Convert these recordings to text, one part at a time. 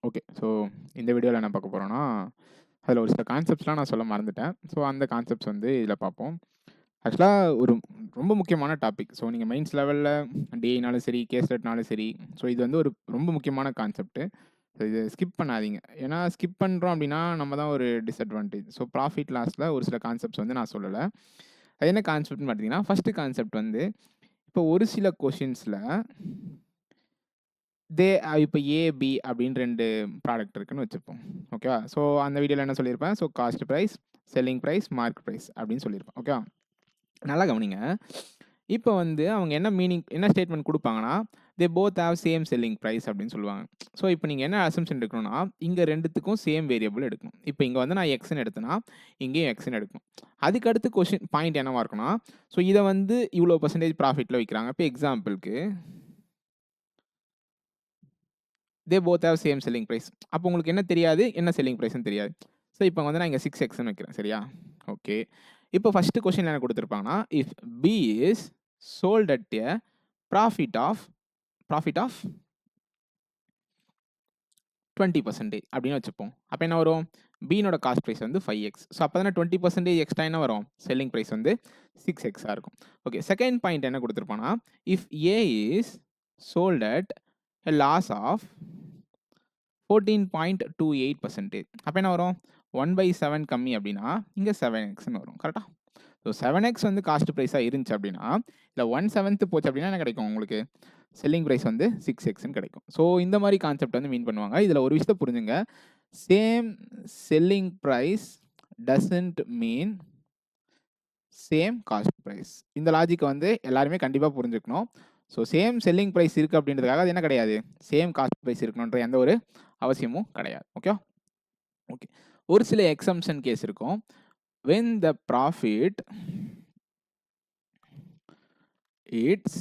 Okay. So இந்த வீடியோல என்ன பார்க்க போறோம்னா, அதில ஒரு சில கான்செப்ட்ஸ்லாம் நான் சொல்ல மறந்துட்டேன். ஸோ அந்த கான்செப்ட்ஸ் வந்து இதில பார்ப்போம். ஆக்சுவலா ஒரு ரொம்ப முக்கியமான டாபிக். ஸோ நீங்க மெயின்ஸ் லெவல்ல டிஏனாலும் சரி, கேஸ்லெட்னாலும் சரி, ஸோ இது வந்து ஒரு ரொம்ப முக்கியமான கான்செப்ட். ஸோ இத ஸ்கிப் பண்ணாதீங்க. ஏன்னா ஸ்கிப் பண்றோம் அப்டின்னா, நம்ம தான் ஒரு டிஸ்அட்வான்டேஜ். ஸோ ப்ராஃபிட் லாஸ்ல ஒரு சில கான்செப்ட்ஸ் வந்து நான் சொல்லல. அது என்ன கான்செப்ட்ன்னு பார்த்தீங்கன்னா, ஃபர்ஸ்ட் கான்செப்ட் வந்து இப்போ ஒரு சில கொஸ்டின்ஸ்ல இப்ப ஏ, பி அப்படின்னு 2 ப்ராடக்ட் இருக்குன்னு வச்சுப்போம். ஓகேவா? ஸோ அந்த வீடியோல என்ன சொல்லியிருப்பேன்? So cost price, selling price, market price அப்படின்னு சொல்லியிருப்பேன். ஓகேவா? நல்லா கவனிங்க. இப்ப வந்து அவங்க என்ன ஸ்டேட்மெண்ட் குடுப்பாங்கன்னா, "they both have same selling price" அப்படின்னு சொல்லுவாங்க. ஸோ இப்ப நீங்க என்ன அசம்ப்ஷன் எடுக்கணும்னா, இங்க 2த்துக்கும் சேம் வேரியபிள் எடுக்கணும். இப்ப இங்க வந்து நான் எக்ஸ்ன்னு எடுத்தேன்னா, இங்கேயும் எக்ஸ்ன்னு எடுக்கணும். அதுக்கு அடுத்து பாயிண்ட் என்னவா இருக்கும்னா, ஸோ இத வந்து இவ்வளோ பெர்சன்டேஜ் ப்ராஃபிட்ல விக்கிறாங்க. இப்ப எக்ஸாம்பிள்க்கு they both have same selling price. அப்போ உங்களுக்கு என்ன தெரியாது? என்ன செல்லிங் பிரைஸ்ன்னு தெரியாது. ஸோ இப்போ வந்து நான் இங்க 6xன்னு வைக்கிறேன். சரியா? ஓகே. இப்போ ஃபர்ஸ்ட் கொஸ்டின்ல என்ன குடுத்திருப்பாங்கன்னா, if P is sold at a profit of profit of 20% அப்படின்னு வச்சுப்போம். அப்ப என்ன வரும்? பியினோட காஸ்ட் பிரைஸ் வந்து 5x. ஸோ அப்ப தானே 20% எக்ஸ்ட்ரா என்ன வரும்? செல்லிங் பிரைஸ் வந்து 6x இருக்கும். ஓகே. செகண்ட் பாயிண்ட் என்ன குடுத்திருப்பான்னா, if A is sold at a loss of 14.28%. அப்ப என்ன வரும்? 1/7 கம்மி அப்படின்னா, இங்க 7xன்னு வரும். கரெக்ட்டா? ஸோ 7x வந்து காஸ்ட் பிரைஸா இருந்துச்சு அப்படின்னா, இல்ல 1/7 போச்சு அப்படின்னா என்ன கிடைக்கும் உங்களுக்கு? செல்லிங் பிரைஸ் வந்து 6xன்னு கிடைக்கும். ஸோ இந்த மாரி கான்செப்ட் வந்து மீன் பண்ணுவாங்க. இதுல ஒரு விஷயத்த புரிஞ்சுங்க. Same selling price doesn't mean same cost price. இந்த லாஜிக்க வந்து எல்லாருமே கண்டிப்பா புரிஞ்சுக்கணும். ஸோ சேம் செல்லிங் பிரைஸ் இருக்கு அப்படின்றதுக்காக அது என்ன கிடையாது? சேம் காஸ்ட் பிரைஸ் இருக்கணுன்ற எந்த ஒரு அவசியமும் கிடையாது. ஓகேவா? ஓகே. ஒரு சில எக்ஸம்ஷன் கேஸ் இருக்கும். when the profit it's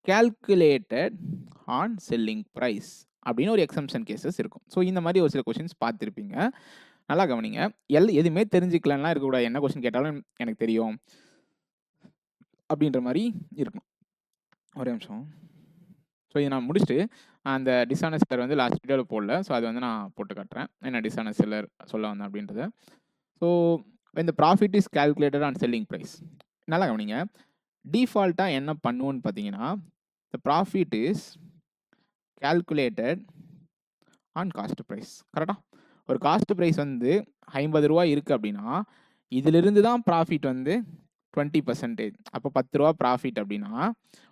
calculated on selling price அப்படின்னு ஒரு எக்ஸம்ஷன் கேசஸ் இருக்கும். ஸோ இந்த மாதிரி ஒரு சில கொஸ்டின்ஸ் பார்த்துருப்பீங்க. நல்லா கவனிங்க. எதுவுமே தெரிஞ்சுக்கலன்னா இருக்கக்கூடாது. என்ன கொஸ்டின் கேட்டாலும் எனக்கு தெரியும் அப்படின்ற மாதிரி இருக்கணும். ஒரே நிமிஷம். ஸோ இதை நான் முடிச்சுட்டு அந்த டிஸ்ஆனஸ்ட் வந்து லாஸ்ட் வீடியோவில் போடல. ஸோ அது வந்து நான் போட்டு காட்டுறேன். என்ன டிஸ்ஆனஸ்ட் சொல்ல வந்தேன் அப்படின்றத. So when the profit is calculated on selling price. நல்லா கவனிங்க. டிஃபால்ட்டா என்ன பண்ணுவோன்னு பார்த்தீங்கன்னா, the profit is calculated on cost price. கரெக்ட்டா? ஒரு காஸ்ட் பிரைஸ் வந்து ரூ. 50 இருக்கு அப்படின்னா, இதிலிருந்து தான் ப்ராஃபிட் வந்து 20%. அப்போ ரூ. 10 ப்ராஃபிட் அப்படின்னா,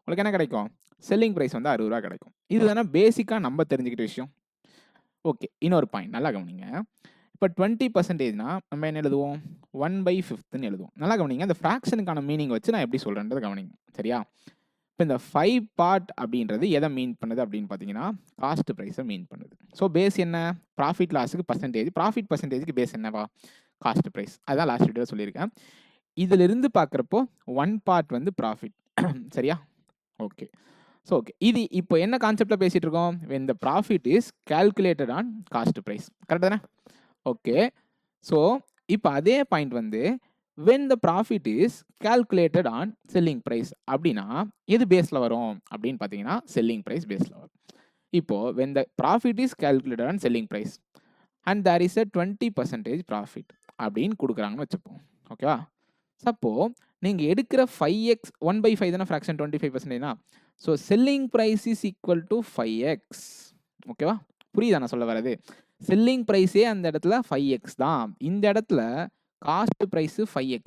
உங்களுக்கு என்ன கிடைக்கும்? செல்லிங் பிரைஸ் வந்து ரூ. 60 கிடைக்கும். இதுதானே பேசிக்கா நம்ம தெரிஞ்சுக்கிட்ட விஷயம். ஓகே. இன்னொரு பாயிண்ட் நல்லா கவனிங்க. இப்போ 20%னா நம்ம என்ன எழுதுவோம்? 1/5ன்னு எழுதுவோம். நல்லா கவனிங்க. இந்த ஃபிராக்ஷனுக்கான மீனிங் வச்சு நான் எப்படி சொல்றேன்றத கவனிங்க. சரியா? இப்போ இந்த 5 பார்ட் அப்படின்றது எதை மீன் பண்ணுது அப்படின்னு பார்த்தீங்கன்னா, காஸ்ட் பிரைஸை மீன் பண்ணுது. ஸோ பேஸ் என்ன? ப்ராஃபிட் லாஸுக்கு பர்சன்டேஜ். ப்ராஃபிட் பர்சன்டேஜ்க்கு பேஸ் என்னவா? Cost price. அதான் லாஸ்ட் வீடியோல சொல்லியிருக்கேன். இதிலிருந்து பார்க்குறப்போ 1 பார்ட் வந்து ப்ராஃபிட். சரியா? ஓகே. So okay. இது இப்போ என்ன கான்செப்ட்ல பேசிட்டு இருக்கோம்? when the profit is calculated on cost price. Correct தானே? ஓகே. ஸோ இப்போ அதே பாயிண்ட் வந்து when the profit is calculated on selling price அப்படின்னா எது பேஸ்ல வரும் அப்படின்னு பார்த்தீங்கன்னா செல்லிங் பிரைஸ் பேஸ்ல வரும். இப்போ when the profit is calculated on selling price and there is a 20% profit அப்படின்னு கொடுக்குறாங்கன்னு வச்சுப்போம். ஓகேவா? சப்போ நீங்க எடுக்கிற 5x 1/5 தானே ஃபிராக்ஷன் 25%னா so selling price is equal to 5x. ஓகேவா? புரியுதா நான் சொல்ல வரது? செல்லிங் பிரைஸே அந்த இடத்துல 5x தான். இந்த இடத்துல cost price 5x.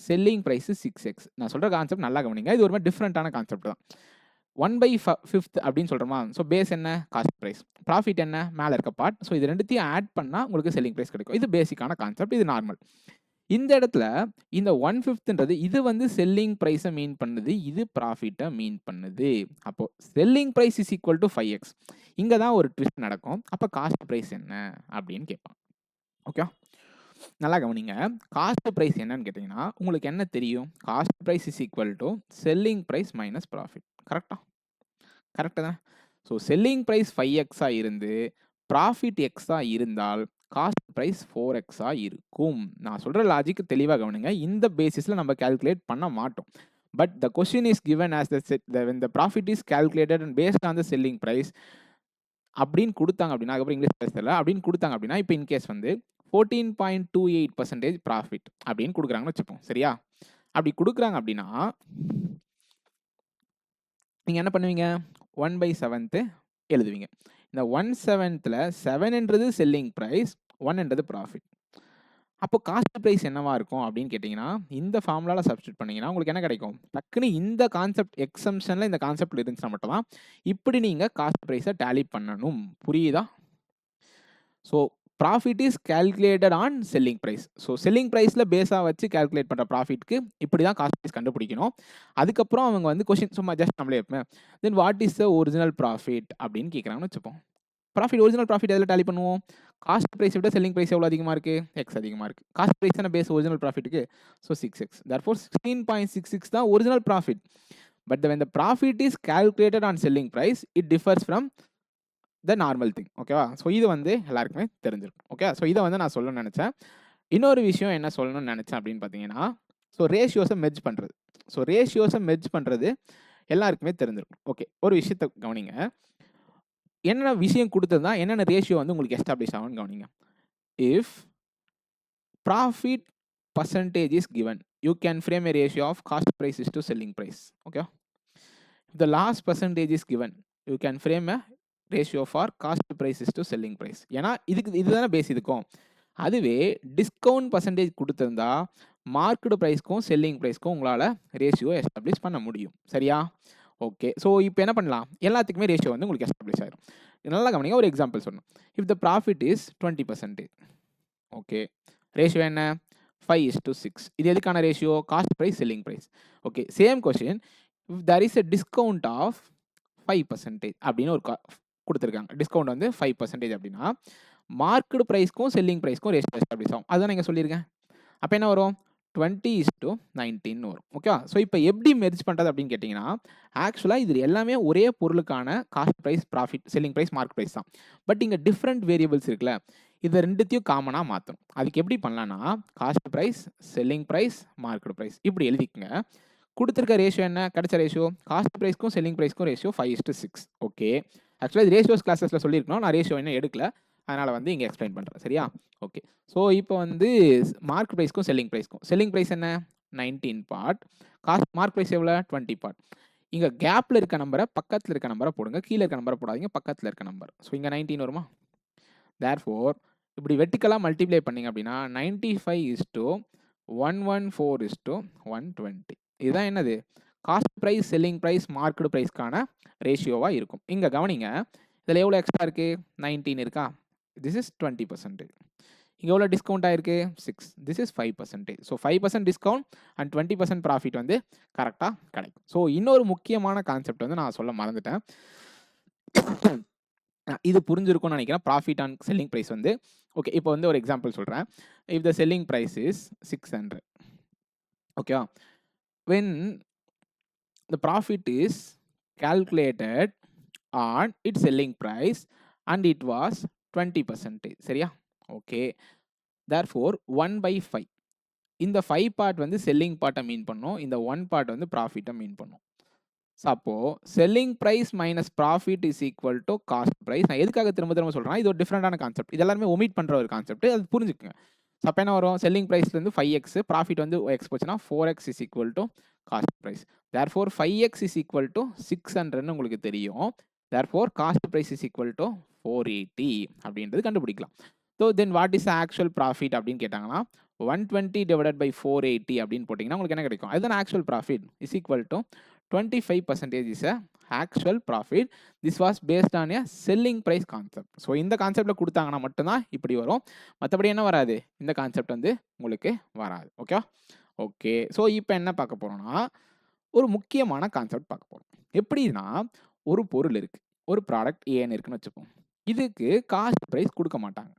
Selling price 6x. நான் சொல்ற கான்செப்ட் நல்லா கவனிங்க. இது ஒரு மாதிரி டிஃபரெண்டான கான்செப்ட் தான். 1/5 அப்படின்னு சொல்றோமா? ஸோ பேஸ் என்ன? Cost price. ப்ராஃபிட் என்ன? மேல இருக்க பார்ட். ஸோ இது ரெண்டுத்தையும் ஆட் பண்ணா உங்களுக்கு செல்லிங் பிரைஸ் கிடைக்கும். இது பேசிக்கான கான்செப்ட். இது நார்மல். இந்த இடத்துல இந்த 1/5ன்றது இது வந்து செல்லிங் பிரைஸை மீன் பண்ணுது. இது ப்ராஃபிட்டை மீன் பண்ணுது. அப்போ selling price is equal to 5x. இங்க தான் ஒரு ட்விஸ்ட் நடக்கும். அப்ப காஸ்ட் பிரைஸ் என்ன அப்படின்னு கேட்பாங்க. ஓகே. நல்லா கவனிங்க. காஸ்ட் பிரைஸ் என்னன்னு கேட்டீங்கன்னா உங்களுக்கு என்ன தெரியும்? Cost price is equal to selling price minus profit. கரெக்டா? கரெக்ட் தான். ஸோ செல்லிங் பிரைஸ் 5x இருந்து ப்ராஃபிட் எக்ஸா இருந்தால் காஸ்ட் பிரைஸ் 4x இருக்கும். நான் சொல்ற லாஜிக் தெளிவா கவனிங்க. இந்த பேசிஸ்ல நம்ம கால்குலேட் பண்ண மாட்டோம். But the question is given as when the profit is calculated and based on the selling price, அப்படின்னு குடுத்தாங்க அப்படின்னா, அதுக்கப்புறம் இங்கிலீஷ் பேச தெரியல. அப்படின்னு குடுத்தாங்க அப்படின்னா, இப்ப இன் கேஸ் வந்து 14.28% ப்ராஃபிட் அப்படின்னு குடுக்குறாங்கன்னு வச்சுப்போம். சரியா? அப்படி குடுக்குறாங்க அப்படின்னா, நீங்க என்ன பண்ணுவீங்க? 1/7 எழுதுவீங்க. இந்த 1/7ல 7ன்றது செல்லிங் பிரைஸ், 1ன்றது ப்ராஃபிட். அப்போ காஸ்ட் பிரைஸ் என்னவா இருக்கும் அப்படின்னு கேட்டீங்கன்னா, இந்த ஃபார்முலால சப்ஸ்டிட்யூட் பண்ணீங்கன்னா, உங்களுக்கு என்ன கிடைக்கும்? டக்குனு இந்த கான்செப்ட் எக்ஸம்ஷன்ல இந்த கான்செப்ட் இருந்துச்சுன்னா மட்டும் தான், இப்படி நீங்க காஸ்ட் பிரைஸ டேலி பண்ணணும். புரியுதா? So profit is calculated on selling price. So selling பிரைஸ்ல பேஸா வச்சு கால்குலேட் பண்ற ப்ராஃபிட்க்கு இப்படி தான் காஸ்ட் பிரைஸ் கண்டுபிடிக்கணும். அதுக்கப்புறம் அவங்க வந்து கொஸ்டின் சும்மா ஜஸ்ட் நம்மளே வைப்பேன். Then what is the original profit அப்படின்னு கேட்குறாங்கன்னு வச்சுப்போம். ப்ராஃபிட் ஒரிஜினல் ப்ராஃபிட் எதில டேலி பண்ணுவோம்? காஸ்ட் பிரைஸை விட செல்லிங் பிரைஸ் எவ்வளோ அதிகமா இருக்கு? எக்ஸ் அதிகமா இருக்கு. காஸ்ட் பிரைஸ் தான பேஸ் ஒரிஜினல் ப்ராஃபிட்க்கு. So 6x. தேர்ஃபோர் 16.66 தான் original profit. But when the profit is calculated on selling price, it differs from the normal thing. ஓகேவா? ஸோ இது வந்து எல்லாருக்குமே தெரிஞ்சிருக்கும். ஓகே. ஸோ இதை வந்து நான் சொல்லணும்னு நினைச்சேன். இன்னொரு விஷயம் என்ன சொல்லணும்னு நினைச்சேன் அப்படின்னு பார்த்தீங்கன்னா, ஸோ ரேஷியோஸை மெர்ஜ் பண்றது. ஸோ ரேஷியோஸை மெர்ஜ் பண்றது எல்லாருக்குமே தெரிஞ்சிருக்கும். ஓகே. ஒரு விஷயத்தை கவனிங்க. என்னென்ன விஷயம் கொடுத்ததுனா என்னென்ன ரேஷியோ வந்து உங்களுக்கு எஸ்டாப்ளிஷ் ஆகும்னு கவனிங்க. If profit percentage is given, you can frame a ratio of cost price is to selling price. Okay. If the last percentage is given, you can frame a ratio for cost price is to selling price. ஏன்னா இதுதானே base இதுக்கும். அதுவே discount percentage கொடுத்திருந்தா market ப்ரைஸ்க்கும் selling ப்ரைஸ்க்கும் உங்களால் ratio establish பண்ண முடியும். சரியா? ஓகே. ஸோ இப்போ என்ன பண்ணலாம்? எல்லாத்துக்குமே ரேஷியோ வந்து உங்களுக்கு எஸ்டாப்ளிஷ் ஆயிரும். நல்லா கவனிங்க. ஒரு எக்ஸாம்பிள் சொல்லணும். If the profit is 20%. Okay. Ratio என்ன? 5:6. இது எதுக்கான ரேஷியோ? Cost price, selling price. Okay. Same question. If there is a discount of 5% அப்படின்னு ஒரு கொடுத்துருக்காங்க. டிஸ்கவுண்ட் வந்து 5% அப்படின்னா மார்க்கெட் ப்ரைஸ்க்கும் செல்லிங் ப்ரைஸ்க்கும் ரேஷியோ எஸ்டாப்ளிஷ் ஆகும். அதுதான் நீங்கள் சொல்லியிருக்கேன். அப்போ என்ன வரும்? 20:19 வரும். ஓகே. ஸோ இப்போ எப்படி மெர்ஜ் பண்ணுறது அப்படின்னு கேட்டிங்கன்னா, ஆக்சுவலாக இது எல்லாமே ஒரே பொருளுக்கான cost price, profit, selling price, market price தான். பட் இங்கே டிஃப்ரெண்ட் வேரியபிள்ஸ் இருக்குல்ல, இது ரெண்டுத்தையும் காமனாக மாற்றணும். அதுக்கு எப்படி பண்ணலான்னா, cost price, selling price, market price இப்படி எழுதிக்கங்க. கொடுத்துருக்க ரேஷியோ என்ன? கிடைச்ச ரேஷியோ காஸ்ட் ப்ரைஸ்க்கும் செல்லிங் ப்ரைஸ்க்கும் ரேஷியோ 5:6. ஓகே. ஆக்சுவலாக இது ரேஷியோஸ் கிளாஸஸில் சொல்லியிருக்கணும். நான் ரேஷியோ இன்னும் எடுக்கல. அதனால் வந்து இங்கே எக்ஸ்பிளைன் பண்ணுறேன். சரியா? ஓகே. ஸோ இப்போ வந்து மார்க்கெட் ப்ரைஸ்க்கும் செல்லிங் ப்ரைஸ்க்கும் செல்லிங் ப்ரைஸ் என்ன? 19 பார்ட். மார்க் ப்ரைஸ் எவ்வளோ? 20 பார்ட். இங்கே கேப்பில் இருக்க நம்பரை பக்கத்தில் இருக்க நம்பரை போடுங்க. கீழே இருக்க நம்பரை போடாதீங்க, பக்கத்தில் இருக்க நம்பர். ஸோ இங்கே 19 வருமா? தேர்ஃபோர் இப்படி வெர்டிக்கலாக மல்டிப்ளை பண்ணிங்க அப்படின்னா 95:114:120. இதுதான் என்னது? Cost price, selling price, market ப்ரைஸ்க்கான ரேஷியோவாக இருக்கும். இங்கே கவனிங்க. இதில் எவ்வளோ எக்ஸ்ட்ரா இருக்குது? 19 இருக்கா? This is 20%. இங்கே எவ்வளோ டிஸ்கவுண்ட் ஆயிருக்கு? 6. This is 5%. So 5% discount and 20% profit வந்து கரெக்டாக கிடைக்கும். ஸோ இன்னொரு முக்கியமான கான்செப்ட் வந்து நான் சொல்ல மறந்துட்டேன். இது புரிஞ்சிருக்கும்னு நினைக்கிறேன். ப்ராஃபிட் ஆன் செல்லிங் ப்ரைஸ் வந்து ஓகே. இப்போ வந்து ஒரு எக்ஸாம்பிள் சொல்கிறேன். If the selling price is 600. ஓகேவா? When the profit is calculated on its selling price and it was 20%. சரியா? ஓகே. therefore 1/5. இந்த 5 பார்ட் வந்து செல்லிங் பார்ட்டை மீன் பண்ணும். இந்த 1 பார்ட் வந்து ப்ராஃபிட்டை மீன் பண்ணும். அப்போ selling price minus profit is equal to cost price. நான் எதுக்காக திரும்ப திரும்ப சொல்றேன்? இது ஒரு டிஃப்ரெண்டான கான்செப்ட். இது எல்லாருமே ஒமிட் பண்ற ஒரு கான்செப்ட். அது புரிஞ்சுக்குங்க. அப்போ என்ன வரும்? செல்லிங் பிரைஸ்லேருந்து 5x, ப்ராஃபிட் வந்து x போச்சுன்னா 4x is equal to cost price. Therefore 5x is equal to 600ன்னு உங்களுக்கு தெரியும். Therefore cost price is equal to 480 அப்படின்றது கண்டுபிடிக்கலாம். So then what is actual profit அப்படின்னு கேட்டாங்கன்னா 120 டிவைடட் பை 480 அப்படின்னு போட்டிங்கன்னா உங்களுக்கு என்ன கிடைக்கும்? அதுதான் actual profit is equal to 25% is a actual profit. This was based on a selling price concept. So இந்த கான்செப்டில் கொடுத்தாங்கன்னா மட்டும்தான் இப்படி வரும். மற்றபடி என்ன வராது? இந்த கான்செப்ட் வந்து உங்களுக்கு வராது. ஓகே. ஓகே. ஸோ இப்போ என்ன பார்க்க போகிறோம்னா, ஒரு முக்கியமான கான்செப்ட் பார்க்க போகிறோம். எப்படின்னா, ஒரு பொருள் இருக்குது, ஒரு ப்ராடக்ட் ஏன்னு இருக்குன்னு வச்சுப்போம். இதுக்கு காஸ்ட் ப்ரைஸ் கொடுக்க மாட்டாங்க.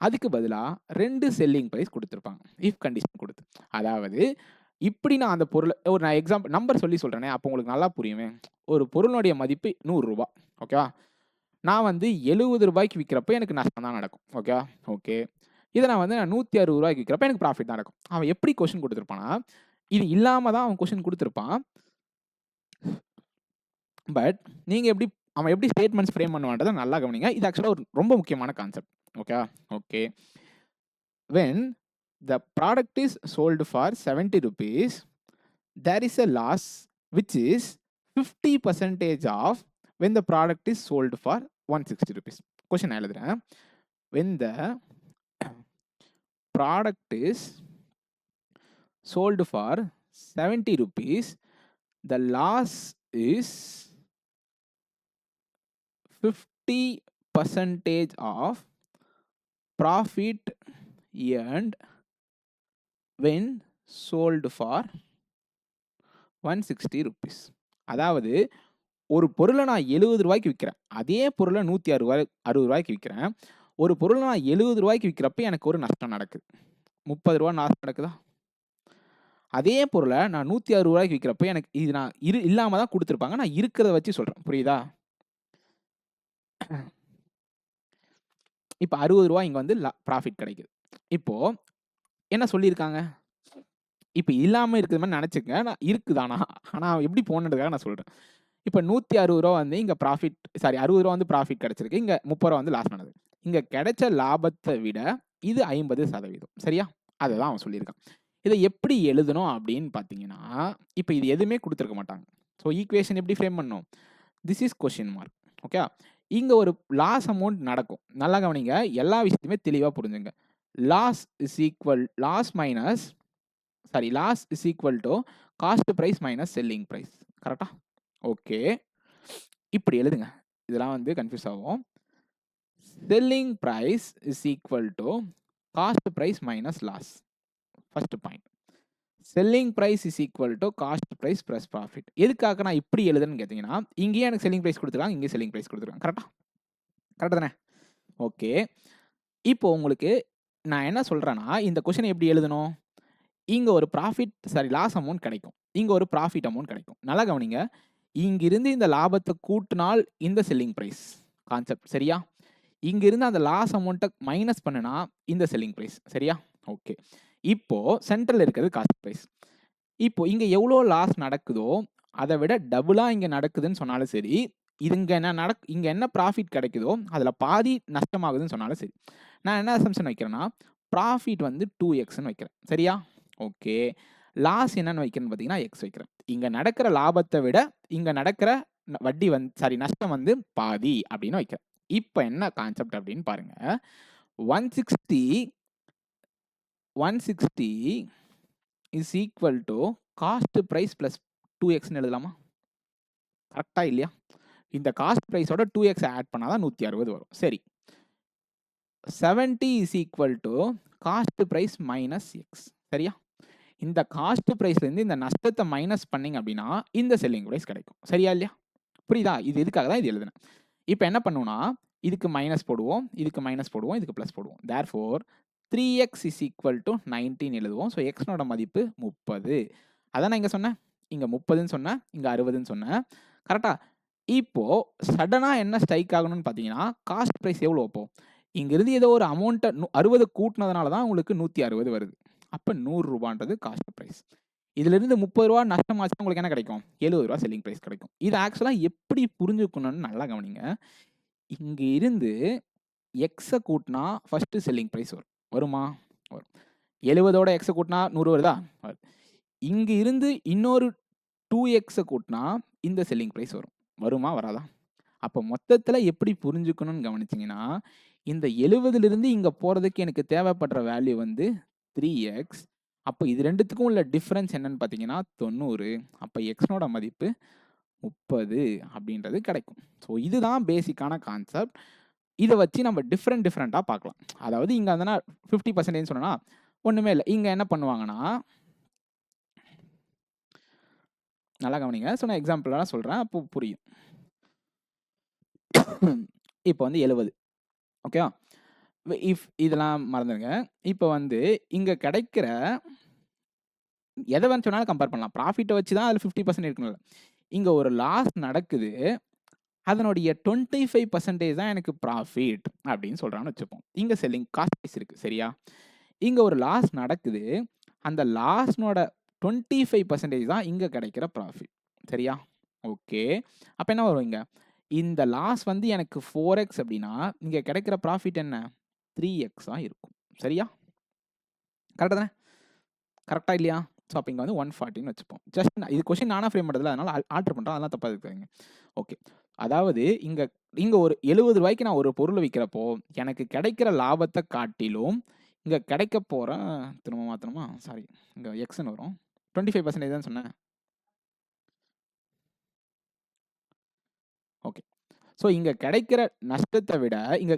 அதுக்கு பதிலாக 2 செல்லிங் ப்ரைஸ் கொடுத்துருப்பாங்க. இஃப் கண்டிஷன் கொடுத்து. அதாவது இப்படி நான் அந்த பொருளை நான் எக்ஸாம்பிள் நம்பர் சொல்லி சொல்கிறேனே, அப்போ உங்களுக்கு நல்லா புரியுமே. ஒரு பொருளுடைய மதிப்பு 100 ரூபா. ஓகேவா? நான் வந்து 70 ரூபாய்க்கு விற்கிறப்ப எனக்கு நஷ்டம் தான் நடக்கும். ஓகேவா? ஓகே. இதை நான் 160 ரூபாய்க்கு விற்கிறப்ப எனக்கு ப்ராஃபிட் தான் நடக்கும். அவன் எப்படி கொஸ்டின் கொடுத்துருப்பானா, இது இல்லாமல் தான் அவன் கொஸ்டின் கொடுத்துருப்பான். பட் நீங்கள் எப்படி அவன் எப்படி ஸ்டேட்மெண்ட்ஸ் ஃப்ரேம் பண்ணுவான்றதை நல்லா கவனிங்க. இது ஆக்சுவலாக ஒரு ரொம்ப முக்கியமான concept. Okay okay when the product is sold for 70 rupees, there is a loss which is 50% of when the product is sold for 160 rupees. Question நான் எழுதுறேன். When the product is sold for 70 rupees, the loss is 50% of profit earned when sold for 160 rupees. அதாவது ஒரு பொருளை நான் 70 ரூபாய்க்கு விற்கிறேன், அதே பொருளை 160 ரூபாய்க்கு விற்கிறேன். ஒரு பொருளை நான் 70 ரூபாய்க்கு விற்கிறப்ப எனக்கு ஒரு நஷ்டம் நடக்குது, 30 ரூபா நஷ்டம் நடக்குதா? அதே பொருளை நான் 160 ரூபாய்க்கு விற்கிறப்ப எனக்கு இது நான் இல்லாம தான் கொடுத்துருப்பாங்க, நான் இருக்கிறத வச்சு சொல்றேன். புரியுதா? இப்போ 60 ரூபா இங்கே வந்து ப்ராஃபிட் கிடைக்குது. இப்போ என்ன சொல்லியிருக்காங்க? இப்போ இல்லாமல் இருக்கிற மாதிரி நினச்சிக்கங்க, நான் இருக்குதானா, ஆனால் எப்படி போனதுக்காக நான் சொல்கிறேன். இப்போ 160 ரூபா வந்து இங்கே ப்ராஃபிட், சாரி 60 ரூபா வந்து ப்ராஃபிட் கிடச்சிருக்கு, இங்கே 30 ரூபா வந்து லாஸ் நடக்குது. இங்கே கிடைச்ச லாபத்தை விட இது 50%. சரியா? அதை தான் அவன் சொல்லியிருக்கான். இதை எப்படி எழுதணும் அப்படின்னு பார்த்தீங்கன்னா, இப்போ இது எதுவுமே கொடுத்துருக்க மாட்டாங்க. ஸோ ஈக்குவேஷன் எப்படி ஃப்ரேம் பண்ணணும்? This is question mark. Okay, இங்கே ஒரு லாஸ் அமௌண்ட் நடக்கும். நல்லா கவனிங்க, எல்லா விஷயத்தையுமே தெளிவாக புரிஞ்சுங்க. Loss is equal to cost price minus selling price. கரெக்டா? ஓகே, இப்படி எழுதுங்க. இதெல்லாம் வந்து கன்ஃபியூஸ் ஆகும். Selling price is equal to cost price minus loss. First point, selling price is equal to cost price plus profit. எதுக்காக நான் இப்படி எழுதுன்னு கேட்டிங்கன்னா, இங்கேயே எனக்கு செல்லிங் ப்ரைஸ் கொடுத்துருக்காங்க, இங்கே செல்லிங் ப்ரைஸ் கொடுத்துருக்காங்க. கரெக்டாக தானே? ஓகே, இப்போ உங்களுக்கு நான் என்ன சொல்கிறேன்னா, இந்த கொஷனை எப்படி எழுதணும்? இங்கே ஒரு லாஸ் அமௌண்ட் கிடைக்கும், இங்கே ஒரு ப்ராஃபிட் அமௌண்ட் கிடைக்கும். நல்லா கவனிங்க, இங்கிருந்து இந்த லாபத்தை கூட்டினால் இந்த செல்லிங் ப்ரைஸ் கான்செப்ட். சரியா? இங்கிருந்து அந்த லாஸ் அமௌண்ட்டை மைனஸ் பண்ணுனா இந்த செல்லிங் ப்ரைஸ். சரியா? ஓகே, இப்போ சென்ட்ரல் இருக்கிறது காஸ்ட் ப்ரைஸ். இப்போ இங்கே எவ்வளோ லாஸ் நடக்குதோ அதை விட டபுளாக இங்கே நடக்குதுன்னு சொன்னாலும் சரி, இங்கே என்ன ப்ராஃபிட் கிடைக்குதோ அதில் பாதி நஷ்டமாகுதுன்னு சொன்னாலும் சரி, நான் என்ன அசம்ஷன் வைக்கிறேன்னா, ப்ராஃபிட் வந்து 2xன்னு வைக்கிறேன். சரியா? ஓகே, லாஸ் என்னன்னு வைக்கிறேன்னு பார்த்தீங்கன்னா எக்ஸ் வைக்கிறேன். இங்கே நடக்கிற லாபத்தை விட இங்கே நடக்கிற வட்டி நஷ்டம் வந்து பாதி அப்படின்னு வைக்கிறேன். இப்போ என்ன கான்செப்ட் அப்படின்னு பாருங்க. 160 is equal to cost price plus 2xன்னு எழுதலாமா? கரெக்டா இல்லையா? இந்த காஸ்ட் ப்ரைஸோட 2x ஆட் பண்ணால் தான் 160 வரும். சரி, 70 is equal to cost price minus x. சரியா? இந்த காஸ்ட் ப்ரைஸ்லேருந்து இந்த நஷ்டத்தை மைனஸ் பண்ணிங்க அப்படின்னா இந்த செல்லிங் ப்ரைஸ் கிடைக்கும். சரியா இல்லையா? புரியுதா? இது எதுக்காக தான் இது எழுதுனேன். இப்போ என்ன பண்ணுவோம்னா, இதுக்கு மைனஸ் போடுவோம், இதுக்கு மைனஸ் போடுவோம், இதுக்கு ப்ளஸ் போடுவோம். Therefore 3x is equal to 19 எழுதுவோம். ஸோ எக்ஸ்னோட மதிப்பு 30. அதான் நான் இங்கே சொன்னேன், இங்கே 30ன்னு சொன்னேன், இங்கே 60ன்னு சொன்னேன். கரெக்டாக? இப்போது சடனாக என்ன ஸ்ட்ரைக் ஆகணும்னு பார்த்தீங்கன்னா, காஸ்ட் ப்ரைஸ் எவ்வளோ? அப்போது இங்கேருந்து ஏதோ ஒரு அமௌண்ட்டை 60 கூட்டினதுனால தான் உங்களுக்கு 160 வருது. அப்போ 100 ரூபான்றது காஸ்ட் ப்ரைஸ். இதிலிருந்து 30 ரூபா நஷ்டமாச்சுன்னா உங்களுக்கு என்ன கிடைக்கும்? 70 ரூபா செல்லிங் ப்ரைஸ் கிடைக்கும். இது ஆக்சுவலாக எப்படி புரிஞ்சுக்கணும்னு நல்லா கவனிங்க. இங்கே இருந்து எக்ஸை கூட்டினா ஃபஸ்ட்டு செல்லிங் ப்ரைஸ் வருமா? வரும். 70ஓட எக்ஸை கூட்டினா 100 வருதா? இங்கே இருந்து இன்னொரு 2xஐ கூட்டினா இந்த செல்லிங் ப்ரைஸ் வருமா? வராதா? அப்போ மொத்தத்தில் எப்படி புரிஞ்சுக்கணும்னு கவனிச்சிங்கன்னா, இந்த 70லிருந்து இங்கே போகிறதுக்கு எனக்கு தேவைப்படுற வேல்யூ வந்து 3x. அப்போ இது ரெண்டுத்துக்கும் உள்ள டிஃப்ரென்ஸ் என்னன்னு பார்த்தீங்கன்னா 90. அப்போ எக்ஸ்னோட மதிப்பு 30 அப்படின்றது கிடைக்கும். ஸோ இதுதான் பேசிக்கான கான்செப்ட். இதை வச்சு நம்ம டிஃப்ரெண்ட்டாக பார்க்கலாம். அதாவது இங்கே வந்து 50% சொன்னா ஒன்றுமே இல்லை. இங்கே என்ன பண்ணுவாங்கன்னா, நல்லா கவனிங்க. ஸோ நான் எக்ஸாம்பிளாக சொல்கிறேன், அப்போ புரியும். இப்போ வந்து 70. ஓகேவா? இதெல்லாம் மறந்துடுங்க. இப்போ வந்து இங்கே கிடைக்கிற எதை வேணும் சொன்னாலும் கம்பேர் பண்ணலாம். ப்ராஃபிட்டை வச்சு தான் அதில் 50% இருக்கணும்ல. இங்கே ஒரு லாஸ் நடக்குது, அதனுடைய 25% தான் எனக்கு ப்ராஃபிட் அப்படின்னு சொல்கிறான்னு வச்சுப்போம். இங்கே செல்லிங் காஸ்ட் ப்ரைஸ் இருக்குது. சரியா? இங்கே ஒரு லாஸ் நடக்குது, அந்த லாஸ்னோட 25% தான் இங்கே கிடைக்கிற ப்ராஃபிட். சரியா? ஓகே, அப்போ என்ன வரும்? இங்கே இந்த லாஸ் வந்து எனக்கு 4x அப்படின்னா, இங்க கிடைக்கிற ப்ராஃபிட் என்ன? 3x இருக்கும். சரியா? கரெக்ட்டா தானே? கரெக்ட்டா இல்லையா? ஸோ அப்ப இங்க வந்து 140ன்னு வச்சுப்போம். ஜஸ்ட் இது கொஸ்டின் நானா ஃப்ரேம் பண்றதில்ல. அதனால ஆல்டர் பண்றேன். அதெல்லாம் தப்பா எடுத்துக்காதீங்க. ஓகே. அதாவது இங்க ஒரு ரூ. 70க்கு நான் ஒரு பொருள விக்கிறப்போ, எனக்கு கிடைக்கிற லாபத்த காட்டிலும், இங்க கிடைக்கப் போற திரும்ப மாத்தணுமா? சாரி. இங்க எக்ஸ்ன்னு வரும். 25% தானே சொன்னேன். ஓகே. ஸோ இங்க கிடைக்கிற நஷ்டத்த விட இங்க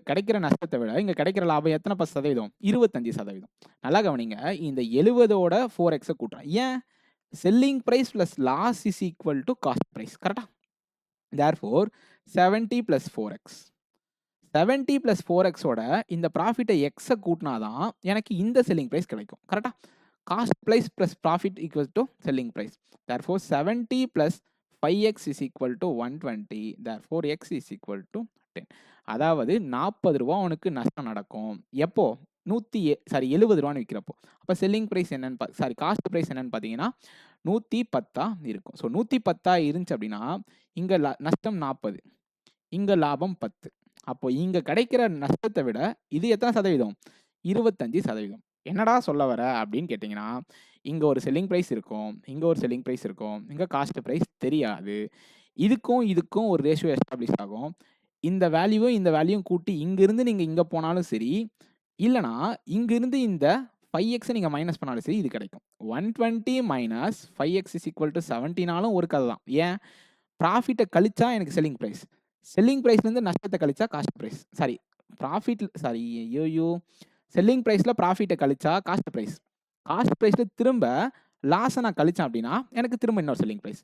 கிடைக்கிற லாபம் எத்தனை சதவீதம்? 25%. நல்லா கவனிங்க. இந்த 70ஓட 4xஅ கூட்டுறேன். ஏன்? Selling price plus loss is equal to cost price. கரெக்ட்டா? Therefore 70 plus 4x. 70 பிளஸ் 4xோட இந்த ப்ராஃபிட்ட எக்ஸ கூட்டினா தான் எனக்கு இந்த செல்லிங் பிரைஸ் கிடைக்கும். கரெக்ட்டா? Cost price plus profit equals to selling price. Therefore 70 plus 5x is equal to 120. Therefore x is equal to 10. அதாவது ரூ. 40 உனக்கு நஷ்டம் நடக்கும். எப்போ? 70 விக்கிறப்போ. அப்ப செல்லிங் பிரைஸ் என்னன்னு காஸ்ட் பிரைஸ் என்னன்னு பார்த்தீங்கன்னா 110 இருக்கும். ஸோ 110 இருந்துச்சு அப்படின்னா, இங்க நஷ்டம் 40, இங்க லாபம் 10. அப்போ இங்க கிடைக்கிற நஷ்டத்தை விட இது எத்தனை சதவீதம்? 25%. என்னடா சொல்ல வர அப்படின்னு கேட்டிங்கன்னா, இங்க ஒரு செல்லிங் பிரைஸ் இருக்கும், இங்க ஒரு செல்லிங் பிரைஸ் இருக்கும், இங்க காஸ்ட் பிரைஸ் தெரியாது. இதுக்கும் ஒரு ரேஷியோ எஸ்டாப்ளிஷ் ஆகும். இந்த வேல்யூவும் கூட்டி இங்கிருந்து நீங்க இங்க போனாலும் சரி, இல்லனா இங்கிருந்து இந்த 5x நீங்க மைனஸ் பண்ணாலும் சரி, இது கிடைக்கும். 120 minus 5x is equal to 70னாலும் ஒரு கதை தான். ஏன்? ப்ராஃபிட்ட கழிச்சா எனக்கு செல்லிங் பிரைஸ். செல்லிங் பிரைஸ்லேருந்து நஷ்டத்தை கழிச்சா காஸ்ட் பிரைஸ். செல்லிங் பிரைஸ்ல ப்ராஃபிட்ட கழிச்சா காஸ்ட் பிரைஸ். காஸ்ட் பிரைஸ்ல திரும்ப லாஸை நான் கழிச்சேன் அப்படின்னா, எனக்கு திரும்ப இன்னொரு செல்லிங் பிரைஸ்.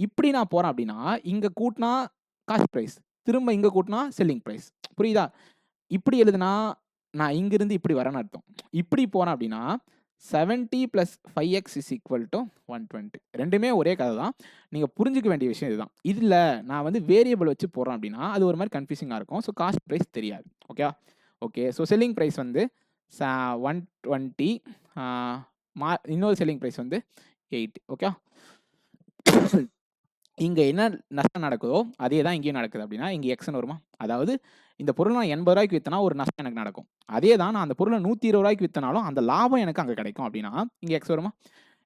இப்படி நான் போறேன் அப்படின்னா, இங்க கூட்டினா காஸ்ட் பிரைஸ், திரும்ப இங்க கூட்டினா செல்லிங் பிரைஸ். புரியுதா? இப்படி எழுதுனா நான் இங்கிருந்து இப்படி வரேன்னு அர்த்தம். இப்படி போறேன் அப்படின்னா 70 plus 5x is equal to 120. ரெண்டுமே ஒரே கதை தான். நீங்க புரிஞ்சுக்க வேண்டிய விஷயம் இதுதான். இதுல நான் வந்து வேரியபிள் வச்சு போடுறேன் அப்படின்னா, அது ஒரு மாதிரி கன்ஃபியூசிங்கா இருக்கும். ஸோ காஸ்ட் பிரைஸ் தெரியாது. ஓகேவா? ஓகே. ஸோ செல்லிங் பிரைஸ் வந்து 120, இன்னொரு செல்லிங் பிரைஸ் வந்து 80. ஓகேவா? இங்க என்ன நஷ்டம் நடக்குதோ அதே தான் இங்கேயும் நடக்குது அப்படின்னா, இங்க எக்ஸ்ன்னு வருமா? அதாவது இந்த பொருள் நான் 80 வித்தனா ஒரு நஷ்டம் எனக்கு நடக்கும். அதே தான் நான் அந்த பொருளை 120 வித்தனாலும் அந்த லாபம் எனக்கு அங்க கிடைக்கும் அப்படின்னா, இங்க எக்ஸ் வருமா?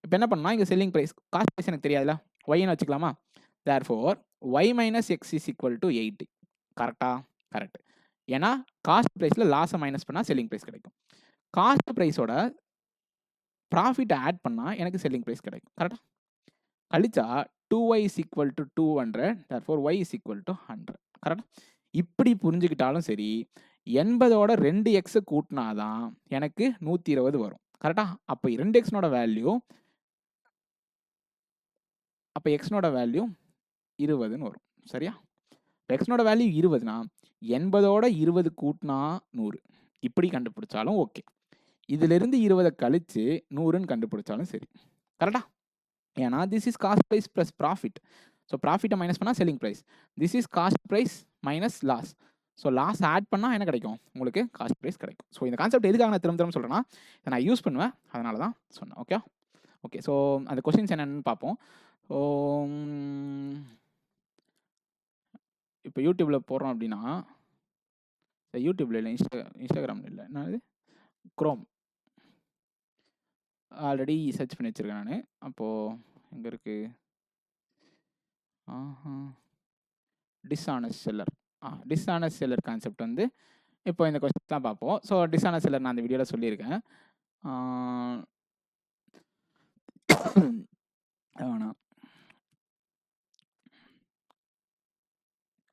இப்போ என்ன பண்ணா இங்க செல்லிங் பிரைஸ், காஸ்ட் பிரைஸ் எனக்கு தெரியாதுல, ஒய்ன்னு வச்சுக்கலாமா? Therefore y minus X is equal to 80. கரெக்டா? கரெக்ட். ஏன்னா காஸ்ட் பிரைஸ்ல லாஸை மைனஸ் பண்ணா செல்லிங் பிரைஸ் கிடைக்கும். காஸ்ட் பிரைஸோட ப்ராஃபிட் ஆட் பண்ணா எனக்கு செல்லிங் பிரைஸ் கிடைக்கும். கரெக்டா? கழிச்சா 2y is equal to 200, therefore y is equal to 100. Correct? இப்படி புரிஞ்சுக்கிட்டாலும் சரி, 80ஓட 2x கூட்டினாதான் எனக்கு 120 வரும். கரெக்டா? அப்போ 2xனோட வேல்யூ, அப்போ xனோட வேல்யூ 20ன்னு வரும். சரியா? xனோட வேல்யூ 20னா 80ஓட 20 கூட்டினா 100. இப்படி கண்டுபிடிச்சாலும் ஓகே. இதிலிருந்து 20 கழிச்சு 100ன்னு கண்டுபிடிச்சாலும் சரி. கரெக்டா? ஏன்னா this is cost price plus profit. So ப்ராஃபிட்டை மைனஸ் பண்ணால் selling price. This is cost price minus loss. So loss add பண்ணால் என்ன கிடைக்கும்? உங்களுக்கு காஸ்ட் ப்ரைஸ் கிடைக்கும். ஸோ இந்த கான்செப்ட் எதுக்காக நான் திரும்ப சொல்கிறேன்னா, இதை நான் யூஸ் பண்ணுவேன், அதனால தான் சொன்னேன். Okay okay. ஸோ அந்த கொஸ்டின்ஸ் என்னென்னு பார்ப்போம். ஸோ இப்போ யூடியூப்பில் போடுறோம் அப்படின்னா, யூடியூப்பில் இல்லை, இன்ஸ்டாகிராமில் இல்லை, என்னது குரோம் ஆல்ரெடி சர்ச் பண்ணி வச்சுருக்கேன் நான். அப்போது எங்கே இருக்குது? Dishonest seller. Dishonest seller concept வந்து இப்போ இந்த கொஸ்டின் தான் பார்ப்போம். ஸோ டிஸ்ஆனஸ்ட் செல்லர் நான் அந்த வீடியோவில் சொல்லியிருக்கேன். வேணாம்,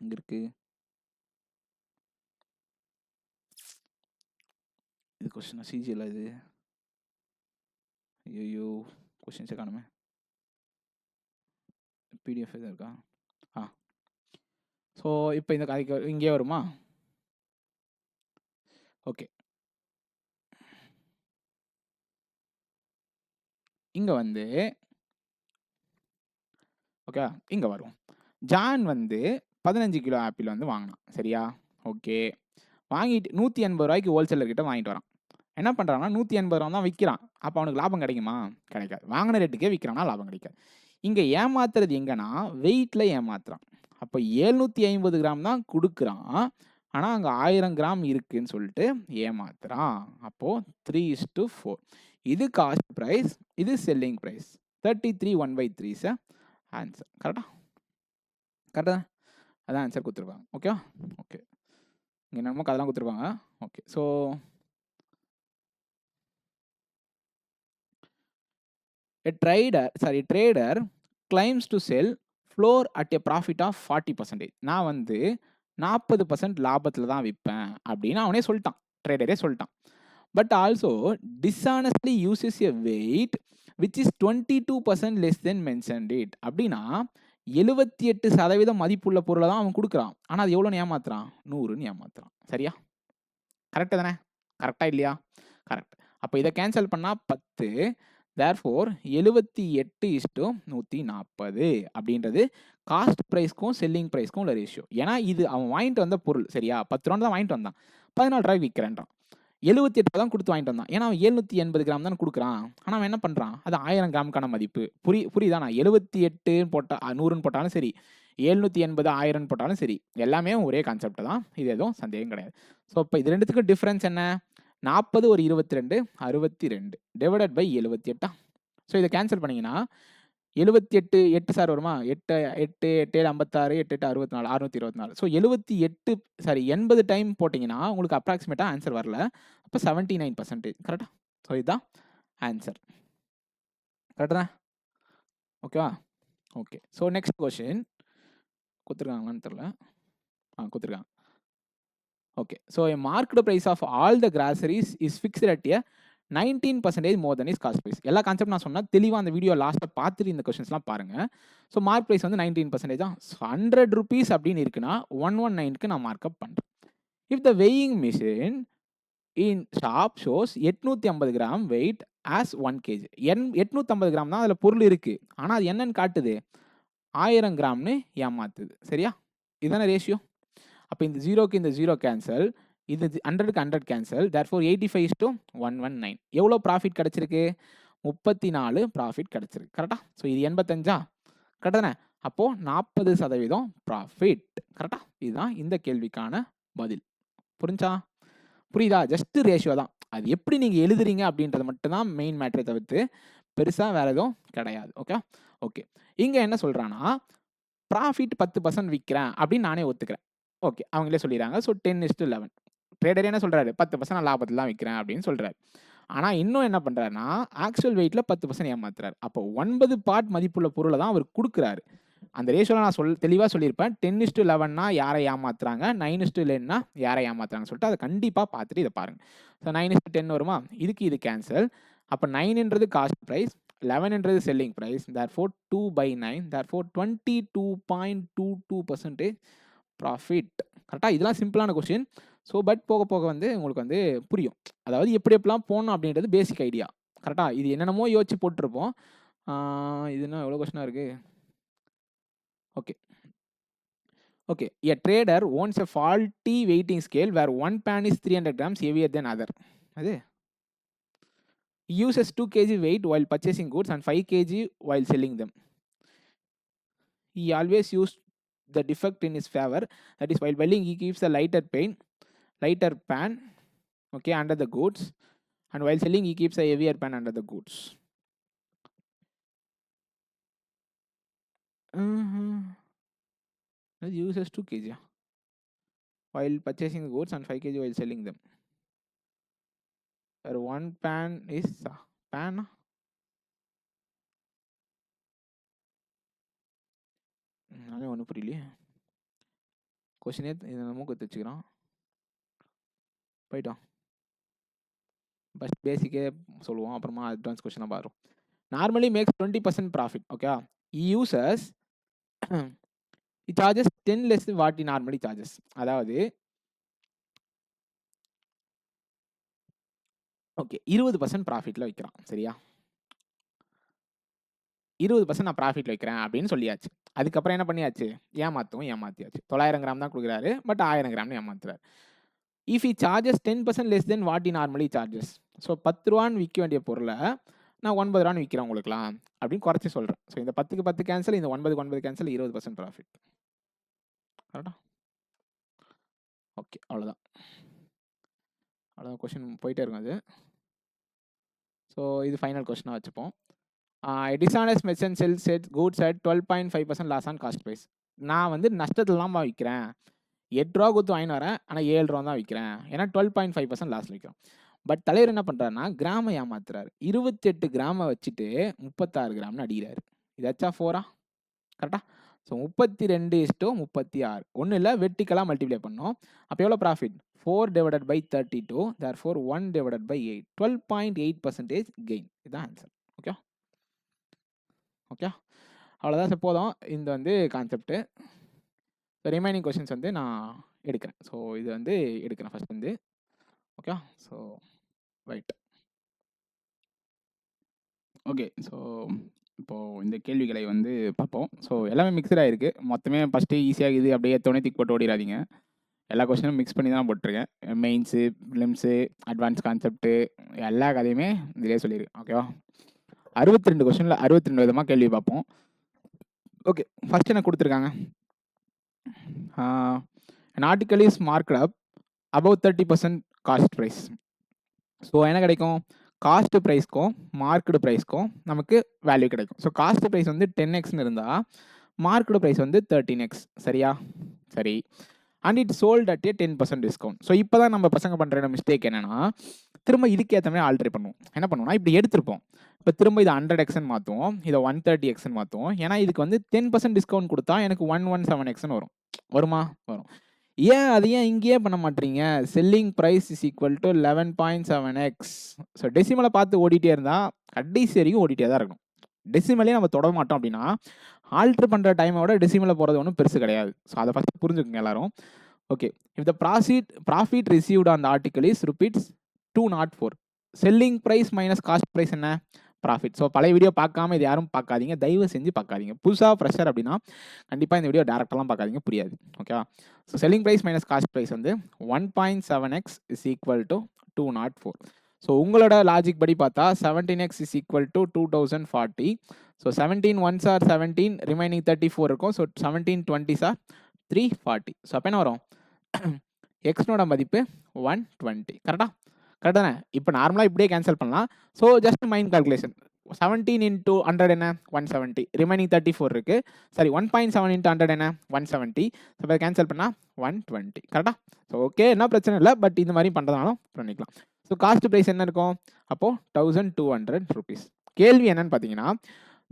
இங்கே இருக்கு. இது கொஸ்டின் சிஜியில் இது. ஐயோ கொஸ்டின்ஸே காணுமே. பிடிஎஃப் எதுவும் இருக்கா? ஸோ இப்போ இந்த கதைக்கு இங்கே வருமா? ஓகே. இங்கே வந்து ஓகே, இங்கே வரும். ஜான் வந்து 15 கிலோ ஆப்பிள் வந்து வாங்கினான். சரியா? ஓகே. வாங்கிட்டு 180 ஹோல்சேலர்கிட்ட வாங்கிட்டு வரான். என்ன பண்ணுறாங்கன்னா 180 தான் விற்கிறான். அப்போ அவனுக்கு லாபம் கிடைக்குமா? கிடைக்காது. வாங்கின ரேட்டுக்கே விற்கிறான்னா லாபம் கிடைக்காது. இங்கே ஏமாத்துறது எங்கன்னா வெயிட்டில் ஏமாத்துறான். அப்போ 750 கிராம் தான் குடுக்குறான். ஆனா, அங்க 1000 கிராம் இருக்குன்னு சொல்லிட்டு ஏமாத்துறான். அப்போ 3:4. இது காஸ்ட் பிரைஸ், இது selling price. 33 1/3 is a answer. கரெக்ட்டா? கரெக்ட்டா? அதான் ஆன்சர் குடுத்துருப்பாங்க. ஓகேவா? ஓகே. இங்க நமக்கு அதெல்லாம் குடுத்துருப்பாங்க. Okay. So trader claims to sell floor at a profit of 40%. நான் வந்து 40% லாபத்துல தான் விப்பேன் அப்படின்னு அவனே சொல்லிட்டான். ட்ரேடரே சொல்லிட்டான். But also dishonestly uses a weight which is 22% less than mentioned it. அப்படின்னா 78% மதிப்புள்ள பொருளை தான் அவன் கொடுக்குறான். ஆனா அது எவ்வளோன்னு ஏமாத்துறான்? 100ன்னு ஏமாத்துறான். சரியா? கரெக்டு தானே? கரெக்டா இல்லையா? கரெக்ட். அப்போ இதை கேன்சல் பண்ணா 10. தேர்ஃபோர் 78:140 அப்படின்றது காஸ்ட் ப்ரைஸ்க்கும் செல்லிங் ப்ரைஸ்க்கும் உள்ள ரேஷியோ. ஏன்னா இது அவன் வாங்கிட்டு வந்த பொருள். சரியா? 10 ரூபா தான் வாங்கிட்டு வந்தான். 14 ரூபாய்க்கு விற்கிறேன்றான். 78 தான் கொடுத்து வாங்கிட்டு வந்தான். ஏன்னா அவன் 780 கிராம் தான் கொடுக்குறான். ஆனால் அவன் என்ன பண்ணுறான்? அது 1000 கிராமுக்கான மதிப்பு. புரியுதா? நான் 78 போட்டா 100ன்னு போட்டாலும் சரி, 780 1000 போட்டாலும் சரி, எல்லாமே ஒரே கான்செப்ட் தான். இது எதுவும் சந்தேகம் கிடையாது. ஸோ இப்போ இது ரெண்டுத்துக்கும் டிஃப்ரென்ஸ் என்ன? 40 ஒரு 22 62 டிவைடட் பை 78. ஸோ இதை கேன்சல் பண்ணிங்கன்னா 78 8 சார் வருமா? 8 8 8 7 56 8 8 64 624. ஸோ 80 டைம் போட்டிங்கன்னா உங்களுக்கு அப்ராக்சிமேட்டாக ஆன்சர் வரல. அப்போ 79%. கரெக்டா? ஸோ இதுதான் ஆன்சர். கரெக்டு தான்? ஓகேவா? ஓகே. ஸோ நெக்ஸ்ட் கொஷின் கொடுத்துருக்காங்களான்னு தெரில. கொடுத்துருக்காங்க. Okay, so a marked price of all the groceries is fixed at a 19% more than its cost price. எல்லா கான்செப்ட் நான் சொன்னா தெளிவா அந்த வீடியோ லாஸ்ட்டாக பார்த்துட்டு இந்த கொஸ்டின்ஸ்லாம் பாருங்க. ஸோ மார்க் ப்ரைஸ் வந்து 19% தான். 100 rupees அப்படின்னு இருக்குன்னா 119க்கு நான் மார்க்அப் பண்ணுறேன். If the weighing machine in shop shows 850 gram weight as 1 kg. 850 gram தான் அதில் பொருள் இருக்குது. ஆனால் அது என்னன்னு காட்டுது? 1000 கிராம்னு ஏமாத்துது. சரியா? இதுதானே ரேஷியோ. அப்போ இந்த 0க்கு இந்த 0 கேன்சல், இது 100க்கு 100 கேன்சல். தேர்ஃபோர் 85:119. எவ்வளோ ப்ராஃபிட் கிடச்சிருக்கு? 34 ப்ராஃபிட் கிடச்சிருக்கு. கரெக்டா? ஸோ இது 85. கரெக்டாக தானே? அப்போது 40% ப்ராஃபிட். கரெக்டா? இதுதான் இந்த கேள்விக்கான பதில். புரியுதா? ஜஸ்ட் ரேஷியோ தான். அது எப்படி நீங்கள் எழுதுறீங்க அப்படின்றது மட்டும்தான் மெயின் மேட்ரே தவிர்த்து பெருசாக வேறு எதுவும் கிடையாது. Okay okay. இங்கே என்ன சொல்கிறான்னா ப்ராஃபிட் 10% விற்கிறேன் அப்படின்னு நானே ஒத்துக்கிறேன். ஓகே, அவங்களே சொல்லிடுறாங்க. ஸோ 10:11. ட்ரேடர் என்ன சொல்கிறாரு? 10% நான் லாபத்தில் தான் விற்கிறேன் அப்படின்னு சொல்கிறாரு. ஆனால் இன்னும் என்ன பண்ணுறாருன்னா ஆக்சுவல் வெயிட்டில் 10% ஏமாத்துறாரு. அப்போ 9 பார்ட் மதிப்புள்ள பொருளை தான் அவர் கொடுக்குறாரு. அந்த ரேஷியோவில் நான் தெளிவாக சொல்லியிருப்பேன். 10:11னா யாரை ஏமாத்துறாங்க, 9:11னா யாரை ஏமாத்துறாங்கன்னு சொல்லிட்டு அதை கண்டிப்பாக பார்த்துட்டு இதை பாருங்கள். ஸோ 9:10 வருமா? இதுக்கு இது கேன்சல். அப்போ 9ன்றது காஸ்ட் ப்ரைஸ், 11ன்றது selling price. Therefore 2/9. Therefore 22.22% profit. கரெக்டாக? இதெல்லாம் சிம்பிளான கொஸ்டின். ஸோ பட் போக போக வந்து உங்களுக்கு வந்து புரியும். அதாவது எப்படி எப்படிலாம் போகணும் அப்படின்றது பேசிக் ஐடியா. கரெக்டாக? இது என்னென்னமோ யோசிச்சு போட்டிருப்போம். இது என்ன எவ்வளோ கொஸ்டினாக இருக்குது? Okay okay. A trader owns a faulty weighting scale where one pan is 300 grams heavier than other. அது he uses 2 kg weight while purchasing goods and 5 kg while selling them. He always used the defect in his favor. That is, while welding he keeps a lighter pan, okay, under the goods, and while selling he keeps a heavier pan under the goods. It uses 2 kg while purchasing the goods and 5 kg while selling them. Where one pan is pan. நானே ஒன்றும் புரியலையே. கொஸ்டினே இதை நம்ம கொடுத்து வச்சுக்கிறோம். போயிட்டோம். First பேசிக்கே சொல்லுவோம், அப்புறமா அட்வான்ஸ் கொஸ்டினாக பாருவோம். Normally makes 20% profit. Okay, users it charges 10 less than what he normally charges. அதாவது ஓகே 20% ப்ராஃபிட்டில் வைக்கிறான். சரியா? 20% நான் ப்ராஃபிட்டில் வைக்கிறேன் அப்படின்னு சொல்லியாச்சு. அதுக்கப்புறம் என்ன பண்ணியாச்சு? ஏமாத்தியாச்சு. 900 கிராம் தான் கொடுக்குறாரு, பட் 1000 கிராம்னு ஏமாத்துறாரு. If he charges 10% less than what he normally charges. So 10 ரூபான்னு விற்க வேண்டிய பொருளை நான் 9 ரூபான்னு விற்கிறேன் உங்களுக்குலாம் அப்படின்னு குறைச்சி சொல்கிறேன். ஸோ இந்த 10க்கு 10 கேன்சல், இந்த 9க்கு 9 கேன்சல், 20% ப்ராஃபிட். கரெக்டா? ஓகே, அவ்வளோதான். கொஸ்டின் போயிட்டே இருக்கும் அது. ஸோ இது ஃபைனல் கொஸ்டினாக வச்சுப்போம். Dishonest merchant sells goods at 12.5% loss on cost price. நான் வந்து நஷ்டத்தில் தான் விற்கிறேன், 8 ரூபா கொடுத்து வாங்கிட்டு வரேன், ஆனால் 7 ரூபா தான் விற்கிறேன், ஏன்னா 12.5% லாஸில் விற்கிறோம். பட் தலைவர் என்ன பண்ணுறாருன்னா கிராம ஏமாத்துறாரு. 28 கிராம வச்சுட்டு 36 கிராம்னு அடிக்கிறாரு. இதாச்சா 4ஆ? கரெக்டா? ஸோ 32:36 ஒன்றும் இல்லை, வெர்டிக்கலாக மல்டிப்ளை பண்ணோம். அப்போ எவ்வளோ ப்ராஃபிட்? 4/32, therefore 1/8, 12.8% gain. இதுதான் ஆன்சர். ஓகே ஓகே, அவ்வளோதான் சார், போதும். இந்த வந்து கான்செப்ட்டு. ரிமைனிங் கொஷின்ஸ் வந்து நான் எடுக்கிறேன். ஸோ இது வந்து எடுக்கிறேன் ஃபஸ்ட் வந்து. Okay, so right. Okay, so இப்போது இந்த கேள்விகளை வந்து பார்ப்போம். ஸோ எல்லாமே மிக்சடாக இருக்குது. மொத்தமே ஃபஸ்ட்டு ஈஸியாக இது அப்படியே தூக்கி போட்டு ஓடிடாதீங்க. எல்லா கொஸ்டினும் மிக்ஸ் பண்ணி தான் போட்டிருக்கேன். மெயின்ஸு, ப்ரிலிம்ஸு, அட்வான்ஸ் கான்செப்ட்டு எல்லா கதையுமே இதிலே சொல்லியிருக்கேன். ஓகேவா? 62 கொஸ்டினில் 62 விதமாக கேள்வி பார்ப்போம். ஓகே, ஃபஸ்ட் என்ன கொடுத்துருக்காங்க? an article is marked up above 30% cost price. So என்ன கிடைக்கும்? காஸ்ட் ப்ரைஸ்க்கும் மார்க்கெட் ப்ரைஸ்க்கும் நமக்கு வேல்யூ கிடைக்கும். ஸோ காஸ்ட் ப்ரைஸ் வந்து 10x இருந்தால் மார்க்கெட் ப்ரைஸ் வந்து 13x. சரியா? சரி. And it sold at 10% discount. So இப்போ தான் நம்ம பசங்க பண்ணுற மிஸ்டேக் என்னென்னா, திரும்ப இதுக்கேற்ற மாதிரி ஆல்ட்ரேட் பண்ணுவோம். என்ன பண்ணுவோம்னா, இப்படி எடுத்துருப்போம், இப்போ திரும்ப இதை 100xன்னு மாற்றுவோம், இதை 130xன்னு மாற்றுவோம். ஏன்னா இதுக்கு வந்து 10% டிஸ்கவுண்ட் கொடுத்தா எனக்கு 117xன்னு வரும். வருமா? வரும். அது ஏன் இங்கேயே பண்ண மாட்டீங்க? Selling price is equal to 11.7x. So டெசிமலை பார்த்து ஓடிட்டே இருந்தால் கடைசி வரைக்கும் ஓடிட்டே தான் இருக்கணும். டெசிமலே நம்ம தொட மாட்டோம் அப்படின்னா ஆல்ட்ரு பண்ணுற டைமோட டெசிமலை போகிறது ஒன்றும் பெருசு கிடையாது. ஸோ அதை ஃபஸ்ட்டு புரிஞ்சுக்கோங்க எல்லாரும். Okay, if the profit received on the article is ₹204, selling price minus cost price என்ன? ப்ராஃபிட். ஸோ பழைய வீடியோ பார்க்காம இது யாரும் பார்க்காதீங்க, தயவு செஞ்சு பார்க்காதீங்க. புதுசாக ஃப்ரெஷர் அப்படின்னா கண்டிப்பாக இந்த வீடியோ டேரக்டெல்லாம் பார்க்காதீங்க, புரியாது. ஓகேவா? So selling price minus cost price வந்து 1.7x is equal to 204. So உங்களோட லாஜிக் படி பார்த்தா 17x is equal to 2040. So 17 1s are 17, remaining 34 இருக்கும். So 17 20s are 340. ஸோ அப்போ என்ன வரும்? எக்ஸ்னோட மதிப்பு 120. கரெக்டாக? கரெக்ட் தானே? இப்போ நார்மலாக இப்படியே கேன்சல் பண்ணலாம். So just mind calculation. 17 into 100 என்ன? 170. ரிமைனிங் 34 இருக்குது. சரி, 1.7 into 100 என்ன? 170. ஸோ இப்போ கேன்சல் பண்ணால் 120. கரெக்டாக? ஸோ ஓகே, என்ன பிரச்சனை இல்லை. பட் இந்த மாதிரி பண்ணுறதுனாலும் பண்ணிக்கலாம். ஸோ காஸ்ட் ப்ரைஸ் என்ன இருக்கும்? அப்போது ₹1200. கேள்வி என்னன்னு பார்த்தீங்கன்னா,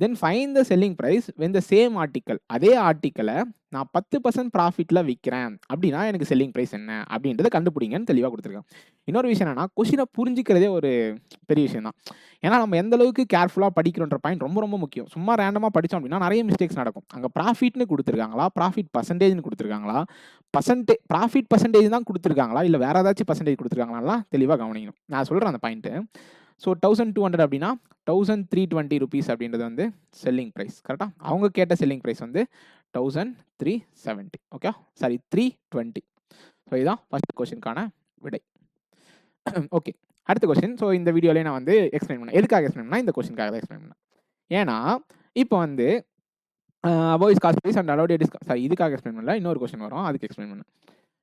then find the selling price when the same article, அதே ஆர்டிக்கலை நான் 10% ப்ராஃபிட்டில் விற்கிறேன் அப்படின்னா எனக்கு செல்லிங் ப்ரைஸ் என்ன அப்படின்றத கண்டுபிடிங்கன்னு தெளிவாக கொடுத்துருக்கேன். இன்னொரு விஷயம் என்னன்னா, கொஷினை புரிஞ்சிக்கிறதே ஒரு பெரிய விஷயம் தான். ஏன்னா நம்ம எந்த அளவுக்கு கேர்ஃபுல்லாக படிக்கிறோன்ற பாயிண்ட் ரொம்ப ரொம்ப முக்கியம். சும்மா ரேண்டமாக படித்தோம் அப்படின்னா நிறைய மிஸ்டேக்ஸ் நடக்கும். அங்கே ப்ராஃபிட்னு கொடுத்துருக்காங்களா, ப்ராஃபிட் பர்சன்டேஜ்னு கொடுத்துருக்காங்களா, ப்ராஃபிட் பர்சன்டேஜ் தான் கொடுத்துருக்காங்களா, இல்லை வேறு ஏதாச்சும் பர்சன்டேஜ் கொடுத்துருக்காங்களா தெளிவாக கவனிக்கணும். நான் சொல்கிறேன் அந்த பாயிண்ட்டு. ஸோ 1200 அப்படின்னா ₹1320 அப்படின்றது வந்து செல்லிங் ப்ரைஸ். கரெக்டாக? அவங்க கேட்ட செல்லிங் ப்ரைஸ் வந்து 1370. Okay, sorry 320. ஸோ இதுதான் ஃபர்ஸ்ட் கொஸ்டினுக்கான விடை. ஓகே, அடுத்த கொஸ்டின். ஸோ இந்த வீடியோலேயே நான் வந்து எக்ஸ்பிளைன் பண்ணேன். எதுக்காக எக்ஸ்பிளைன் பண்ணால் இந்த கொஸ்டினுக்காக தான் எக்ஸ்பிளைன் பண்ணேன். ஏன்னா இப்போ வந்து above cost price and allotted sorry, இதுக்காக எக்ஸ்பிளைன் பண்ணல, இன்னொரு கொஸ்டின் வரும், அதுக்கு எக்ஸ்பிளைன் பண்ணேன்.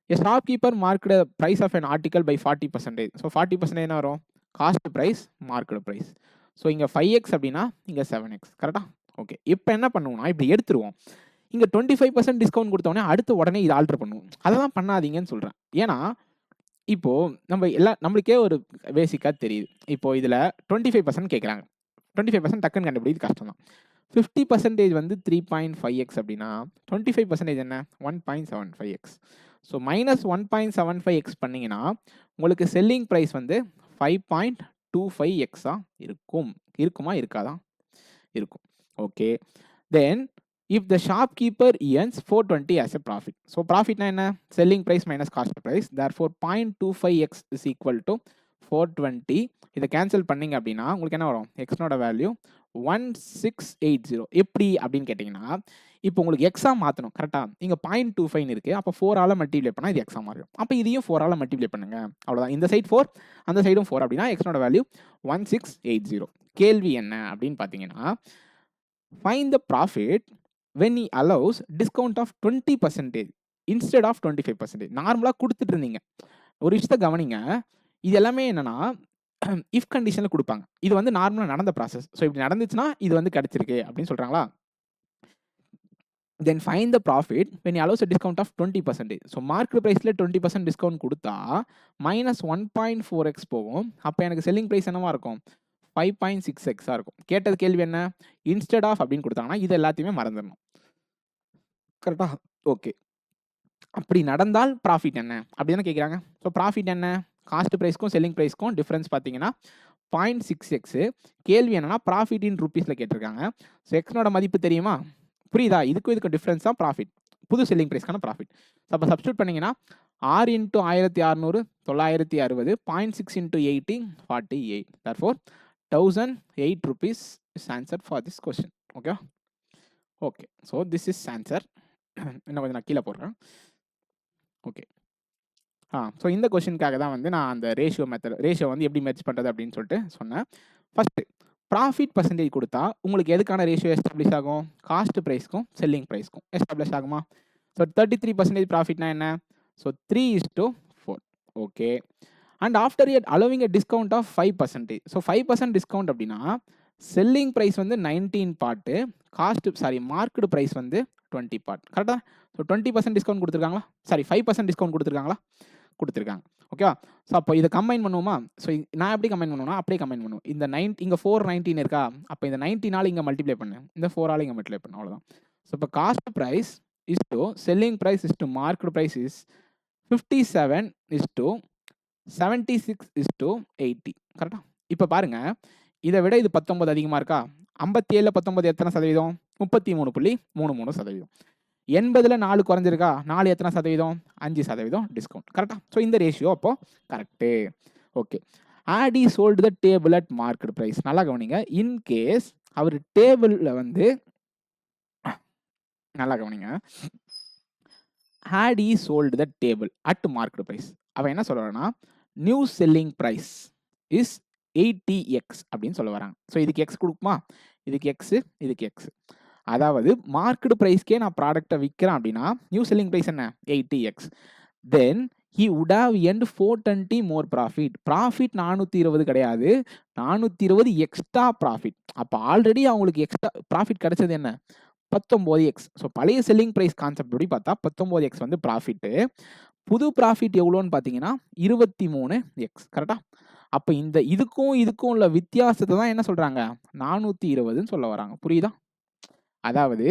A shopkeeper marked the price of an article by 40%. So 40% என்ன வரும்? Cost price, market price. So இங்கே 5x அப்படின்னா இங்கே 7x. கரெக்டாக? ஓகே, இப்போ என்ன பண்ணுவோம்னா இப்படி எடுத்துருவோம். இங்கே 25% டிஸ்கவுண்ட் கொடுத்தோடனே அடுத்து உடனே இது ஆல்ட்ரு பண்ணுவோம். அதெல்லாம் பண்ணாதீங்கன்னு சொல்கிறேன். ஏன்னா இப்போது நம்மளுக்கே ஒரு பேசிக்காக தெரியுது. இப்போது இதில் 25% கேட்குறாங்க. 25% டக்குன்னு கண்டுபிடிக்கிறது கஷ்டம் தான். 50% வந்து 3.5x அப்படின்னா 25% என்ன? 1.75x. ஸோ மைனஸ் 1.75x பண்ணிங்கன்னா உங்களுக்கு செல்லிங் ப்ரைஸ் வந்து 5.25x இருக்குமா இருக்காதா? இருக்கும். Okay, then if the shopkeeper earns 420 as a profit. So ப்ராஃபிட்னா என்ன? Selling price minus cost price. therefore 0.25x is equal to 420. இதை கேன்சல் பண்ணிங்க அப்படின்னா உங்களுக்கு என்ன வரும்? எக்ஸ்னோட வேல்யூ 1680. எப்படி அப்படின்னு கேட்டிங்கன்னா, இப்போ உங்களுக்கு எக்ஸாக மாற்றணும். கரெக்டாக? இங்கே 0.25 இருக்குது. அப்போ 4ஆல் மல்டிப்ளை பண்ணால் இது எக்ஸாக மாறிடும். அப்போ இதையும் 4ஆல் மல்டிப்ளை பண்ணுங்கள். அவ்வளோதான். இந்த சைட் 4, அந்த சைடும் 4 அப்படின்னா எக்ஸ்னோட வேல்யூ 1680. கேள்வி என்ன அப்படின்னு பார்த்தீங்கன்னா, find the profit when he allows discount of 20%. Instead of 25%. நார்மலா குடுத்துட்டு இருந்தீங்க. ஒரு விஷயத்த கவனிங்க. இது எல்லாமே என்னன்னா, இஃப் கண்டிஷன்ல குடுப்பாங்க. இது வந்து நார்மலா நடந்த ப்ராசஸ். ஸோ இப்படி நடந்துச்சுன்னா, இது வந்து கிடைச்சிருக்கு அப்படின்னு சொல்றாங்களா? Then find the profit when you allows a discount of 20%. So market பிரைஸ்ல 20% டிஸ்கவுண்ட் குடுத்தா, -1.4x போகும். அப்ப எனக்கு செல்லிங் பிரைஸ் என்னவா இருக்கும்? 5.6xஆ இருக்கும். கேட்டது கேள்வி என்ன? இன்ஸ்டெட் ஆஃப் அப்படின்னு குடுத்தாங்கன்னா, இது எல்லாத்தையுமே மறந்துடணும். கரெக்ட்டா? ஓகே. அப்படி நடந்தால் ப்ராஃபிட் என்ன? அப்படி தானே கேட்குறாங்க. ஸோ ப்ராஃபிட் என்ன? காஸ்ட் பிரைஸ்க்கும் செல்லிங் பிரைஸ்க்கும் டிஃபரன்ஸ் பார்த்தீங்கன்னா 0.6x. கேள்வி என்னன்னா ப்ராஃபிட் இன் ரூபீஸ்ல கேட்டிருக்காங்க. ஸோ எக்ஸ்னோட மதிப்பு தெரியுமா? புரியுதா? இதுக்கும் டிஃபரன்ஸ் தான் ப்ராஃபிட். புது செல்லிங் பிரைஸ்க்கான ப்ராஃபிட். அப்போ சப்ஸ்டிட்யூட் பண்ணீங்கன்னா 6 × 1600 960 0.6 × 80 48. Therefore 1008 rupees is answer for this question. Okay? Okay. So this is answer. இன்னும் கொஞ்சம் நான் கீழே போடுறேன். ஓகே. ஸோ இந்த கொஸ்டினுக்காக தான் வந்து நான் அந்த ரேஷியோ வந்து எப்படி மெர்ஜ் பண்ணுறது அப்படின்னு சொல்லிட்டு சொன்னேன். ஃபர்ஸ்ட் ப்ராஃபிட் பர்சன்டேஜ் கொடுத்தா உங்களுக்கு எதுக்கான ரேஷியோ எஸ்டாப்ளிஷ் ஆகும்? காஸ்ட் ப்ரைஸ்க்கும் செல்லிங் ப்ரைஸ்க்கும் எஸ்டாப்ளிஷ் ஆகுமா? ஸோ 33% ப்ராஃபிட்னா என்ன? So 3:4. Okay. And after allowing a discount of 5%. So 5% discount அப்படின்னா செல்லிங் ப்ரைஸ் வந்து 19 பார்ட்டு, மார்க்கெட் ப்ரைஸ் வந்து 20 பார்ட். கரெக்டா? ஸோ 20% டிஸ்கவுண்ட் கொடுத்துருக்காங்களா? 5% டிஸ்கவுண்ட் கொடுத்துருக்காங்களா? கொடுத்துருக்காங்க. ஓகேவா? ஸோ அப்போ இதை கம்பைன் பண்ணுவோமா? ஸோ நான் எப்படி கம்பைன் பண்ணுவேன்னா, அப்படியே கம்பைன் பண்ணுவோம். இந்த இங்கே 419 இருக்கா? அப்போ இந்த 19ஆல் இங்கே மல்டிப்ளை பண்ணு, இந்த 4ஆல் இங்கே மல்டிப்ளை பண்ணு, அவ்வளோதான். ஸோ இப்போ cost price is to selling price is to market price is 57:76:80. கரெக்டா? இப்போ பாருங்க, இதை விட இது 19 அதிகமாக இருக்கா? 57ல் 19 எத்தனை சதவீதம்? 33.33%. 80ல் 4 குறைஞ்சிருக்கா? 4 எத்தனை சதவீதம்? 5% டிஸ்கவுண்ட். கரெக்டா? ஸோ இந்த ரேஷியோ அப்போ correct. Okay. Adi sold the table at market price. நல்லா கவனிங்க. இன்கேஸ் அவர் டேபிளில் வந்து நல்லா கவனிங்க. Adi sold the table at market price. அவன் என்ன சொல்றான்னா, new selling price is 80x அப்படின்னு சொல்ல வராங்க. ஸோ இதுக்கு எக்ஸ் கொடுக்குமா? இதுக்கு எக்ஸ், இதுக்கு எக்ஸ். அதாவது மார்க்கெட் ப்ரைஸ்க்கே நான் ப்ராடக்ட்டை விற்கிறேன் அப்படின்னா நியூ செல்லிங் ப்ரைஸ் என்ன? 80x. Then he would have earned 420 more profit. Profit 420 கிடையாது, 420 எக்ஸ்ட்ரா ப்ராஃபிட். அப்போ ஆல்ரெடி அவங்களுக்கு எக்ஸ்ட்ரா ப்ராஃபிட் கிடைச்சது என்ன? 19x. ஸோ பழைய செல்லிங் ப்ரைஸ் கான்செப்ட் படி பார்த்தா 19x வந்து ப்ராஃபிட்டு. புது ப்ராஃபிட் எவ்வளோன்னு பார்த்தீங்கன்னா 23x. கரெக்டா? அப்போ இதுக்கும் உள்ள வித்தியாசத்தை தான் என்ன சொல்றாங்க? 420ன்னு சொல்ல வராங்க. புரியுதா? அதாவது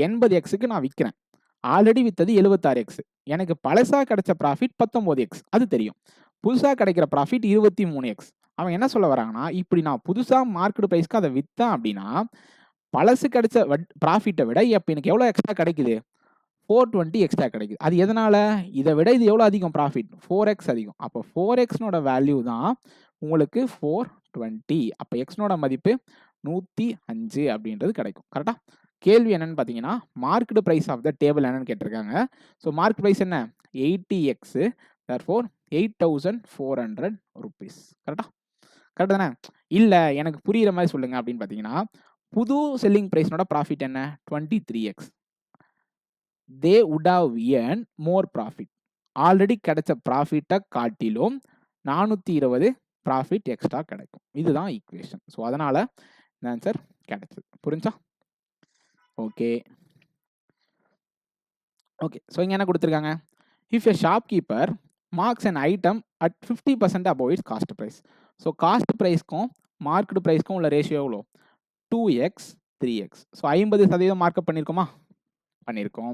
80xக்கு நான் விற்கிறேன். Already வித்தது 76x. எனக்கு பழசா கிடைச்ச ப்ராஃபிட் 19x. அது தெரியும். புதுசா கிடைக்கிற ப்ராஃபிட் 23x. அவன் என்ன சொல்ல வராங்கன்னா, இப்படி நான் புதுசா மார்க்கெட் பிரைஸ்க்கு அதை வித்தேன் அப்படின்னா பழசு கிடைச்ச ப்ராஃபிட்டை விட இப்போ எனக்கு எவ்வளோ எக்ஸ்ட்ரா கிடைக்குது? 420 எக்ஸ்ட்ரா கிடைக்குது. அது எதனால? இதை விட இது எவ்வளோ அதிகம் ப்ராஃபிட்? 4x அதிகம். அப்போ 4xனோட வேல்யூ தான் உங்களுக்கு 420. அப்போ எக்ஸ்னோட மதிப்பு 105 அப்படின்றது கிடைக்கும். கரெக்டா? கேள்வி என்னன்னு பார்த்தீங்கன்னா, market price of the table என்னன்னு கேட்டிருக்காங்க. ஸோ மார்க்கெட் பிரைஸ் என்ன? 80x. therefore 8,400 rupees. கரெக்டா? கரெக்ட் தானே? இல்லை எனக்கு புரியுற மாதிரி சொல்லுங்க அப்படின்னு பார்த்தீங்கன்னா, புது செல்லிங் பிரைஸ்னோட ப்ராஃபிட் என்ன? 23x. they would have earned more profit. Already கிடைச்ச ப்ராஃபிட்டை காட்டிலும் 420 ப்ராஃபிட் எக்ஸ்ட்ரா கிடைக்கும். இதுதான் ஈக்குவேஷன். ஸோ அதனால இந்த ஆன்சர் கிடைச்சது. புரிஞ்சா? ஓகே. ஓகே. ஸோ இங்கே என்ன கொடுத்துருக்காங்க? If a shopkeeper marks an item at 50% above its cost price. So cost ப்ரைஸ்க்கும் மார்க்கெட் ப்ரைஸ்க்கும் உள்ள ரேஷியோ எவ்வளோ? 2x 3x. ஸோ 50% மார்க்கப் பண்ணியிருக்கோமா? பண்ணியிருக்கோம்.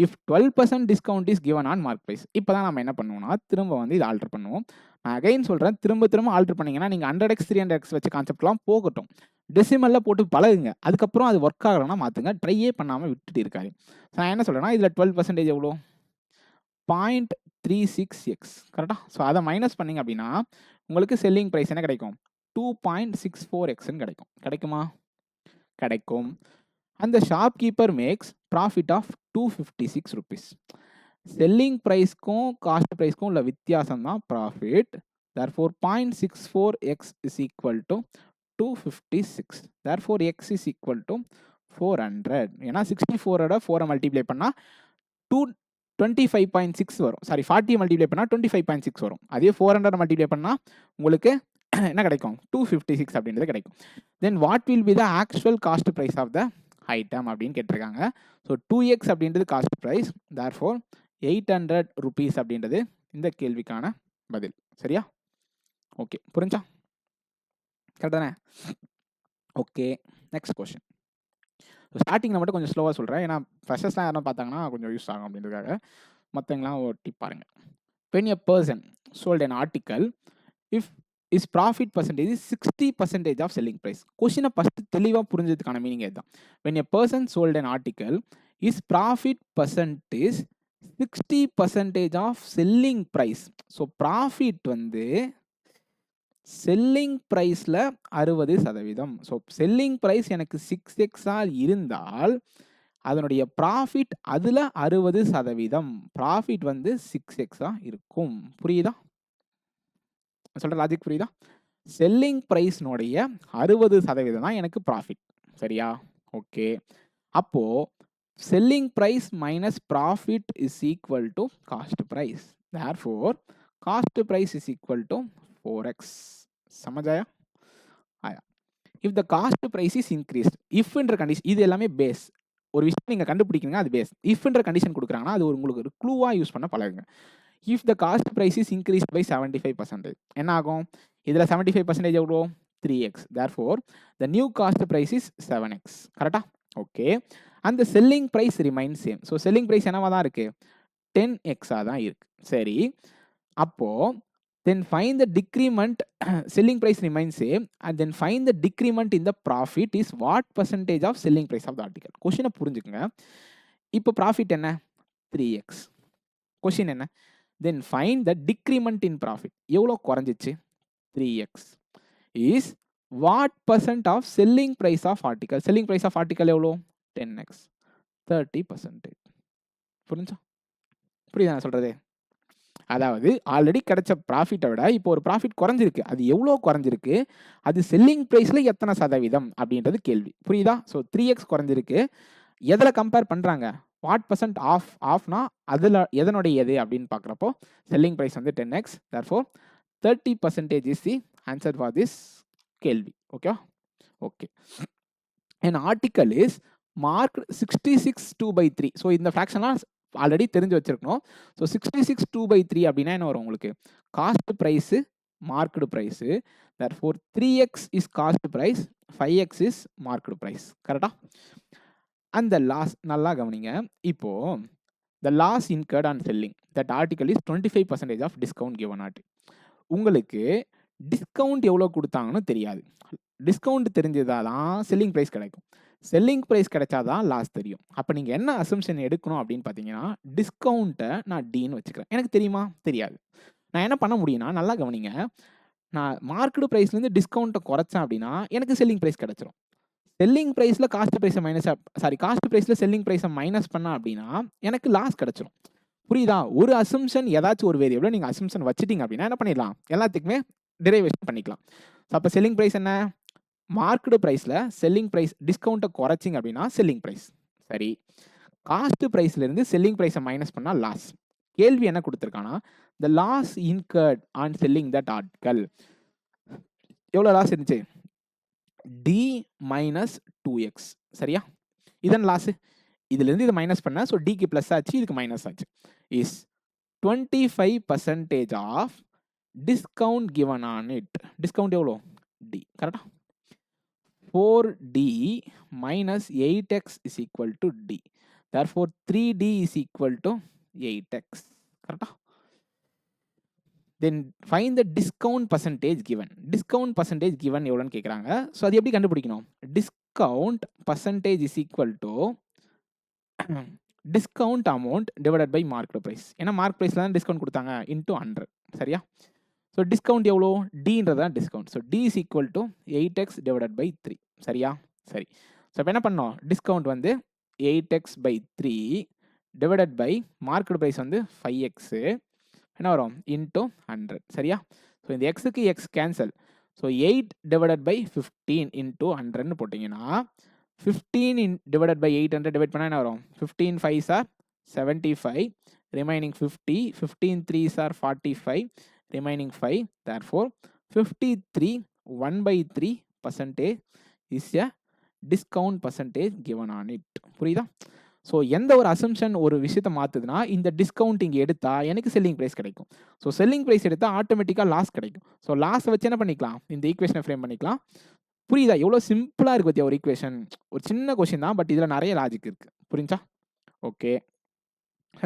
If 12% discount is given on mark price. இப்போ தான் நம்ம என்ன பண்ணுவோம்னா, திரும்ப வந்து இதை ஆல்டர் பண்ணுவோம். நான் அகைன் சொல்கிறேன், திரும்ப ஆல்டர் பண்ணிங்கன்னா நீங்கள் 100x 300x வச்ச கான்செப்ட்லாம் போகட்டும். டெசிமலில் போட்டு பழகுங்க. அதுக்கப்புறம் அது ஒர்க் ஆகலைன்னா மாற்றுங்க. ட்ரையே பண்ணாமல் விட்டுட்டு இருக்காது. நான் என்ன சொல்கிறேன்னா, இதில் 12% எவ்வளோ? 0.36x. கரெக்டாக? ஸோ அதை மைனஸ் பண்ணிங்க அப்படின்னா உங்களுக்கு செல்லிங் ப்ரைஸ் என்ன கிடைக்கும்? 2.64xன்னு கிடைக்கும். கிடைக்குமா? கிடைக்கும். அந்த shopkeeper makes profit of 256 rupees. செல்லிங் ப்ரைஸ்க்கும் காஸ்ட் ப்ரைஸ்க்கும் உள்ள வித்தியாசம் தான் profit. therefore 0.64x is equal to 256. therefore x is equal to 400. ஏன்னா 64ஓட 4 மல்டிப்ளை பண்ணால் 25.6 வரும். சாரி 40 மல்டிப்ளை பண்ணா 25.6 வரும். அதே 400 மல்டிப்ளை பண்ணா உங்களுக்கு என்ன கிடைக்கும்? 256 அப்படின்றது கிடைக்கும். Then what will be the actual cost price of the item அப்படின்னு கேட்டிருக்காங்க. ஸோ 2x அப்படின்றது காஸ்ட் பிரைஸ். தேர்ஃபோர் 800 rupees அப்படின்றது இந்த கேள்விக்கான பதில். சரியா? ஓகே, புரிஞ்சா? கரெக்டானே? Okay, next question. ஸ்டார்டிங்கில் மட்டும் கொஞ்சம் ஸ்லோவாக சொல்கிறேன், ஏன்னா ஃப்ரெஷர்ஸ்லாம் யாரும் பார்த்தாங்கன்னா கொஞ்சம் யூஸ் ஆகும் அப்படின்றதுக்காக. மற்றவங்களாம் ஒட்டி பாருங்கள். when a person sold an article, if his profit percentage is 60% of selling price. கொஸ்டினை ஃபஸ்ட்டு தெளிவாக புரிஞ்சதுக்கான மீனிங் இதுதான். when a person sold an article, his profit percentage 60% of selling price. So profit வந்து selling ப்ரைஸில் 60%. So selling price எனக்கு 6x இருந்தால் அதனுடைய profit அதில் 60%. Profit வந்து 6x இருக்கும். புரியுதா? சொல்கிற லாஜிக் புரியுதா? செல்லிங் ப்ரைஸ்னுடைய 60% தான் எனக்கு ப்ராஃபிட். சரியா? ஓகே, அப்போது selling price minus profit is equal to cost price. Therefore cost price is equal to 4x. समझ आया? आया. If the cost price is increased, if என்ற கண்டிஷன், இது எல்லாமே பேஸ். ஒரு விஷயம் நீங்கள் கண்டுபிடிக்கிறீங்க, அது பேஸ். இஃப் என்ற கண்டிஷன் கொடுக்குறாங்கன்னா அது உங்களுக்கு ஒரு க்ளூவாக யூஸ் பண்ண பழகுங்க. If the cost price is increased by 75%, என்ன ஆகும்? இதில் 75% எவ்வளோ? 3x. Therefore the new cost price is 7x. கரெக்டா? ஓகே, அந்த selling price remain same. So selling price என்னவா தான் இருக்குது? 10x தான் இருக்குது. சரி, அப்போது then find the decrement, selling price remains same, and then find the decrement in the profit is what percentage of selling price of the article. Question புரிஞ்சுக்குங்க. இப்போ profit என்ன? 3x. Question என்ன? Then find the decrement in profit. எவ்வளோ குறைஞ்சிச்சு? 3x is what percent of selling price of article. Selling price of article எவ்வளோ? 10x. 30%. புரிஞ்சா? புரியுதா நான் சொல்கிறது? அதாவது ஆல்ரெடி கிடைச்ச ப்ராஃபிட்டை விட இப்போ ஒரு ப்ராஃபிட் குறைஞ்சிருக்கு. அது எவ்வளோ குறைஞ்சிருக்கு? அது செல்லிங் ப்ரைஸில் எத்தனை சதவீதம் அப்படின்றது கேள்வி. புரியுதா? ஸோ 3x குறைஞ்சிருக்கு. எதில் கம்பேர் பண்ணுறாங்க? வாட் பர்சன்ட் ஆஃப்னா அதில் எதனுடைய எது அப்படின்னு பார்க்குறப்போ செல்லிங் ப்ரைஸ் வந்து 10x. Therefore 30% is the answer for this கேள்வி. ஓகேவா? Okay, an article is marked 66/2/3. So இந்த ஃப்ராக்ஷன்லாம் ஆல்ரெடி தெரிஞ்சு வச்சிருக்கணும். ஸோ 66/2/3 அப்படின்னா என்ன வரும் உங்களுக்கு? Cost price marked price. Therefore 3x is cost price, 5x is marked price. கரெக்டா? அந்த லாஸ் நல்லா கவனிங்க. இப்போது the loss incurred on selling that article is 25% of discount given at. உங்களுக்கு டிஸ்கவுண்ட் எவ்வளோ கொடுத்தாங்கன்னு தெரியாது. டிஸ்கவுண்ட் தெரிஞ்சதால் தான் செல்லிங் ப்ரைஸ் கிடைக்கும். செல்லிங் ப்ரைஸ் கிடைச்சாதான் லாஸ் தெரியும். அப்போ நீங்கள் என்ன அசம்ஷன் எடுக்கணும் அப்படின்னு பார்த்தீங்கன்னா, டிஸ்கவுண்ட்டை நான் டின்னு வச்சுக்கிறேன். எனக்கு தெரியுமா? தெரியாது. நான் என்ன பண்ண முடியும்னா, நல்லா கவனிங்க, நான் மார்க்கெட் ப்ரைஸ்லேருந்து டிஸ்கவுண்ட்டை குறைச்சேன் அப்படின்னா எனக்கு செல்லிங் ப்ரைஸ் கிடச்சிரும். செல்லிங் ப்ரைஸில் காஸ்ட் ப்ரைஸை காஸ்ட் ப்ரைஸில் செல்லிங் ப்ரைஸை மைனஸ் பண்ணால் அப்படின்னா எனக்கு லாஸ் கிடச்சிரும். புரியுதா? ஒரு அசம்ஷன், ஏதாச்சும் ஒரு வேரியபிளை நீங்கள் அசம்ஷன் வச்சுட்டீங்க அப்படின்னா என்ன பண்ணிடலாம்? எல்லாத்துக்குமே டெரிவேஷன் பண்ணிக்கலாம். ஸோ அப்போ செல்லிங் ப்ரைஸ் என்ன? மார்க்கெட் ப்ரைஸில் செல்லிங் ப்ரைஸ் டிஸ்கவுண்ட்டை குறைச்சிங்க அப்படின்னா செல்லிங் ப்ரைஸ். சரி, காஸ்ட் ப்ரைஸ்லேருந்து செல்லிங் ப்ரைஸை மைனஸ் பண்ணால் லாஸ். கேள்வி என்ன கொடுத்துருக்கானா, the loss incurred on selling that article. எவ்வளோ லாஸ் இருந்துச்சு? D minus 2x. சரியா? இதன் லாஸு இதுலேருந்து இது மைனஸ் பண்ண, ஸோ டிக்கு ப்ளஸ் ஆச்சு, இதுக்கு மைனஸ் ஆச்சு. Is 25% of discount given on it. Discount எவ்வளோ? டி. கரெக்டா? 4d minus 8x is equal to d. Therefore 3d is equal to 8x. Correct? Then find the discount percentage given. Discount percentage given எவ்வளோன்னு கேட்குறாங்க. So அது எப்படி கண்டுபிடிக்கணும்? Discount percentage is equal to discount amount divided by market price. ஏன்னா mark ப்ரைஸில் தான் discount கொடுத்தாங்க, into 100. சரியா? ஸோ டிஸ்கவுண்ட் எவ்வளோ? டின்றது தான் discount. So D is equal to 8x divided by 3. சரியா? சரி, ஸோ இப்போ என்ன பண்ணோம்? டிஸ்கவுண்ட் வந்து 8x/3 divided by market price வந்து 5x என்ன வரும்? இன்ட்டு 100. சரியா? ஸோ இந்த எக்ஸுக்கு X cancel. So 8 divided by 15 into 100ன்னு போட்டிங்கன்னா 15 டிவைடட் பை 800 டிவைட் பண்ணால் என்ன வரும்? 15 5s are 75. Remaining 50, 15 3s are 45, remaining 5. Therefore, 53 1/3% is a discount percentage given on it. புரியுதா? ஸோ எந்த ஒரு அசம்ஷன் ஒரு விஷயத்தை மாற்றுதுன்னா இந்த டிஸ்கவுண்டிங் எடுத்தால் எனக்கு செல்லிங் ப்ரைஸ் கிடைக்கும். ஸோ செல்லிங் ப்ரைஸ் எடுத்தால் ஆட்டோமேட்டிக்காக லாஸ் கிடைக்கும். ஸோ லாஸை வச்சு என்ன பண்ணிக்கலாம், இந்த ஈக்குவேஷனை ஃப்ரேம் பண்ணிக்கலாம். புரியுதா? எவ்வளோ சிம்பிளாக இருக்கு பற்றியா ஒரு ஈக்குவேஷன். ஒரு சின்ன கொஷின் தான், பட் இதில் நிறைய லாஜிக் இருக்குது. புரிஞ்சா? Okay,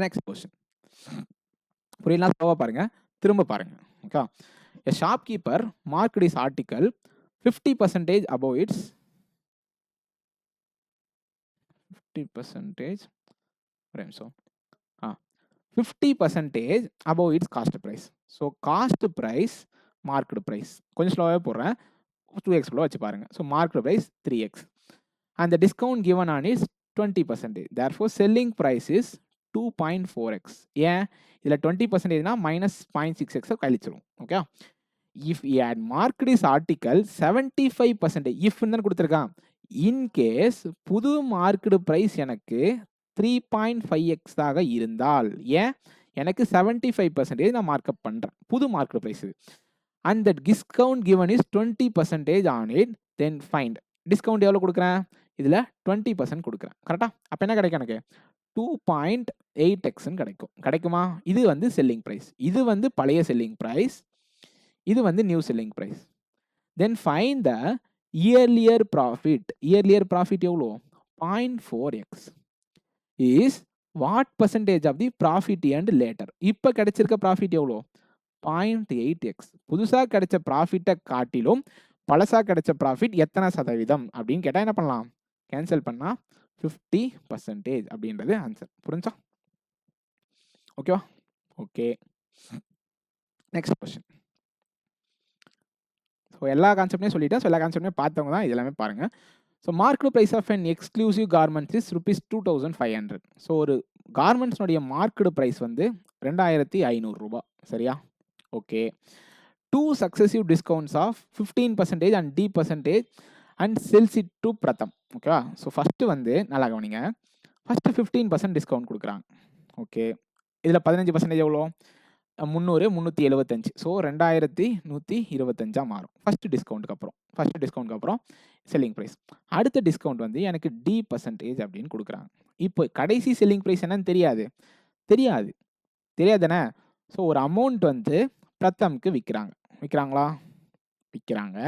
next question. புரியலாம், ஸ்லோவாக பாருங்கள், திரும்ப பாருங்கள். Okay, a shopkeeper marked his article 50% above its 50% so 50% above its cost price. So cost price marked price கொஞ்சம் ஸ்லோவாக போடுறேன், 2x வச்சு பாருங்க. So marked price 3x and the discount given on is 20%. Therefore selling price is 2.4x. ஏன் இதில் 20%னா minus 0.6x கழிச்சிரும். Okay, if he had marked his article 75%, if தான் கொடுத்துருக்கான், இன் கேஸ் புது மார்க்கெட் பிரைஸ் எனக்கு 3.5x ஆக இருந்தால், ஏன் எனக்கு 75% நான் மார்க்அப் பண்ணுறேன் புது market price, and that discount given is 20% on it, then find discount எவ்வளோ கொடுக்குறேன், இதில் 20% கொடுக்குறேன். கரெக்டாக? அப்போ என்ன கிடைக்கும் எனக்கு 2.8x கிடைக்கும். கிடைக்குமா? இது வந்து செல்லிங் ப்ரைஸ், இது வந்து பழைய செல்லிங் ப்ரைஸ், இது வந்து new selling price. Then find the earlier profit. Earlier profit எவ்வளோ? 0.4x is what percentage of the profit earned later. இப்போ கிடைச்சிருக்க ப்ராஃபிட் எவ்வளோ? 0.8x. புதுசாக கிடைச்ச ப்ராஃபிட்டை காட்டிலும் பழசாக கிடைச்ச ப்ராஃபிட் எத்தனை சதவீதம் அப்படின்னு கேட்டால் என்ன பண்ணலாம், கேன்சல் பண்ணால் 50% அப்படின்றது ஆன்சர். புரிஞ்சா? ஓகேவா? Okay, next question. ஸோ எல்லா கான்செப்டையும் சொல்லிட்டேன். ஸோ எல்லா கான்செப்டையும் பார்த்தவங்க தான் இதெல்லாமே பாருங்கள். So market price of an exclusive garments is ₹2500. So ஒரு கார்மெண்ட்ஸ்னுடைய மார்க்கெட் ப்ரைஸ் வந்து 2500 ரூபா. சரியா? Okay, 2 successive discounts of 15% and D% and sells it to பிரதம். ஓகேவா? ஸோ ஃபஸ்ட்டு வந்து நல்லா கவனிங்க, ஃபஸ்ட்டு 15% டிஸ்கவுண்ட் கொடுக்குறாங்க. ஓகே, இதில் 15% எவ்வளோ? 300 375. ஸோ 2125 மாறும் ஃபஸ்ட்டு டிஸ்கவுண்ட்டுக்கு அப்புறம். ஃபஸ்ட்டு டிஸ்கவுண்ட்டுக்கு அப்புறம் செல்லிங் ப்ரைஸ். அடுத்த டிஸ்கவுண்ட் வந்து எனக்கு D% அப்படின்னு கொடுக்குறாங்க. இப்போ கடைசி செல்லிங் ப்ரைஸ் என்னன்னு தெரியாது தானே. ஸோ ஒரு அமௌண்ட் வந்து பிரதம்க்கு விற்கிறாங்களா? விற்கிறாங்க.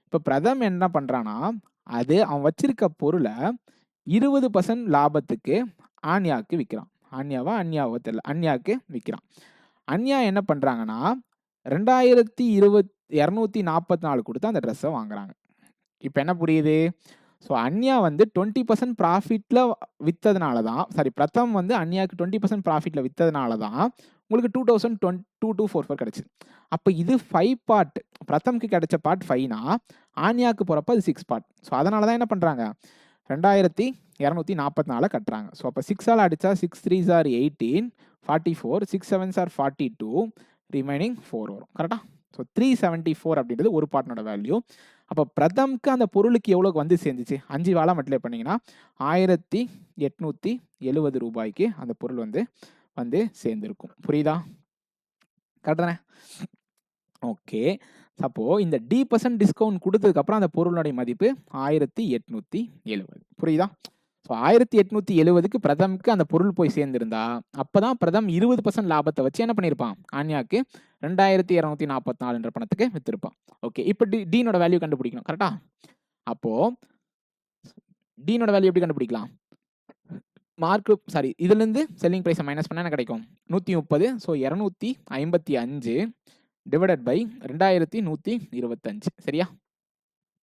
இப்போ பிரதம் என்ன பண்ணுறான்னா, அது அவன் வச்சிருக்க பொருளை 20% லாபத்துக்கு ஆன்யாவுக்கு விற்கிறான். அன்யாவோ தெரியல, அன்யாவுக்கு விற்கிறான். அன்யா என்ன பண்ணுறாங்கன்னா 2244 கொடுத்து அந்த ட்ரெஸ்ஸை வாங்குறாங்க. இப்போ என்ன புரியுது? ஸோ அன்யா வந்து 20% ப்ராஃபிட்டில் விற்றதுனால தான், சாரி பிரதம் வந்து அன்யாவுக்கு 20% ப்ராஃபிட்டில் விற்றதுனால தான் உங்களுக்கு 2244 கிடச்சிது. அப்போ இது 5 பார்ட், பிரதம்க்கு கிடைச்ச பார்ட் 5னா ஆன்யாவுக்கு போகிறப்ப அது 6 பார்ட். ஸோ அதனால தான் என்ன பண்ணுறாங்க 2244 கட்டுறாங்க. ஸோ அப்போ 6ஆல் அடித்தா 6 3s are 18, 44, 6 7s are 42, remaining 4 வரும். கரெக்டாக? ஸோ 374 அப்படின்றது ஒரு பார்ட்னோட வேல்யூ. அப்போ பிரதம்க்கு அந்த பொருளுக்கு எவ்வளோக்கு வந்து சேர்ந்துச்சு? 5 வாழை மல்டிப்ளை பண்ணிங்கன்னா 1870 ரூபாய்க்கு அந்த பொருள் வந்து சேர்ந்துருக்கும். புரியுதா? கரெக்ட் தானே? ஓகே, அப்போது இந்த D% டிஸ்கவுண்ட் கொடுத்ததுக்கப்புறம் அந்த பொருளுடைய மதிப்பு 1870. புரியுதா? ஸோ 1870க்கு பிரதம்க்கு அந்த பொருள் போய் சேர்ந்துருந்தா அப்போ தான் பிரதம் 20% லாபத்தை வச்சு என்ன பண்ணியிருப்பான், ஆன்யாவுக்கு 2244 பணத்துக்கு விற்றுருப்பான். ஓகே, இப்போ டீனோட வேல்யூ கண்டுபிடிக்கணும். கரெக்டா? அப்போது டீனோட வேல்யூ எப்படி கண்டுபிடிக்கலாம்? இதுலேருந்து செல்லிங் ப்ரைஸை மைனஸ் பண்ணால் என்ன கிடைக்கும்? 130. So 255 divided by 2125. சரியா?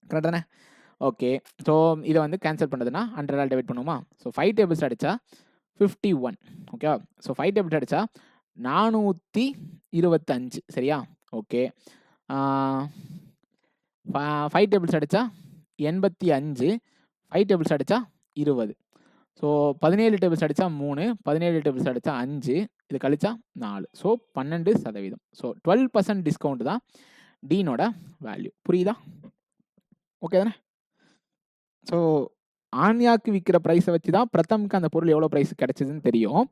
கரெக்ட் தானே? ஓகே, ஸோ இதை வந்து கேன்சல் பண்ணுறதுன்னா 100ஆல் டிவைட் பண்ணுவோமா? ஸோ 5 டேபிள்ஸ் அடித்தா 51. ஓகே, ஸோ 5 டேபிள்ஸ் அடித்தா 425. சரியா? ஓகே, 5 டேபிள்ஸ் அடித்தா 85, 5 டேபிள்ஸ் அடித்தா 20. ஸோ 17 டேபிள்ஸ் அடித்தா 3, 17 டேபிள்ஸ் அடித்தா 5, இது கழிச்சா 4. ஸோ 12%. ஸோ 12% டிஸ்கவுண்ட் தான் டீனோட வேல்யூ. புரியுதா? ஓகே தானே? ஸோ ஆன்யாவுக்கு விற்கிற ப்ரைஸை வச்சு தான் பிரதம்க்கு அந்த பொருள் எவ்வளோ ப்ரைஸ் கிடைச்சதுன்னு தெரியும்.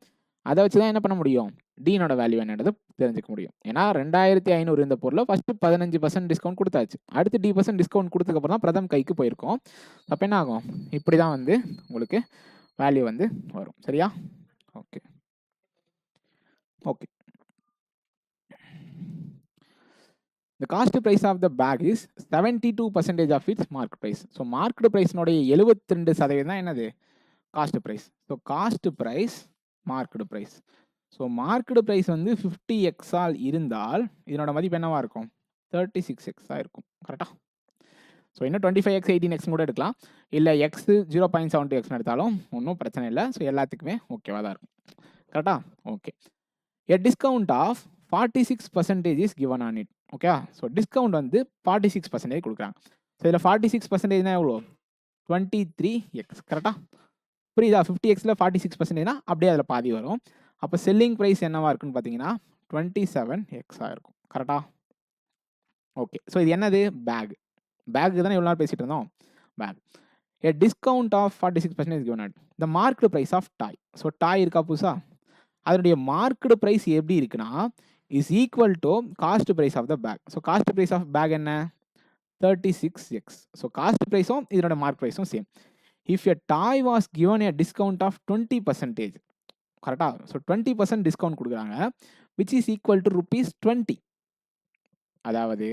அதை வச்சு தான் என்ன பண்ண முடியும், டீனோட வேல்யூ என்னன்றது தெரிஞ்சுக்க முடியும். ஏன்னா 2500 இந்த பொருளை ஃபஸ்ட்டு 15% டிஸ்கவுண்ட் கொடுத்தாச்சு, அடுத்து D% டிஸ்கவுண்ட் கொடுத்ததுக்கப்புறம் தான் பிரதம் கைக்கு போயிருக்கோம். அப்போ என்ன ஆகும், இப்படி தான் வந்து உங்களுக்கு வேல்யூ வந்து வரும். சரியா? Okay okay. The cost price of the bag is 72% of its market price. So market ப்ரைஸ்னுடைய 72% தான் என்னது, cost price. So cost price market price. So market price வந்து 50x ஆல் இருந்தால் இதனோட மதிப்பு என்னவா இருக்கும், 36x இருக்கும். கரெக்டாக? ஸோ இன்னும் 25x 18x கூட எடுக்கலாம், இல்லை எக்ஸ் 0.72x எடுத்தாலும் ஒன்றும் பிரச்சனை இல்லை. ஸோ எல்லாத்துக்குமே ஓகேவாக தான் இருக்கும். கரெக்டாக? Okay. A discount of 46% is given on it. Okay. So discount வந்து 46% கொடுக்குறாங்க. ஸோ இதில் 46%னா எவ்வளோ, 23x. கரெக்டாக? புரியுதா? 50xல 46%னா அப்படியே அதில் பாதி வரும். அப்போ செல்லிங் ப்ரைஸ் என்னவா இருக்குன்னு பார்த்தீங்கன்னா 27x இருக்கும். கரெக்டாக? ஓகே. ஸோ இது என்னது, பேக். பேக்கு தானே இவ்வளோ நாள் பேசிகிட்டு இருந்தோம், back. A discount of 46% is given at the market price of toy. So toy இருக்கா புதுசா, அதனுடைய மார்க்கெட் ப்ரைஸ் எப்படி இருக்குன்னா is equal to cost price of the pack. So cost price of pack என்ன, 36x. ஸோ காஸ்ட் ப்ரைஸும் இதனோட mark ப்ரைஸும் same. If a toy was given a discount of 20%, கரெக்டாக? ஸோ 20% டிஸ்கவுண்ட் கொடுக்குறாங்க, விச் இஸ் ஈக்குவல் டு ₹20. அதாவது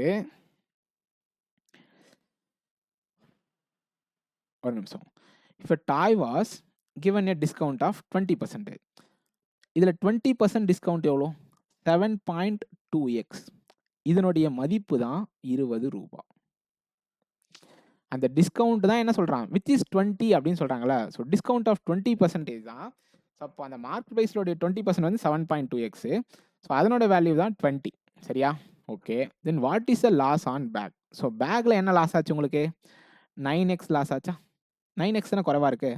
ஒரு நிமிஷம். If a toy was given a discount of 20%, இதில் 20% டிஸ்கவுண்ட் எவ்வளோ, 7.2x. இதனுடைய மதிப்பு தான் ₹20. அந்த டிஸ்கவுண்ட் தான் என்ன சொல்கிறான், விச் இஸ் 20 அப்படின்னு சொல்கிறாங்களே. ஸோ டிஸ்கவுண்ட் ஆஃப் 20% தான். ஸோ அப்போ அந்த மார்க் ப்ரைஸோடைய 20% வந்து 7.2x. ஸோ அதனோட வேல்யூ தான் 20. சரியா? Okay. Then what is a loss on bag. So பேக்கில் என்ன லாஸ் ஆச்சு உங்களுக்கு, 9x லாஸ் ஆச்சா? 9x தானே குறைவாக இருக்கு.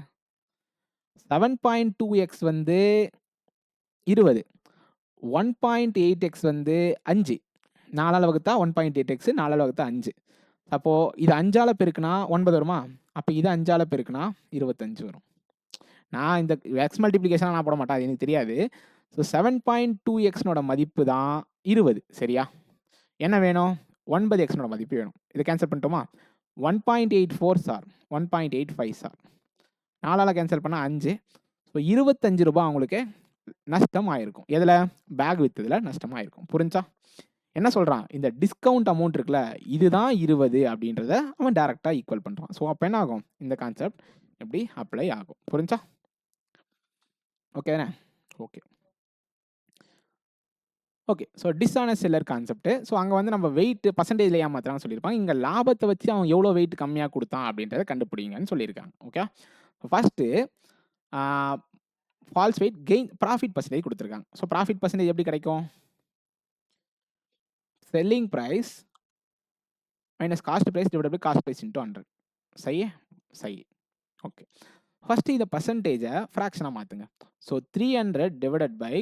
7.2x வந்து 20, 1.8x வந்து 5, 4ஆல் வகுத்தா 1.8x, 4ஆல் வகுத்தா 5. அப்போது இது 5ஆல் பெருக்குனா 9 வருமா, அப்போ இது 5ஆல் பெருக்குனா 25 வரும். நான் இந்த எக்ஸ் மல்டிப்ளிகேஷன் நான் போட மாட்டேன், அது எனக்கு தெரியாது. ஸோ 7.2xனோட மதிப்பு தான் 20. சரியா? என்ன வேணும், 9xனோட மதிப்பு வேணும். இதை கேன்சல் பண்ணிட்டோமா, 1.84 சார், 1.85 சார், 4ஆல் கேன்சல் பண்ணால் 5. ஸோ ₹25 அவங்களுக்கு நஷ்டம் ஆயிருக்கும். எதில், பேக் விற்றதில் நஷ்டம் ஆயிருக்கும். புரிஞ்சா? என்ன சொல்கிறான், இந்த டிஸ்கவுண்ட் அமௌண்ட் இருக்குல்ல, இதுதான் 20 அப்படின்றத அவன் டேரெக்டாக ஈக்குவல் பண்ணுறான். ஸோ அப்போ என்ன ஆகும், இந்த கான்செப்ட் எப்படி அப்ளை ஆகும். புரிஞ்சா? ஓகே தானே? Okay okay. So dishonest seller concept. So அங்கே வந்து நம்ம வெயிட் பர்சன்டேஜில் ஏமாத்துறான்னு சொல்லியிருப்பாங்க. இங்கே லாபத்தை வச்சு அவன் எவ்வளோ வெயிட் கம்மியாக கொடுத்தான் அப்படின்றத கண்டுபிடிங்கன்னு சொல்லியிருக்காங்க. Okay. First false weight gain profit percentage கொடுத்துருக்காங்க. ஸோ ப்ராஃபிட் பர்சன்டேஜ் எப்படி கிடைக்கும், selling price minus cost price divide by cost price into 100. சை. ஓகே. ஃபஸ்ட்டு இதை பர்சன்டேஜை ஃப்ராக்ஷனாக மாற்றுங்க. So 300 divided by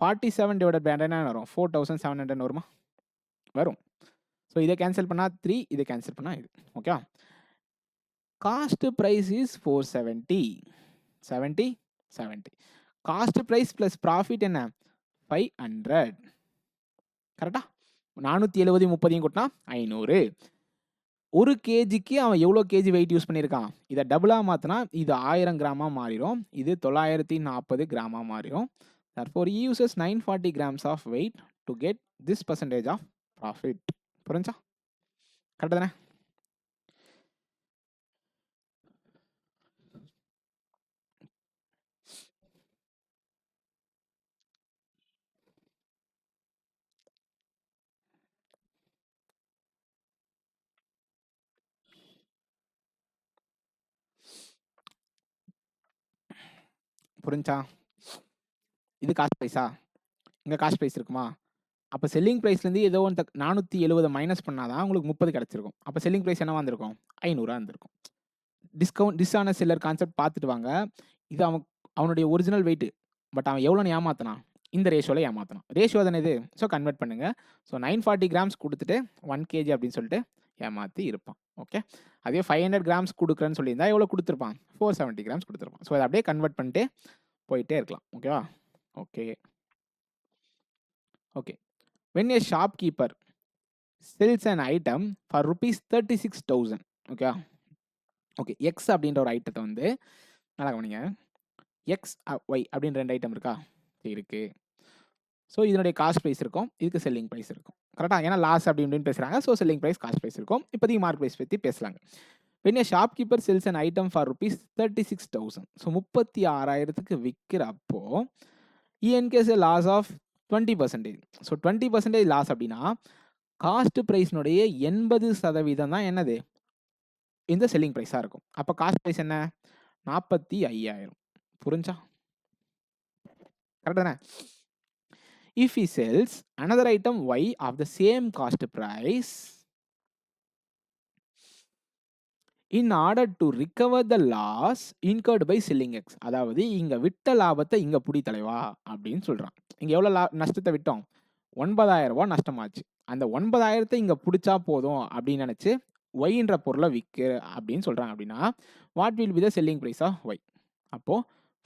47 divided by 100 என்ன வரும், 4700 வருமா, வரும். ஸோ இதை கேன்சல் பண்ணால் 3, இதை கேன்சல் பண்ணால் இது. Okay. Cost price is 470, 70. Cost price plus profit என்ன, 500. கரெக்டா? 470 30 கூட்டினா 500. ஒரு கேஜிக்கு அவன் எவ்வளோ கேஜி வெயிட் யூஸ் பண்ணியிருக்கான், இதை டபுளாக மாற்றினா இது 1000 கிராமாக மாறிடும், இது 940 கிராமாக மாறிடும். Therefore, he uses 940 grams of weight to get this percentage of profit. புரிஞ்சா? கரெக்டு தானே? புரிஞ்சா? இது காஸ்ட் ப்ரைஸா, இங்கே காஸ்ட் ப்ரைஸ் இருக்குமா, அப்போ செல்லிங் ப்ரைஸ்லேருந்து ஏதோ ஒன்று 470 மைனஸ் பண்ணால் தான் உங்களுக்கு 30 கிடச்சிருக்கும். அப்போ செல்லிங் ப்ரைஸ் என்னவா இருந்திருக்கும், 500 இருந்திருக்கும். டிஸ்கவுண்ட் டிஸ்ஆன செல்லர் கான்செப்ட் பார்த்துட்டு வாங்க. இது அவனுடைய ஒரிஜினல் வெயிட்டு, பட் அவன் எவ்வளோன்னு ஏமாத்தினான், இந்த ரேஷியோவில் ஏமாத்தினான். ரேஷியோ தானே இது. ஸோ கன்வெர்ட் பண்ணுங்கள். ஸோ 940 கிராம்ஸ் கொடுத்துட்டு 1 kg அப்படின்னு சொல்லிட்டு ஏமாற்றி இருப்பான். ஓகே. அதே 500 கிராம்ஸ் கொடுக்குறேன்னு சொல்லியிருந்தா எவ்வளோ கொடுத்துருப்பான், 470 கிராம்ஸ் கொடுத்துருப்பான். ஸோ அதை அப்படியே கன்வெர்ட் பண்ணிட்டு போயிட்டே இருக்கலாம். ஓகேவா? Okay. Okay. When a shopkeeper sells an item for rupees 36,000, okay. Okay. X அப்படின்ற ஒரு ஐட்டத்தை வந்து நல்லா கவனிங்க. எக்ஸ் ஒய் அப்படின்னு 2 ஐட்டம் இருக்கா? இருக்கு. ஸோ இதனுடைய காஸ்ட் ப்ரைஸ் இருக்கும், இதுக்கு செல்லிங் ப்ரைஸ் இருக்கும். கரெக்டாக? ஏன்னா லாஸ் அப்படி இப்படின்னு பேசுகிறாங்க. So selling price, cost price இருக்கும். இப்போதைக்கு மார்க் ப்ரைஸ் பற்றி பேசலாங்க. when a shopkeeper sells an item for rupees 36,000, so 36,000க்கு விற்கிறப்போ he incurs a loss of 20%. So 20% loss அப்படின்னா காஸ்ட் ப்ரைஸ்னுடைய 80% தான் என்னது, இந்த செல்லிங் ப்ரைஸாக இருக்கும். அப்போ காஸ்ட் ப்ரைஸ் என்ன? 45,000. புரிஞ்சா? கரெக்ட் தானே? If he sells another item Y of the same cost price, in order to recover the loss incurred by selling X, அதாவது இங்க விட்ட லாபத்தை இங்க புடி தலைவா அப்படின்னு சொல்றான். இங்க எவ்வளவு நஷ்டத்தை விட்டோம்? 9,000 ரூபாய் நஷ்டமாச்சு. அந்த 9,000 இங்க புடிச்சா போதும் அப்படின்னு நினைச்சு ஒய்ன்ற பொருளை விற்க அப்படின்னு சொல்றாங்க. அப்படின்னா what will be the selling price of Y? அப்போ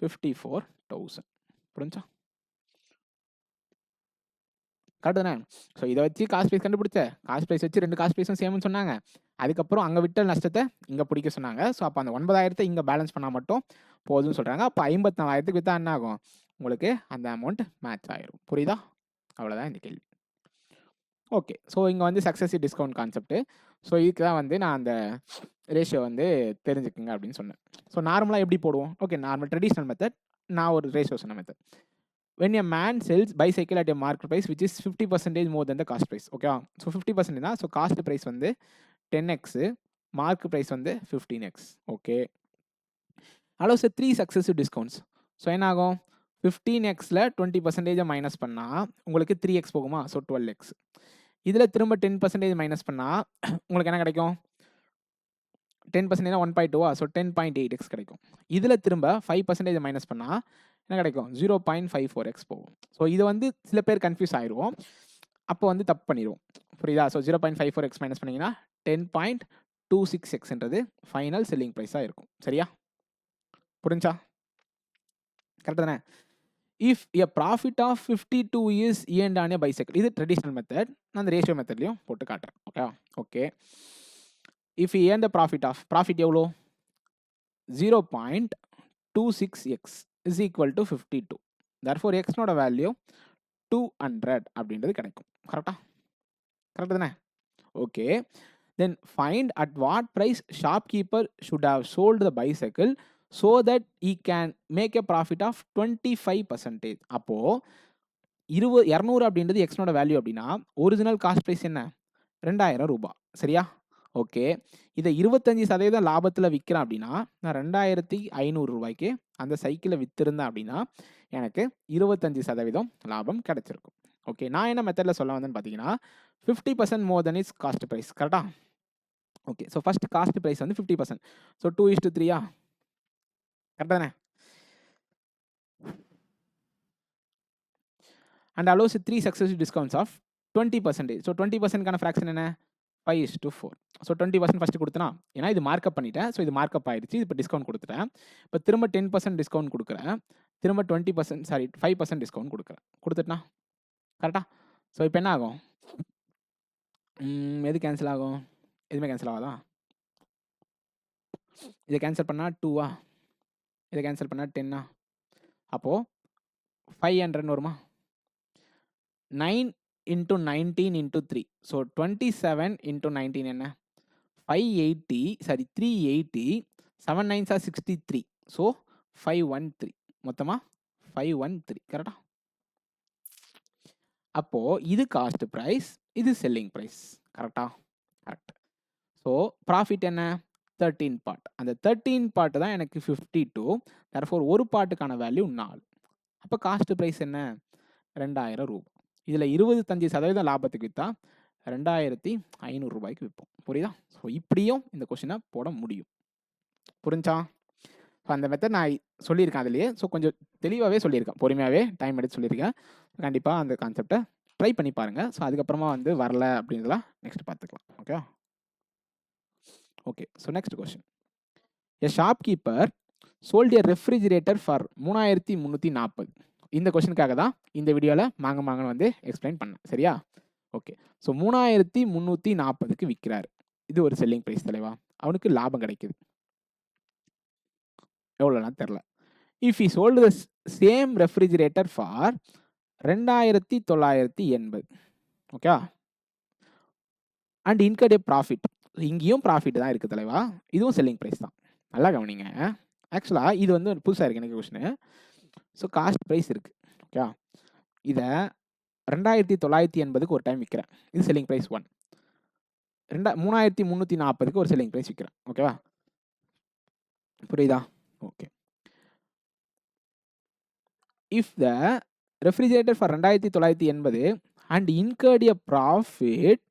54,000. புரிஞ்சா? கரெக்ட் தானே? ஸோ இதை வச்சு காஸ்ட் ப்ரைஸ் கண்டுபிடிச்ச, காஸ்ட் ப்ரைஸ் வச்சு 2 காஸ்ட் ப்ரைஸும் சேம்னு சொன்னாங்க. அதுக்கப்புறம் அங்கே விட்ட நஷ்டத்தை இங்கே பிடிக்க சொன்னாங்க. ஸோ அப்போ அந்த 9,000 இங்கே பேலன்ஸ் பண்ணால் மட்டும் போதும்னு சொல்கிறாங்க. அப்போ 54,000 விற்றா என்ன ஆகும்? உங்களுக்கு அந்த அமௌண்ட் மேட்ச் ஆயிரும். புரியுதா? அவ்வளோதான் இந்த கேள்வி. ஓகே. ஸோ இங்கே வந்து சக்ஸஸிவ் டிஸ்கவுண்ட் கான்செப்ட். ஸோ இதுக்கு தான் வந்து நான் அந்த ரேஷியோ வந்து தெரிஞ்சுக்குங்க அப்படின்னு சொன்னேன். ஸோ நார்மலாக எப்படி போடுவோம்? Okay, normal traditional method. நான் ஒரு ரேஷியோ சொன்ன method. when a man sells bicycle at a market price which is 50% more than the cost price. Okay, so 50% na, so cost price வந்து 10x, market price வந்து 15x. Okay, allows 3 successive discounts. So என்ன ஆகும்? 15xல 20% minus பண்ணா உங்களுக்கு 3x போகுமா? so 12x. இதுல திரும்ப 10% minus பண்ணா உங்களுக்கு என்ன கிடைக்கும்? 10% 1.2, so 10.8x கிடைக்கும். இதுல திரும்ப 5% மைனஸ் பண்ணா என்ன கிடைக்கும்? 0.54x போகும். ஸோ இது வந்து சில பேர் கன்ஃபியூஸ் ஆயிடுவோம். அப்போ வந்து தப்பு பண்ணிடுவோம். புரியுதா? ஸோ 0.54x மைனஸ் பண்ணிங்கன்னா 10.26xன்றது ஃபைனல் செல்லிங் ப்ரைஸாக இருக்கும். சரியா? புரிஞ்சா? கரெக்ட் தானே? இஃப் எ ப்ராஃபிட் ஆஃப் 52 இஸ் earned on a bicycle, இது ட்ரெடிஷ்னல் மெத்தட். நான் அந்த ரேஷியோ மெத்தட்லையும் போட்டு காட்டுறேன். Okay okay. If earn the profit of, profit எவ்வளோ? 0.26x is equal to 52. Therefore x நோட வேல்யூ 200 அப்படின்றது கிடைக்கும். கரெக்டா? கரெக்ட் தானே? ஓகே. Then find at what price shopkeeper should have sold the bicycle so that he can make a profit of 25%. அப்போ 200 அப்படின்றது x நோட வேல்யூ அப்படின்னா ஒரிஜினல் காஸ்ட் பிரைஸ் என்ன? 2,000 ரூபாய். சரியா? ஓகே. இதை 25% லாபத்தில் விற்கிறேன் அப்படின்னா நான் 2,500 ரூபாய்க்கு அந்த சைக்கிளை வித்திருந்தேன் அப்படின்னா எனக்கு 25% லாபம் கிடைச்சிருக்கும். ஓகே, நான் என்ன மெத்தடில் சொல்ல வந்தேன்னு பார்த்தீங்கன்னா 50% more then is cost price. கரெக்டா? Okay. So first cost price வந்து 50%. ஸோ 2:3. கரெக்டாக தானே? And also 3 successive discounts of 20%. So 20%க்கான ஃப்ராக்ஷன் என்ன? 5:4. ஸோ 20% ஃபஸ்ட்டு கொடுத்தனா, ஏன்னா இது மார்க்கப் பண்ணிட்டேன். ஸோ இது மார்க்கப் ஆயிடுச்சு. இப்போ டிஸ்கவுண்ட் கொடுத்துட்டேன். இப்போ திரும்ப 10% டிஸ்கவுண்ட் கொடுக்குறேன். திரும்ப 20%, சாரி 5% டிஸ்கவுண்ட் கொடுக்குறேன். கொடுத்துட்டா? கரெக்டா? ஸோ இப்போ என்ன ஆகும்? எது கேன்சல் ஆகும்? எதுவுமே கேன்சல் ஆகாதா? இதை கேன்சல் பண்ணால் 2ஆ? இதை கேன்சல் பண்ணால் 10ஆ? அப்போது 500 வருமா? 9 into 19 into 3. So 27 into 19 என்ன? 580, sorry 380, 7 9s are 63. So 513. மொத்தமா 513. கரெக்டா? அப்போ இது காஸ்ட் பிரைஸ், இது செல்லிங் பிரைஸ். கரெக்டா? கரெக்ட். ஸோ ப்ராஃபிட் என்ன? 13 பார்ட். அந்த 13 பார்ட் தான் எனக்கு 52. தர்ஃபோர் ஒரு பார்ட்டுக்கான வேல்யூ 4. அப்போ காஸ்ட் ப்ரைஸ் என்ன? 2,000 ரூபாய். இதில் 25% லாபத்துக்கு விற்றா 2,500 ரூபாய்க்கு விற்போம். புரியுதா? ஸோ இப்படியும் இந்த கொஸ்டினை போட முடியும். புரிஞ்சா? ஸோ அந்த மெத்தட் நான் சொல்லியிருக்கேன் அதுலேயே. ஸோ கொஞ்சம் தெளிவாகவே சொல்லியிருக்கேன், பொறுமையாகவே டைம் எடுத்து சொல்லியிருக்கேன். கண்டிப்பாக அந்த கான்செப்டை ட்ரை பண்ணி பாருங்கள். ஸோ அதுக்கப்புறமா வந்து வரல அப்படின்றதெல்லாம் நெக்ஸ்ட் பார்த்துக்கலாம். Okay okay. So next question. A shopkeeper sold a refrigerator for 3,340. இந்த கொஸ்டினுக்காக தான் இந்த வீடியோல மாங்கன்னு வந்து எக்ஸ்பிளைன் பண்ணேன். சரியா? ஓகே. ஸோ 3340க்கு விற்கிறாரு. இது ஒரு செல்லிங் பிரைஸ் தலைவா. அவனுக்கு லாபம் கிடைக்குது. எவ்வளோலாம் தெரில. If he sold the same refrigerator for 2980. Okay. And incurred A profit. இங்கேயும் ப்ராஃபிட் தான் இருக்குது தலைவா. இதுவும் செல்லிங் ப்ரைஸ் தான். நல்லா கவனிங்க. ஆக்சுவலாக இது வந்து புதுசாக இருக்குது எனக்கு கொஸ்டின். ஸோ காஸ்ட் ப்ரைஸ் இருக்குது. ஓகே. இதை 2980க்கு ஒரு டைம் விற்கிறேன். இது செல்லிங் ப்ரைஸ் 1. 3340க்கு ஒரு செல்லிங் ப்ரைஸ் விற்கிறேன். ஓகேவா? புரியுதா? Okay. If the refrigerator for 2980 and incurred a profit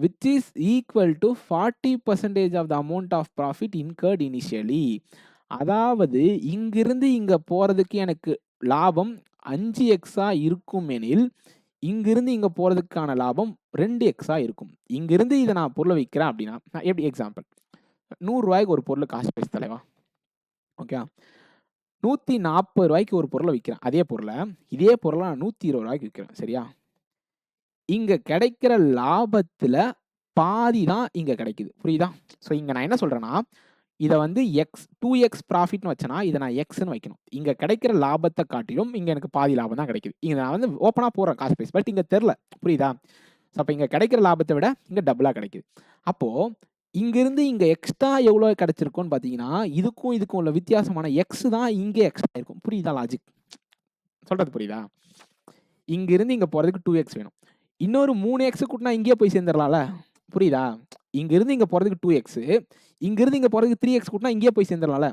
which is equal to 40% of the amount of profit incurred initially. அதாவது இங்கிருந்து இங்க போறதுக்கு எனக்கு லாபம் 5x இருக்கும் எனில் இங்கிருந்து இங்க போறதுக்கான லாபம் 2x இருக்கும். இங்கிருந்து இதை நான் பொருளை விற்கிறேன் அப்படின்னா எப்படி எக்ஸாம்பிள் 100 ரூபாய்க்கு ஒரு பொருள் காசு பேச தலைவா. ஓகே. 140 ரூபாய்க்கு ஒரு பொருளை விற்கிறேன். இதே பொருளை நான் 120 ரூபாய்க்கு விற்கிறேன். சரியா? இங்க கிடைக்கிற லாபத்துல பாதி தான் இங்க கிடைக்குது. புரியுதா? ஸோ இங்க நான் என்ன சொல்றேன்னா இதை வந்து எக்ஸ் 2x ப்ராஃபிட்னு வச்சேன்னா இதை நான் எக்ஸ்ன்னு வைக்கணும். இங்க கிடைக்கிற லாபத்தை காட்டிலும் இங்க எனக்கு பாதி லாபம் தான் கிடைக்குது. இங்க நான் வந்து ஓப்பனாக போடுறேன் காசு பேஸ், பட் இங்க தெரில. புரியுதா? ஸோ அப்போ இங்க கிடைக்கிற லாபத்தை விட இங்க டபுளாக கிடைக்குது. அப்போ இங்கிருந்து இங்க எக்ஸ்ட்ரா எவ்வளோ கிடைச்சிருக்கும்னு பார்த்தீங்கன்னா இதுக்கும் உள்ள வித்தியாசமான எக்ஸ் தான் இங்கே எக்ஸ்ட்ரா இருக்கும். புரியுதா லாஜிக்? சொல்றது புரியுதா? இங்கிருந்து இங்க போறதுக்கு 2x வேணும். இன்னொரு 3x கூட்டினா இங்கேயே போய் சேர்ந்துடலாம்ல. புரியுதா? இங்கிருந்து இங்க போறதுக்கு 2x, இங்கிருந்து இங்க போறதுக்கு 3x கூட்டினா இங்கேயே போய் சேர்ந்துடலாம்ல.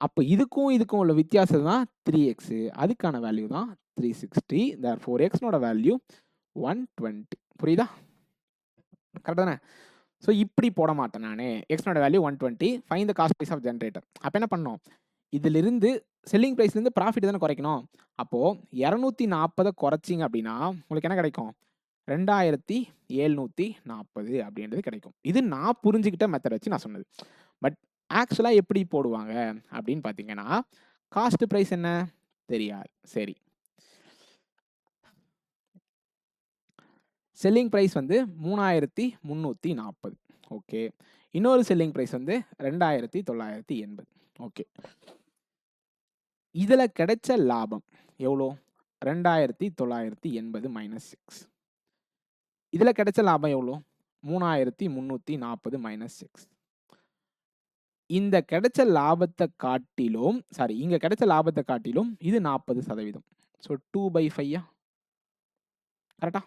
அப்போ இதுக்கும் உள்ள வித்தியாசம் தான் 3x. அதுக்கான வேல்யூ தான் 360. therefore x-நோட வேல்யூ 120. புரியுதா? கரெக்ட் தானே? ஸோ இப்படி போட மாட்டேன் நான். x-நோட value 120. Find the cost price of generator. அப்போ என்ன பண்ணணும்? இதிலிருந்து செல்லிங் ப்ரைஸ்லேருந்து ப்ராஃபிட் தானே குறைக்கணும். அப்போது 240 குறைச்சிங்க அப்படின்னா உங்களுக்கு என்ன கிடைக்கும்? 2740 அப்படின்றது கிடைக்கும். இது நான் புரிஞ்சுக்கிட்ட மெத்தட் வச்சு நான் சொன்னது. பட் ஆக்சுவலாக எப்படி போடுவாங்க அப்படின்னு பார்த்தீங்கன்னா காஸ்ட் ப்ரைஸ் என்ன தெரியாது. சரி, செல்லிங் ப்ரைஸ் வந்து 3340. ஓகே. இன்னொரு செல்லிங் ப்ரைஸ் வந்து 2980. ஓகே. இதில் கிடைச்ச லாபம் எவ்வளோ? 2980 மைனஸ் 6. இதில் கிடைச்ச லாபம் எவ்வளோ? 3340 மைனஸ் 6. இந்த கிடைச்ச லாபத்தை காட்டிலும் இங்கே கிடைச்ச லாபத்தை காட்டிலும் இது 40%. ஸோ 2/5. கரெக்டா?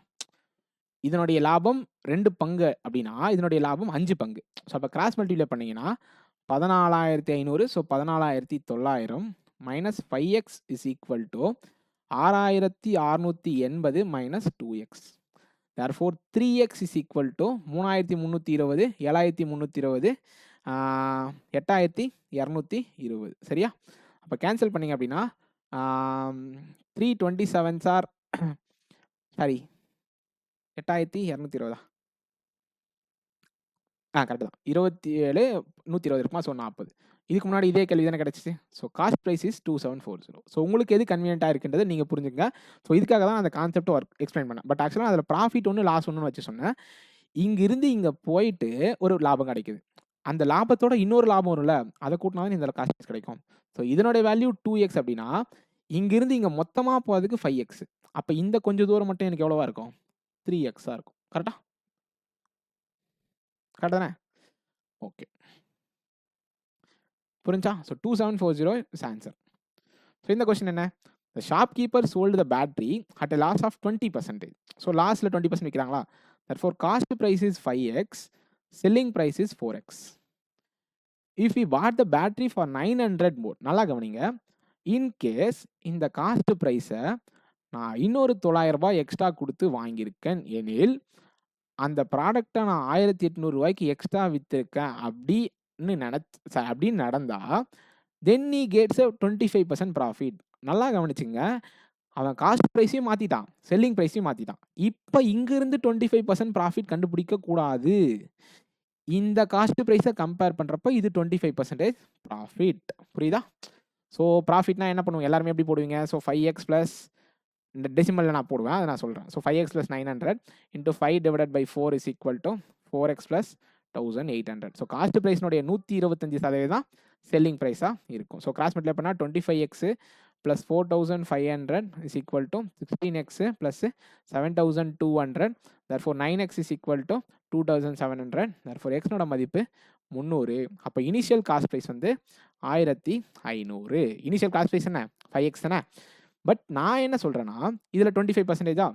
இதனுடைய லாபம் 2 பங்கு அப்படின்னா இதனுடைய லாபம் 5 பங்கு. ஸோ அப்போ கிராஸ் மல்டிப்ளை பண்ணீங்கன்னா 14500. So 14900 minus 5x is equal to 6680 minus 2x. therefore 3x is equal to 3320, 7320, 8220. சரியா? அப்போ கேன்சல் பண்ணிங்க அப்படின்னா 327 சார் 8220. கரெக்டு தான். 27 120 இருக்குமா? ஸோ 40. இதுக்கு முன்னாடி இதே கேள்வி தானே கிடச்சிச்சு. So cost price is 2740. So உங்களுக்கு எது கன்வீனியன்ட்டாக இருக்குன்றது நீங்கள் புரிஞ்சுங்க. ஸோ இதுக்காக தான் அந்த கான்செப்ட் எக்ஸ்பிளைன் பண்ணேன். பட் ஆக்சுவலாக அதில் ப்ராஃபிட் ஒன்று லாஸ் ஒன்று வச்சு சொன்னேன். இங்கிருந்து இங்கே போயிட்டு ஒரு லாபம் கிடைக்குது. அந்த லாபத்தோட இன்னொரு லாபம் வரும்ல, அதை கூட்டினா தான் இந்த காஸ்ட் ப்ரைஸ் கிடைக்கும். ஸோ இதனுடைய வேல்யூ 2x அப்படின்னா இங்கிருந்து இங்கே மொத்தமாக போகிறதுக்கு 5x. அப்போ இந்த கொஞ்சம் தூரம் மட்டும் எனக்கு எவ்வளோவா இருக்கும்? 3x இருக்கும். கரெக்டா? கரெக்ட் தானே? ஓகே, புரிஞ்சா? So 2740 is answer. ஸோ இந்த கொஸ்டின் என்ன? The shopkeeper sold the battery at a loss of 20%. So லாஸில் 20% விற்கிறாங்களா? therefore cost price is 5x, selling price is 4x. If we bought the battery for 900 more. நல்லா கவனிங்க. In case இந்த cost ப்ரைஸை நான் இன்னொரு 900 ரூபாய் எக்ஸ்ட்ரா கொடுத்து வாங்கியிருக்கேன் எனில் அந்த ப்ராடக்டை நான் 1800 ரூபாய்க்கு எக்ஸ்ட்ரா விற்றுருக்கேன் அப்படின்னு நடந்தா தென் நீ கேட்ஸ் 25% ப்ராஃபிட். நல்லா கவனிச்சுங்க. அவன் காஸ்ட் ப்ரைஸையும் மாற்றிட்டான், செல்லிங் ப்ரைஸையும் மாற்றிட்டான். இப்போ இங்கிருந்து 25% ப்ராஃபிட் கண்டுபிடிக்க கூடாது. இந்த காஸ்ட் ப்ரைஸை கம்பேர் பண்ணுறப்ப இது 25% ப்ராஃபிட். புரியுதா? ஸோ ப்ராஃபிட்னா என்ன பண்ணுவோம்? எல்லாருமே எப்படி போடுவீங்க? ஸோ 5x ப்ளஸ் இந்த டெசிமலில் நான் போடுவேன், அதை நான் சொல்கிறேன். So 5x + 900 into 5 divided by 4 is equal to 4x + 1800. So cost ப்ரைஸ்னுடைய 125% செல்லிங் ப்ரைஸாக இருக்கும். ஸோ கிராஸ் மல்டிப்ளை பண்ணால் 25x + 4500 is equal to 16x + 7200. therefore 9x is equal to 2700. therefore எக்ஸ்னோட மதிப்பு 300. அப்போ இனிஷியல் காஸ்ட் ப்ரைஸ் வந்து 1500. இனிஷியல் காஸ்ட் ப்ரைஸ் என்ன 5x தானே. பட் நான் என்ன சொல்கிறேன்னா இதில் 25%,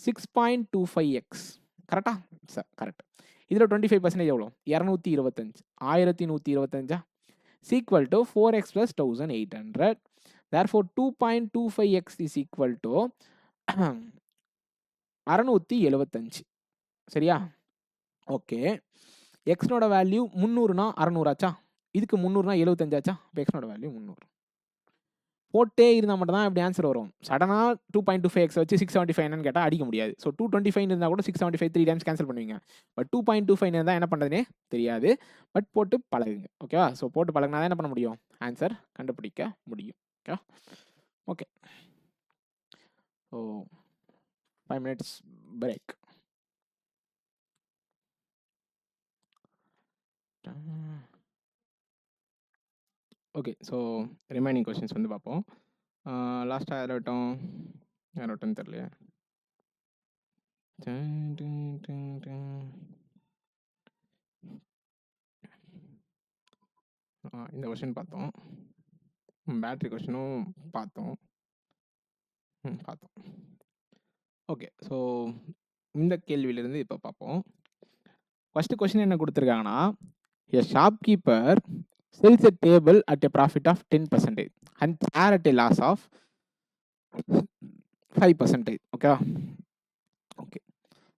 6.25x கரெக்டா சார்? கரெக்ட். இதில் 25% எவ்வளோ? 225. 1125 equal to 4x + 1800. therefore 2.25x is equal to 675. சரியா? ஓகே. எக்ஸ்னோட வேல்யூ 300னா 600 ஆச்சா? இதுக்கு 300னா 75 ஆச்சா? இப்போ எக்ஸ்னோட வேல்யூ 300. போட்டே இருந்தால் மட்டும் தான் இப்படி ஆன்சர் வரும். சடனாக 2.25x வச்சு 675 கேட்டால் அடிக்க முடியாது. ஸோ 225 இருந்தால் கூட 675 3 டைம்ஸ் கேன்சல் பண்ணுவீங்க. பட் 2.25 இருந்தால் என்ன பண்ணுறதுனே தெரியாது. பட் போட்டு பழகுங்க. ஓகேவா? ஸோ போட்டு பழகினா தான் என்ன பண்ண முடியும்? ஆன்சர் கண்டுபிடிக்க முடியும். ஓகேவா? Okay. So 5 minutes break. Okay. So remaining questions வந்து பார்ப்போம். லாஸ்ட்டாக யாரோட்டம் தெரியலையே. இந்த கொஷின் பார்த்தோம். பேட்ரி கொஷினும் பார்த்தோம். ஓகே. ஸோ இந்த கேள்வியிலேருந்து இப்போ பார்ப்போம். ஃபஸ்ட்டு கொஷின் என்ன கொடுத்துருக்காங்கன்னா, எ shopkeeper sells a table at a profit of 10% and chair at a loss of 5%. ஓகேவா? ஓகே.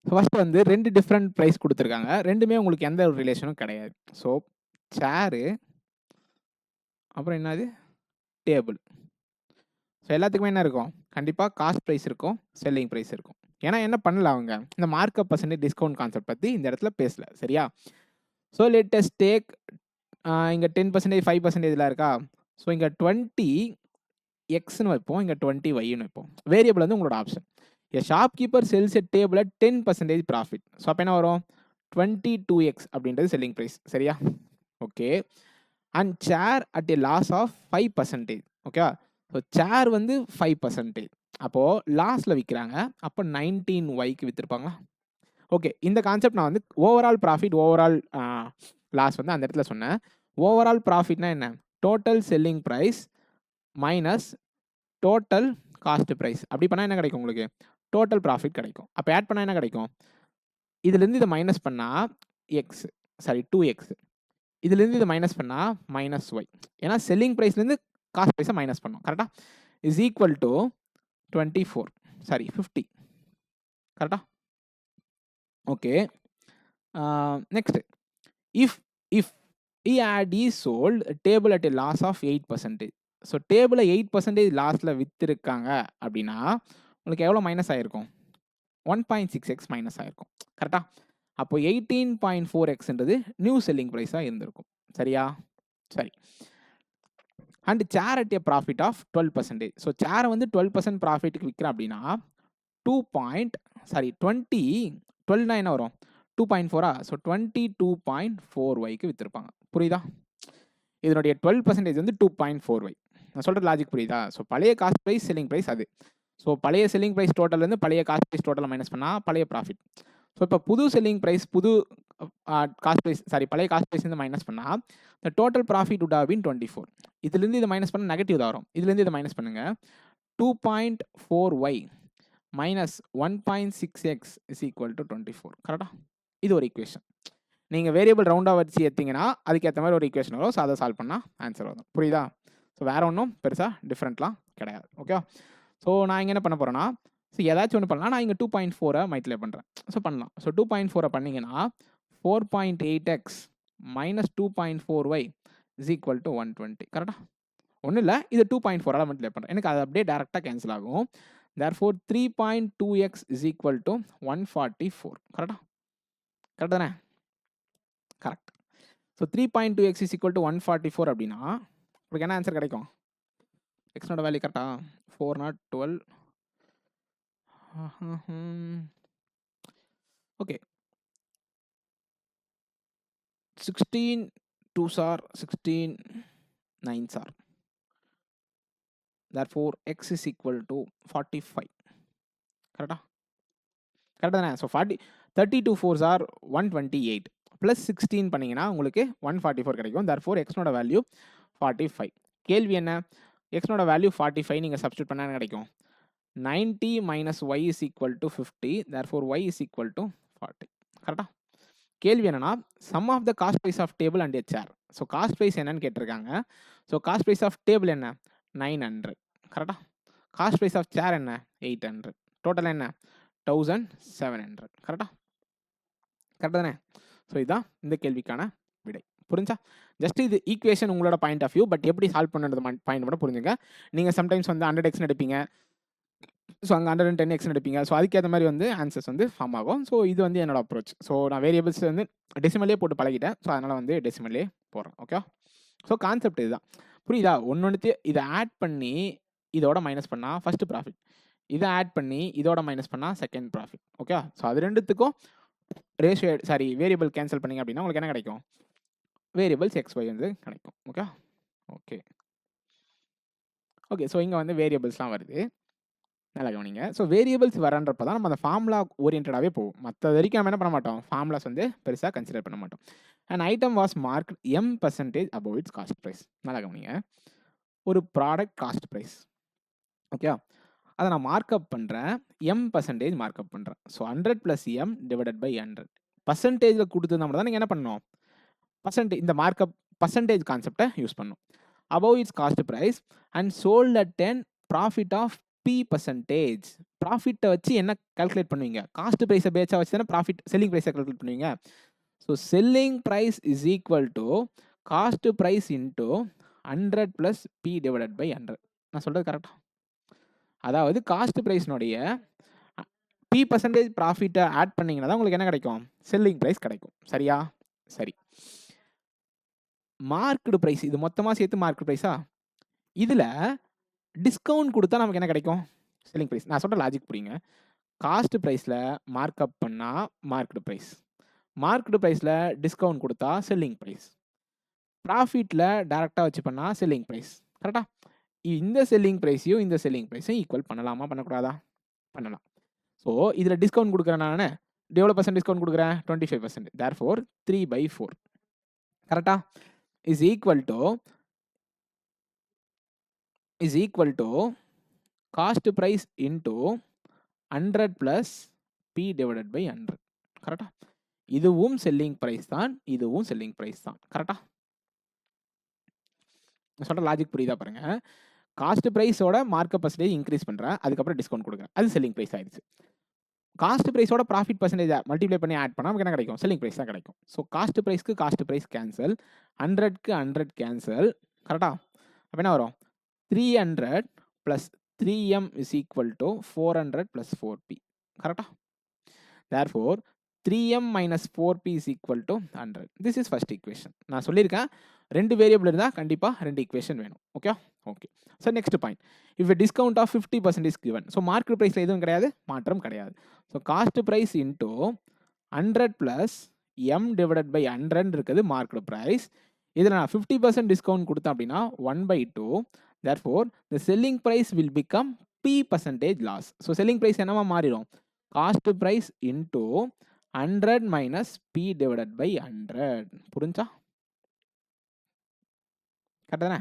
ஃபர்ஸ்ட் வந்து 2 டிஃப்ரெண்ட் ப்ரைஸ் கொடுத்துருக்காங்க. ரெண்டுமே உங்களுக்கு எந்த ஒரு ரிலேஷனும் கிடையாது. ஸோ சேரு அப்புறம் என்னது டேபிள். ஸோ எல்லாத்துக்குமே என்ன இருக்கும்? கண்டிப்பாக காஸ்ட் ப்ரைஸ் இருக்கும், செல்லிங் ப்ரைஸ் இருக்கும். ஏன்னா என்ன பண்ணல அவங்க இந்த மார்க்கப் பர்சன்டேஜ் டிஸ்கவுண்ட் கான்செப்ட் பற்றி இந்த இடத்துல பேசல. சரியா? ஸோ லேட்டஸ்ட் டேக் இங்கே 10%, 5% இருக்கா? ஸோ இங்கே 20xன்னு வைப்போம், இங்கே 20yன்னு வைப்போம். வேரியபிள் வந்து உங்களோட option. A shopkeeper sells a table at 10% profit. So அப்போ என்ன வரும்? 22x அப்படின்றது செல்லிங் ப்ரைஸ். சரியா? Okay. And chair at a loss of 5%. ஓகேவா? ஸோ சேர் வந்து 5%. அப்போது லாஸில் விற்கிறாங்க. அப்போ 19yக்கு விற்றுருப்பாங்களா? ஓகே. இந்த கான்செப்ட் நான் வந்து ஓவரால் ப்ராஃபிட், ஓவரால் லாஸ் வந்து அந்த இடத்துல சொன்னேன். ஓவரால் ப்ராஃபிட்னா என்ன? Total selling price minus total cost price. அப்படி பண்ணால் என்ன கிடைக்கும் உங்களுக்கு? டோட்டல் ப்ராஃபிட் கிடைக்கும். அப்போ ஆட் பண்ணால் என்ன கிடைக்கும்? இதுலேருந்து இதை மைனஸ் பண்ணால் எக்ஸ், சாரி 2x. இதுலேருந்து இதை மைனஸ் பண்ணால் -y. ஏன்னா செல்லிங் ப்ரைஸ்லேருந்து காஸ்ட் ப்ரைஸை மைனஸ் பண்ணோம். கரெக்டாக? Is equal to 24, sorry 50. கரெக்டாக? Okay. Next, if he sold a table at a loss of 8%. So டேபிளை 8% லாஸில் விற்றுருக்காங்க அப்படின்னா உங்களுக்கு எவ்வளோ மைனஸ் ஆகிருக்கும்? 1.6x மைனஸ் ஆகிருக்கும். கரெக்டாக? அப்போ 18.4xன்றது நியூ செல்லிங் ப்ரைஸாக இருந்திருக்கும். சரியா? சரி. And chair at a profit of 12%. So சேரை வந்து 12% ப்ராஃபிட்டுக்கு விற்கிறேன் அப்படின்னா 12 என்ன வரும்? 2.4. ஸோ 22.4yக்கு விற்றுருப்பாங்க. புரியுதா? இதனுடைய 12% வந்து 2.4y. நான் சொல்கிற லாஜிக் புரியுதா? ஸோ பழைய காஸ்ட் ப்ரைஸ், செல்லிங் ப்ரைஸ் அது. ஸோ பழைய செல்லிங் ப்ரைஸ் டோட்டல்லேருந்து பழைய காஸ்ட் ப்ரைஸ் டோட்டலை மைனஸ் பண்ணால் பழைய ப்ராஃபிட். ஸோ இப்போ புது செல்லிங் ப்ரைஸ், புது காஸ்ட் ப்ரைஸ், சாரி பழைய காஸ்ட் ப்ரைஸ்லேருந்து மைனஸ் பண்ணால் இந்த total profit would have been 24. இதுலேருந்து இதை மைனஸ் பண்ண நெகட்டிவ் தான் வரும். இதுலேருந்து இதை மைனஸ் பண்ணுங்கள். 2.4y minus 1.6x is equal to 24. கரெக்டாக? இது ஒரு ஈக்குவேஷன். நீங்கள் வேரியபிள் ரவுண்டாக வச்சு ஏற்றிங்கன்னா அதுக்கேற்ற மாதிரி ஒரு ஈக்குவேஷன் வரும். ஸோ அதை சால்வ் பண்ணால் ஆன்சர் வரும். புரியுதா? ஸோ வேறு ஒன்றும் பெருசாக டிஃப்ரெண்ட்லாம் கிடையாது. ஓகே. ஸோ நான் இங்கே என்ன பண்ண போகிறேன்னா, ஸோ ஏதாச்சும் ஒன்று பண்ணலாம். நான் இங்கே 2.4 மல்டிப்ளை பண்ணுறேன். ஸோ பண்ணலாம். ஸோ 2.4 பண்ணிங்கன்னா 4.8x minus 2.4y is equal to 120. கரெக்டாக? ஒன்றும் இல்லை, இது 2.4 மல்டிப்ளை பண்ணுறேன். எனக்கு அது அப்படியே டேரெக்டாக கேன்சல் ஆகும். therefore 3.2x is equal to 144. கரெக்டாக? கரெக்ட் தானே? Correct. So 3.2x is equal to 144 அப்படின்னா உங்களுக்கு என்ன ஆன்சர் கிடைக்கும்? எக்ஸ்னோட வேல்யூ கரெக்டாக 412 okay. 16 2s are 16 9s are. Therefore, x is equal to 45. கரெக்டா? கரெக்ட் தானே? ஸோ 32 4s are 128 ப்ளஸ் 16 பண்ணிங்கன்னா உங்களுக்கு 144 கிடைக்கும். therefore எக்ஸ்னோட வேல்யூ 45. கேள்வி என்ன? எக்ஸ்னோட வேல்யூ 45 நீங்கள் சப்ஸ்டியூட் பண்ணால் கிடைக்கும் 90 minus y is equal to 50. therefore y is equal to 40. கரெக்டா? கேள்வி என்னன்னா sum of the cost price of table and chair. So cost price என்னன்னு கேட்டிருக்காங்க. So cost price of table என்ன? 900. கரெக்டா? காஸ்ட் ப்ரைஸ் ஆஃப் சேர் என்ன? 800. டோட்டல் என்ன? 1700. கரெக்டா? கரெக்டாக தானே? ஸோ இதுதான் இந்த கேள்விக்கான விடை. புரிஞ்சா? ஜஸ்ட் இது ஈக்குவேஷன் உங்களோட பாயிண்ட் ஆஃப் வியூ. பட் எப்படி சால்வ் பண்ணுறது பாயிண்ட் மட்டும் புரிஞ்சுங்க. நீங்கள் சம்டைம்ஸ் வந்து 100x எடுப்பீங்க. ஸோ அங்கே 110x எடுப்பீங்க. ஸோ அதுக்கேற்ற மாதிரி வந்து ஆன்சர்ஸ் வந்து ஃபார்ம் ஆகும். ஸோ இது வந்து என்னோட அப்ரோச். ஸோ நான் வேரியபிள்ஸ் வந்து டெசிமலே போட்டு பழகிட்டேன். ஸோ அதனால் வந்து டெசிமலே போடுறேன். ஓகே. ஸோ கான்செப்ட் இதுதான். புரியுதா? ஒன்று இதை ஆட் பண்ணி இதோட மைனஸ் பண்ணால் ஃபஸ்ட்டு ப்ராஃபிட், இதை ஆட் பண்ணி இதோட மைனஸ் பண்ணால் செகண்ட் ப்ராஃபிட். ஓகே. ஸோ அது ரெண்டுத்துக்கும் ரேஷியோ வேரியபிள் கேன்சல் பண்ணிங்க அப்படின்னா உங்களுக்கு என்ன கிடைக்கும்? வேரியபிள்ஸ் XY வந்து கிடைக்கும். ஓகே. ஓகே. ஓகே. ஸோ இங்கே வந்து வேரியபிள்ஸ்லாம் வருது. நல்லா கவனிங்க. ஸோ வேரியபிள்ஸ் வரன்றப்ப தான் நம்ம அந்த ஃபார்முலா ஓரியன்டாகவே போவோம். மற்ற வரைக்கும் நம்ம என்ன பண்ண மாட்டோம்? ஃபார்முலாஸ் வந்து பெருசாக கன்சிடர் பண்ண மாட்டோம். And item was mark M% above its cost price. நல்லா கவனிங்க. ஒரு ப்ராடக்ட் காஸ்ட் ப்ரைஸ். ஓகே. அதை நான் மார்க்அப் பண்ணுறேன். M% மார்க்அப் பண்ணுறேன். So 100 + M divided by 100. பர்சன்டேஜில் கொடுத்துருந்தா மட்டும் தான் நீங்கள் என்ன பண்ணணும்? இந்த மார்க்அப் பர்சன்டேஜ் கான்செப்டை யூஸ் பண்ணணும். above its cost price and sold at 10 profit of P%. ப்ராஃபிட்டை வச்சு என்ன கால்குலேட் பண்ணுவீங்க? காஸ்ட் ப்ரைஸை பேஸாக வச்சு தானே ப்ராஃபிட் செல்லிங் ப்ரைஸை கால்குலேட் பண்ணுவீங்க. So selling price is equal to cost price into 100 + P divided by 100. நான் சொல்கிறது கரெக்டாக? அதாவது காஸ்ட் ப்ரைஸ்னுடைய P% ப்ராஃபிட்டை ஆட் பண்ணிங்கன்னா தான் உங்களுக்கு என்ன கிடைக்கும்? செல்லிங் ப்ரைஸ் கிடைக்கும். சரியா? சரி. மார்க்கெட் ப்ரைஸ் இது மொத்தமாக சேர்த்து மார்க்கெட் ப்ரைஸா? இதில் டிஸ்கவுண்ட் கொடுத்தா நமக்கு என்ன கிடைக்கும்? Selling price. நான் சொல்கிற லாஜிக் புரியுங்க. காஸ்ட் ப்ரைஸில் மார்க்அப் பண்ணால் மார்க்கெட் ப்ரைஸ், மார்க்கெட் ப்ரைஸில் டிஸ்கவுண்ட் கொடுத்தா செல்லிங் ப்ரைஸ், ப்ராஃபிட்டில் டேரெக்டாக வச்சு பண்ணால் செல்லிங் ப்ரைஸ். கரெக்டாக? இந்த செல்லிங் ப்ரைஸையும் இந்த செல்லிங் ப்ரைஸையும் ஈக்குவல் பண்ணலாமா பண்ணக்கூடாதா? பண்ணலாம். ஸோ இதில் டிஸ்கவுண்ட் கொடுக்குறேன் நான். எவ்வளோ % டிஸ்கவுண்ட் கொடுக்குறேன்? 25%. therefore 3/4. கரெக்டாக? Is equal to cost price into 100 + P divided by 100. கரெக்டாக? இதுவும் செல்லிங் ப்ரைஸ் தான், இதுவும் செல்லிங் ப்ரைஸ் தான். கரெக்டாக? நான் சொல்கிற லாஜிக் புரியுதா பாருங்க. காஸ்ட் ப்ரைஸோட மார்க்கப் பர்சன்டேஜ் இன்க்ரீஸ் பண்ணுறேன், அதுக்கப்புறம் டிஸ்கவுண்ட் கொடுக்குறேன், அது செல்லிங் ப்ரைஸ் ஆயிடுச்சு. காஸ்ட் ப்ரைஸோட ப்ராஃபிட் பர்சன்டேஜை மல்டிப்ளை பண்ணி ஆட் பண்ணால் நமக்கு என்ன கிடைக்கும்? செல்லிங் ப்ரைஸ் தான் கிடைக்கும். ஸோ காஸ்ட் ப்ரைஸ்க்கு காஸ்ட் ப்ரைஸ் கேன்சல், 100க்கு 100 கேன்சல். கரெக்டாக? அப்போ என்ன வரும்? 300 + 3M is equal to 400 + 4P. கரெக்டாக? therefore 3M minus 4P is equal to 100. This is first equation. நான் சொல்லியிருக்கேன், 2 வேரியபிள் இருந்தால் கண்டிப்பாக 2 ஈக்குவேஷன் வேணும். Okay. Okay. So next point, if a discount of 50% is given. So market ப்ரைஸில் எதுவும் கிடையாது, மாற்றம் கிடையாது. So cost price into 100 + M divided by 100 இருக்குது மார்க்கெட் ப்ரைஸ். இதில் நான் 50% டிஸ்கவுண்ட் கொடுத்தேன் அப்படின்னா 1/2. therefore the selling price will become P% loss. So selling price என்னவா மாறிடும்? Cost price into 100 minus P divided by 100. புரிஞ்சா? கரெக்ட் தானே?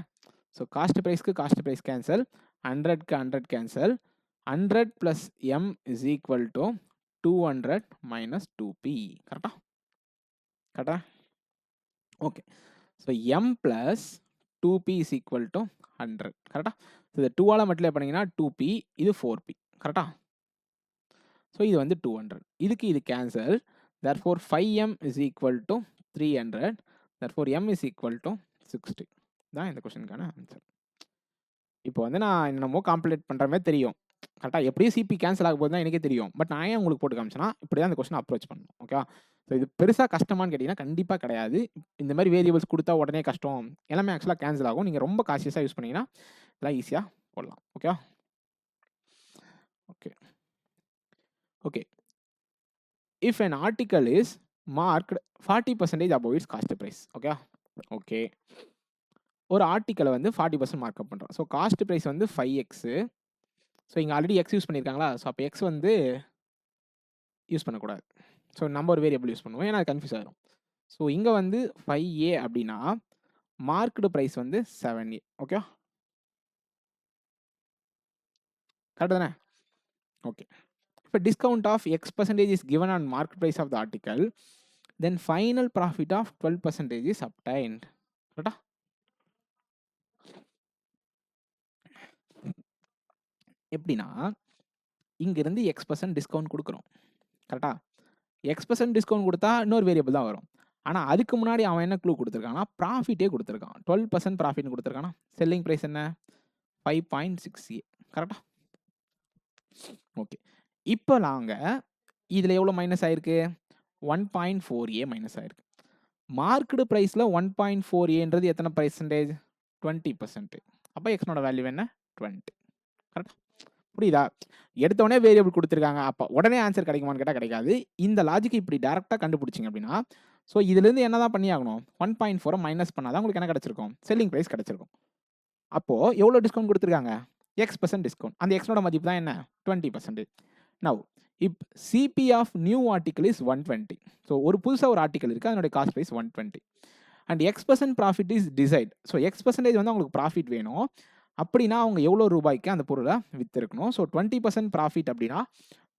ஸோ காஸ்ட் ப்ரைஸ்க்கு காஸ்ட் ப்ரைஸ் கேன்சல், 100க்கு 100 cancel, 100 + M is equal to 200 minus 2P. கரெக்டா? கரெக்டா? Okay. So M + 2P is equal to 100. கரெக்டா? So இதை 2ஆல் மல்டிப்ளை பண்ணிங்கன்னா 2P, இது 4P. கரெக்டா? ஸோ இது வந்து 200. இதுக்கு இது cancel. therefore 5M is equal to 300. therefore M is equal to 60. தான் இந்த கொஸ்டினுக்கான ஆன்சர். இப்போ வந்து நான் என்னமோ கால்குலேட் பண்ணுற மாதிரி தெரியும். கரெக்டாக? எப்படியும் சிபி கேன்சல் ஆக போது தான் எனக்கே தெரியும். பட் நான் ஏன் உங்களுக்கு போட்டு காமிச்சேன்னா இப்படி தான் இந்த கொஸ்டின் அப்ரோச் பண்ணணும். ஓகேவா? ஸோ இது பெருசாக கஷ்டமானு கேட்டிங்கன்னா கண்டிப்பாக கிடையாது. இந்த மாதிரி வேரியபிள்ஸ் கொடுத்தா உடனே கஷ்டம், எல்லாமே ஆக்சுவலாக கேன்சல் ஆகும். நீங்கள் ரொம்ப கான்ஷியஸாக யூஸ் பண்ணிங்கன்னா இதெல்லாம் ஈஸியாக போடலாம். ஓகேவா? Okay. Okay. If an article is marked 40% above its cost price. Okay. Okay. ஒரு ஆர்டிக்கலை வந்து 40% மார்க்அப் பண்ணுறோம். ஸோ காஸ்ட் ப்ரைஸ் வந்து 5x. ஸோ இங்கே ஆல்ரெடி எக்ஸ் யூஸ் பண்ணியிருக்காங்களா? ஸோ அப்போ எக்ஸ் வந்து யூஸ் பண்ணக்கூடாது. ஸோ நம்ம ஒரு வேரியபிள் யூஸ் பண்ணுவோம், ஏன்னா அது கன்ஃபியூஸ் ஆகிடும். ஸோ இங்கே வந்து 5a அப்படின்னா மார்க்டு ப்ரைஸ் வந்து 7a. ஓகே, கரெக்டு தானே? ஓகே. இப்போ discount of x% is given on market price of the article, then final profit of 12% is obtained. கரெக்டா? எப்படின்னா இங்கிருந்து x% டிஸ்கவுண்ட் கொடுக்குறோம். கரெக்டா? x% டிஸ்கவுண்ட் கொடுத்தா இன்னொரு வேரியபிள் தான் வரும். ஆனால் அதுக்கு முன்னாடி அவன் என்ன க்ளூ கொடுத்துருக்கான்னா ப்ராஃபிட்டே கொடுத்துருக்கான். 12% ப்ராஃபிட்னு கொடுத்துருக்கானா? செல்லிங் ப்ரைஸ் என்ன? 5.6a. கரெக்டா? ஓகே. இப்போ நாங்கள் இதில் எவ்வளோ மைனஸ் ஆயிருக்கு? 1.4a மைனஸ் ஆயிருக்கு. மார்க்கெடு ப்ரைஸில் 1.4aன்றது எத்தனை பர்சன்டேஜ்? 20%. அப்போ எக்ஸ்னோட வேல்யூ என்ன? 20. கரெக்டா? புரியுதா? எடுத்தோடனே வேரியபிள் கொடுத்துருக்காங்க, அப்போ உடனே ஆன்சர் கிடைக்குமான்னு கேட்டால் கிடைக்காது. இந்த லாஜிக் இப்படி டேரெக்டாக கண்டுபிடிச்சிங்க அப்படின்னா, ஸோ இதுலேருந்து என்ன தான் பண்ணி ஆகணும்? 1.4 மைனஸ் பண்ணால் தான் உங்களுக்கு என்ன கிடச்சிருக்கும்? செல்லிங் ப்ரைஸ் கிடச்சிருக்கும். அப்போது எவ்வளோ டிஸ்கவுண்ட் கொடுத்துருக்காங்க? x% discount. அந்த எக்ஸோட மதிப்பு தான் என்ன? 20%. Now if CP of new article is 120. So ஒரு புதுசாக ஒரு ஆர்டிக்கல் இருக்குது, அதனுடைய cost price 120 and x% profit is decide. So x% வந்து அவங்களுக்கு ப்ராஃபிட் வேணும். அப்படின்னா அவங்க எவ்வளோ ரூபாய்க்கு அந்த பொருளை விற்றுருக்கணும்? ஸோ 20% ப்ராஃபிட் அப்படின்னா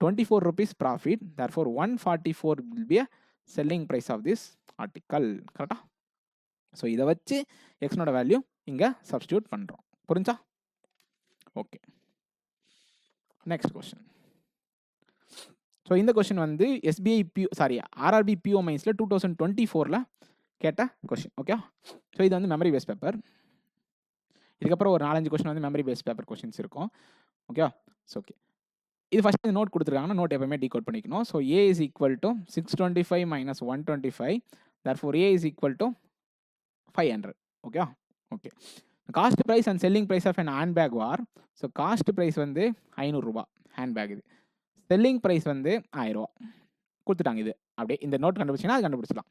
24 rupees profit. Therefore 144 will be a selling price of this article. கரெக்டா? ஸோ இதை வச்சு எக்ஸ்னோட வேல்யூ இங்கே சப்ஸ்டியூட் பண்ணுறோம். புரிஞ்சா? Okay, next question. ஸோ இந்த கொஸ்டின் வந்து எஸ்பிஐ ஆர்ஆர்பி பிஓ மைன்ஸில் 2024 கேட்ட கொஸ்டின். ஓகே, ஸோ இது வந்து மெமரி பேஸ் பேப்பர். இதுக்கப்புறம் ஒரு 4-5 கொஸ்டின் வந்து மெமரி பேஸ் பேப்பர் கொஸ்டின்ஸ் இருக்கும். Okay, so okay. இது ஃபஸ்ட்டு நோட் கொடுத்துருக்காங்கன்னா நோட் எப்பவுமே டீகோட் பண்ணிக்கணும். So A is equal to 625 minus 125. Therefore A is equal to 500. Okay, okay. Cost price and selling price of an handbag வார். So cost price வந்து 500 ரூபா handbag. இது selling price வந்து 1000 ரூபா கொடுத்துட்டாங்க. இது அப்படியே இந்த நோட் கண்டுபிடிச்சிங்கன்னா அது கண்டுபிடிச்சலாம்.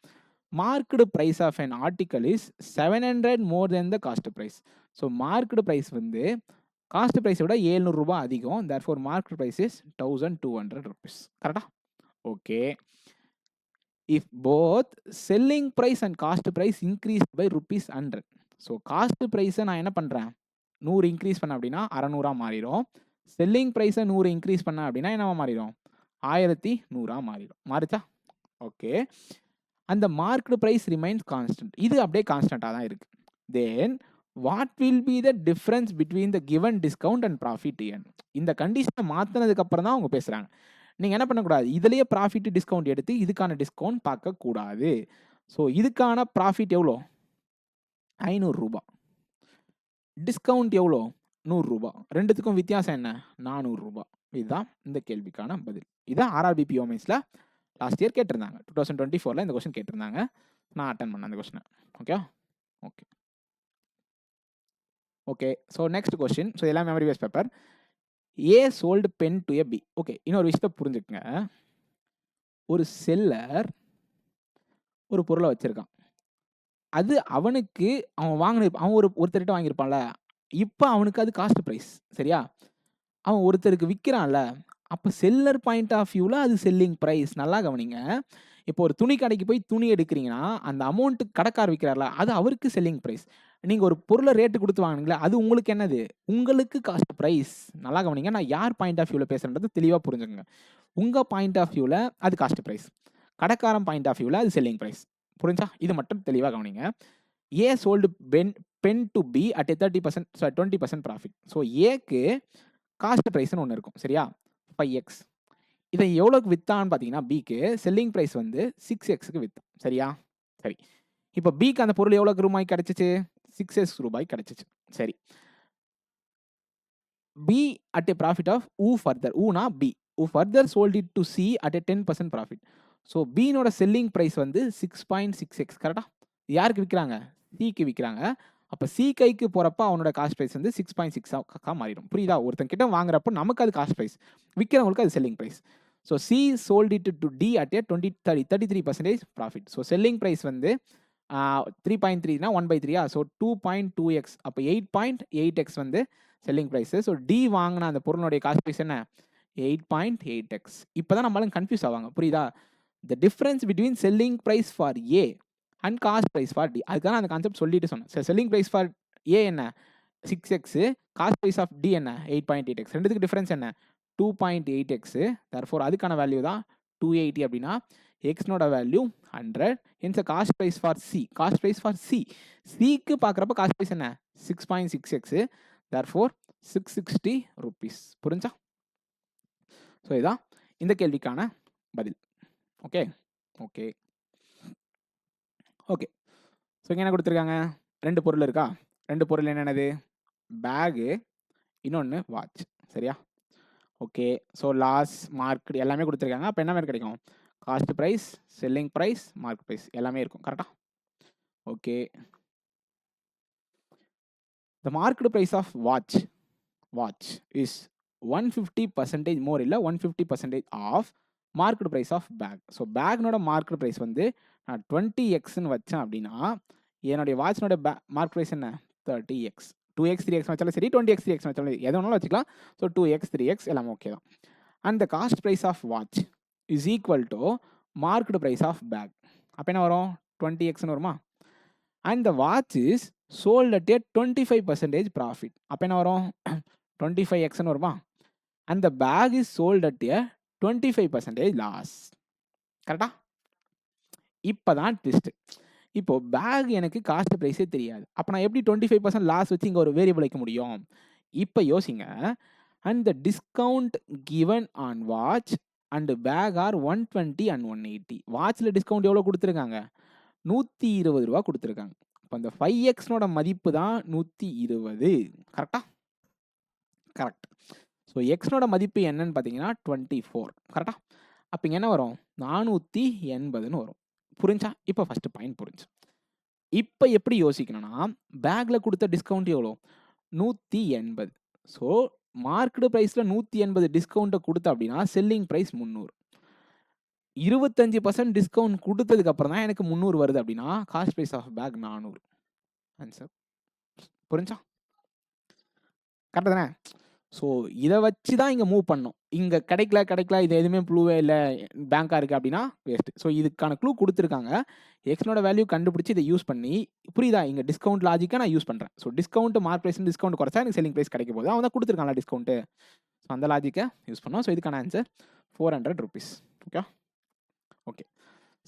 Market price of an article is 700 more then the cost price. So market price வந்து காஸ்ட் ப்ரைஸை விட 700 ரூபா அதிகம். Therefore market price is 1200 rupees. கரெக்டா? Okay. If both selling price and cost price increase by ₹100. So cost ப்ரைஸை நான் என்ன பண்ணுறேன்? 100 இன்க்ரீஸ் பண்ண அப்படின்னா 600 மாறிடும். செல்லிங் ப்ரைஸை 100 இன்க்ரீஸ் பண்ண அப்படின்னா என்னவா மாறிடும்? 1100 மாறிடும். மாறிச்சா? ஓகே. அந்த மார்க்கெட் ப்ரைஸ் ரிமைன்ஸ் கான்ஸ்டன்ட். இது அப்படியே கான்ஸ்டண்ட்டாக தான் இருக்குது. Then what will be the difference between the given discount and profit என்? இந்த கண்டிஷனை மாற்றினதுக்கப்புறம் தான் அவங்க பேசுகிறாங்க. நீங்கள் என்ன பண்ணக்கூடாது? இதுலேயே ப்ராஃபிட் டிஸ்கவுண்ட் எடுத்து இதுக்கான டிஸ்கவுண்ட் பார்க்கக்கூடாது. ஸோ இதுக்கான ப்ராஃபிட் எவ்வளோ? 500 ரூபா. டிஸ்கவுண்ட் எவ்வளோ? 100 ரூபா. ரெண்டுத்துக்கும் வித்தியாசம் என்ன? 400 ரூபா. இதுதான் இந்த கேள்விக்கான பதில். இதுதான் ஆர்ஆர்பி பிஓ மெயின்ஸில் லாஸ்ட் இயர் கேட்டிருந்தாங்க. 2024 இந்த கொஸ்டின் கேட்டிருந்தாங்க. நான் அட்டன் பண்ணேன் அந்த கொஸ்டினை. Okay, okay, okay. So next question. So எல்லாம் memory base paper. A sold pen to A B. Okay, இன்னொரு விஷயத்தை புரிஞ்சுக்கங்க. ஒரு செல்லர் ஒரு பொருளை வச்சிருக்கான். அது அவனுக்கு அவன் அவன் ஒருத்தர்கிட்ட வாங்கியிருப்பான்ல, இப்போ அவனுக்கு அது காஸ்ட் ப்ரைஸ். சரியா? அவன் ஒருத்தருக்கு விற்கிறான்ல, அப்போ செல்லர் பாயிண்ட் ஆஃப் வியூவில் அது செல்லிங் ப்ரைஸ். நல்லா கவனிங்க. இப்போ ஒரு துணி கடைக்கு போய் துணி எடுக்கிறீங்கன்னா அந்த அமௌண்ட்டு கடைக்கார் விற்கிறார்ல, அது அவருக்கு செல்லிங் ப்ரைஸ். நீங்கள் ஒரு பொருளை ரேட்டு கொடுத்து வாங்கினீங்களா, அது உங்களுக்கு என்னது? உங்களுக்கு காஸ்ட் ப்ரைஸ். நல்லா கவனிங்க. நான் யார் பாயிண்ட் ஆஃப் வியூவில் பேசுகிறேன்றது தெளிவாக புரிஞ்சுக்கங்க. உங்கள் பாயிண்ட் ஆஃப் வியூவில் அது காஸ்ட் ப்ரைஸ், கடைக்காரன் பாயிண்ட் ஆஃப் வியூவில் அது செல்லிங் ப்ரைஸ். புரிஞ்சா? இது மட்டும் தெளிவாக கவனிங்க. A sold pen to B at 30% 20% profit. So ஏக்கு காஸ்ட் ப்ரைஸ்னு ஒன்று இருக்கும். சரியா? 5x. இதை எவ்வளோக்கு விற்றான்னு பார்த்தீங்கன்னா பிக்கு செல்லிங் ப்ரைஸ் வந்து 6xக்கு விற்றான். சரியா? சரி. இப்போ பிக்கு அந்த பொருள் எவ்வளோக்கு ரூபாய் கிடச்சிச்சு? 6x ரூபாய் கிடச்சிச்சு. சரி. B at a profit of uh further. ஊனா B. Uh further sold it to C at a 10% profit. So பினோட செல்லிங் ப்ரைஸ் வந்து 6.6x. கரெக்டாக? யாருக்கு விற்கிறாங்க? சிக்கு விற்கிறாங்க. அப்போ சி கைக்கு போகிறப்ப அவனோட காஸ்ட் ப்ரைஸ் வந்து 6.6 மாறிடும். புரியுதா? ஒருத்தன் கிட்ட வாங்குறப்போ நமக்கு அது காஸ்ட் ப்ரைஸ், விற்கிறவங்களுக்கு அது selling price. So C sold it to D at a 33% profit. So selling price வந்து 3.3னா 1/3 ஸோ 2.2x அப்போ 8.8x வந்து செல்லிங் ப்ரைஸு. ஸோ டி வாங்கின அந்த பொருளுடைய காஸ்ட் ப்ரைஸ் என்ன 8.8x. இப்போ தான் நம்மளால கன்ஃபியூஸ் ஆவாங்க, புரியுதா? The difference between selling price for A and cost price for D. அதுக்கான அந்த கான்செப்ட் சொல்லிட்டு சொன்னேன். So selling price for A என்ன 6x, cost price of D என்ன 8.8x. ரெண்டுத்துக்கு டிஃப்ரென்ஸ் என்ன 2.8x. தர்ஃபோர் அதுக்கான வேல்யூ தான் 280 அப்படின்னா எக்ஸ்னோட value 100. Hence cost price for C, cost price for சிக்கு பார்க்குறப்ப காஸ்ட் ப்ரைஸ் என்ன 6.6x. Therefore 660 rupees. புரிஞ்சா? ஸோ இதான் இந்த கேள்விக்கான பதில். Okay okay okay. ஸோ இங்கே என்ன கொடுத்துருக்காங்க, 2 பொருள் இருக்கா. 2 பொருள் என்னென்னது, பேகு, இன்னொன்று வாட்ச். சரியா? ஓகே. ஸோ லாஸ் மார்க் எல்லாமே கொடுத்துருக்காங்க. அப்போ என்ன மாதிரி கிடைக்கும், cost price, selling price, mark price எல்லாமே இருக்கும். கரெக்டாக? Okay. The market price of watch is 150% more இல்லை 150% of market price of bag. So பேக்னோட மார்க்கெட் ப்ரைஸ் வந்து நான் 20xன்னு வச்சேன் அப்படின்னா என்னுடைய வாட்ச்னோட மார்க்கெட் ப்ரைஸ் என்ன 30x. 2x 3x வச்சாலும் சரி, 20x 3x வச்சாலும் எது வேணாலும் வச்சுக்கலாம். ஸோ 2x 3x எல்லாமே ஓகே தான். And the cost price of watch is equal to market price of bag. அப்போ என்ன வரும் 20xன்னு வருமா. And the watch is sold at a 25% profit. அப்போ என்ன வரும் 25xன்னு வருமா. And the bag is sold at a 25% loss. கரெக்டா? இப்போ தான் ட்விஸ்ட். இப்போ பேக் எனக்கு காஸ்ட் ப்ரைஸே தெரியாது. அப்போ நான் எப்படி 25% லாஸ் வச்சு இங்கே ஒரு வேரியபிள் வைக்க முடியும்? இப்போ யோசிங்க. And the discount given on watch and bag are 120 and 180. வாட்சில் டிஸ்கவுண்ட் எவ்வளோ கொடுத்துருக்காங்க 120 ரூபா கொடுத்துருக்காங்க. இப்போ அந்த 5xனோட மதிப்பு தான் 120. கரெக்டா? கரெக்ட். ஸோ எக்ஸ்னோட மதிப்பு என்னன்னு பார்த்தீங்கன்னா 24. கரெக்டா? அப்போ இங்கே என்ன வரும் 480ன்னு வரும். புரிஞ்சா? இப்போ ஃபஸ்ட்டு பாயிண்ட் புரிஞ்சு. இப்போ எப்படி யோசிக்கணும்னா, பேக்கில் கொடுத்த டிஸ்கவுண்ட் எவ்வளோ 180. ஸோ மார்க்கெட் ப்ரைஸில் 180 டிஸ்கவுண்ட்டை கொடுத்த அப்படின்னா செல்லிங் ப்ரைஸ் 300. 25% டிஸ்கவுண்ட் கொடுத்ததுக்கு அப்புறம் தான் எனக்கு 300 வருது அப்படின்னா cost price of bag 400. Answer புரிஞ்சா? கரெக்டாக தானே? ஸோ இதை வச்சு தான் இங்கே மூவ் பண்ணோம். இங்கே கிடைக்கல இது எதுவுமே ப்ளூவே இல்லை பேங்காக இருக்குது அப்படின்னா வேஸ்ட். ஸோ இதுக்கான க்ளூ கொடுத்துருக்காங்க. எக்ஸ்னோட வேல்யூ கண்டுபிடிச்சி இதை யூஸ் பண்ணி, புரியுதா? இங்கே டிஸ்கவுண்ட் லாஜிக்காக நான் யூஸ் பண்ணுறேன். So discount mark price discount குறைச்சா எனக்கு செல்லிங் ப்ரைஸ் கிடைக்க போகுது. அவன் தான் கொடுத்துருக்காங்களா டிஸ்கவுண்ட்டு. ஸோ அந்த லாஜிக்கை யூஸ் பண்ணோம். ஸோ இதுக்கான answer 400 rupees. Okay okay.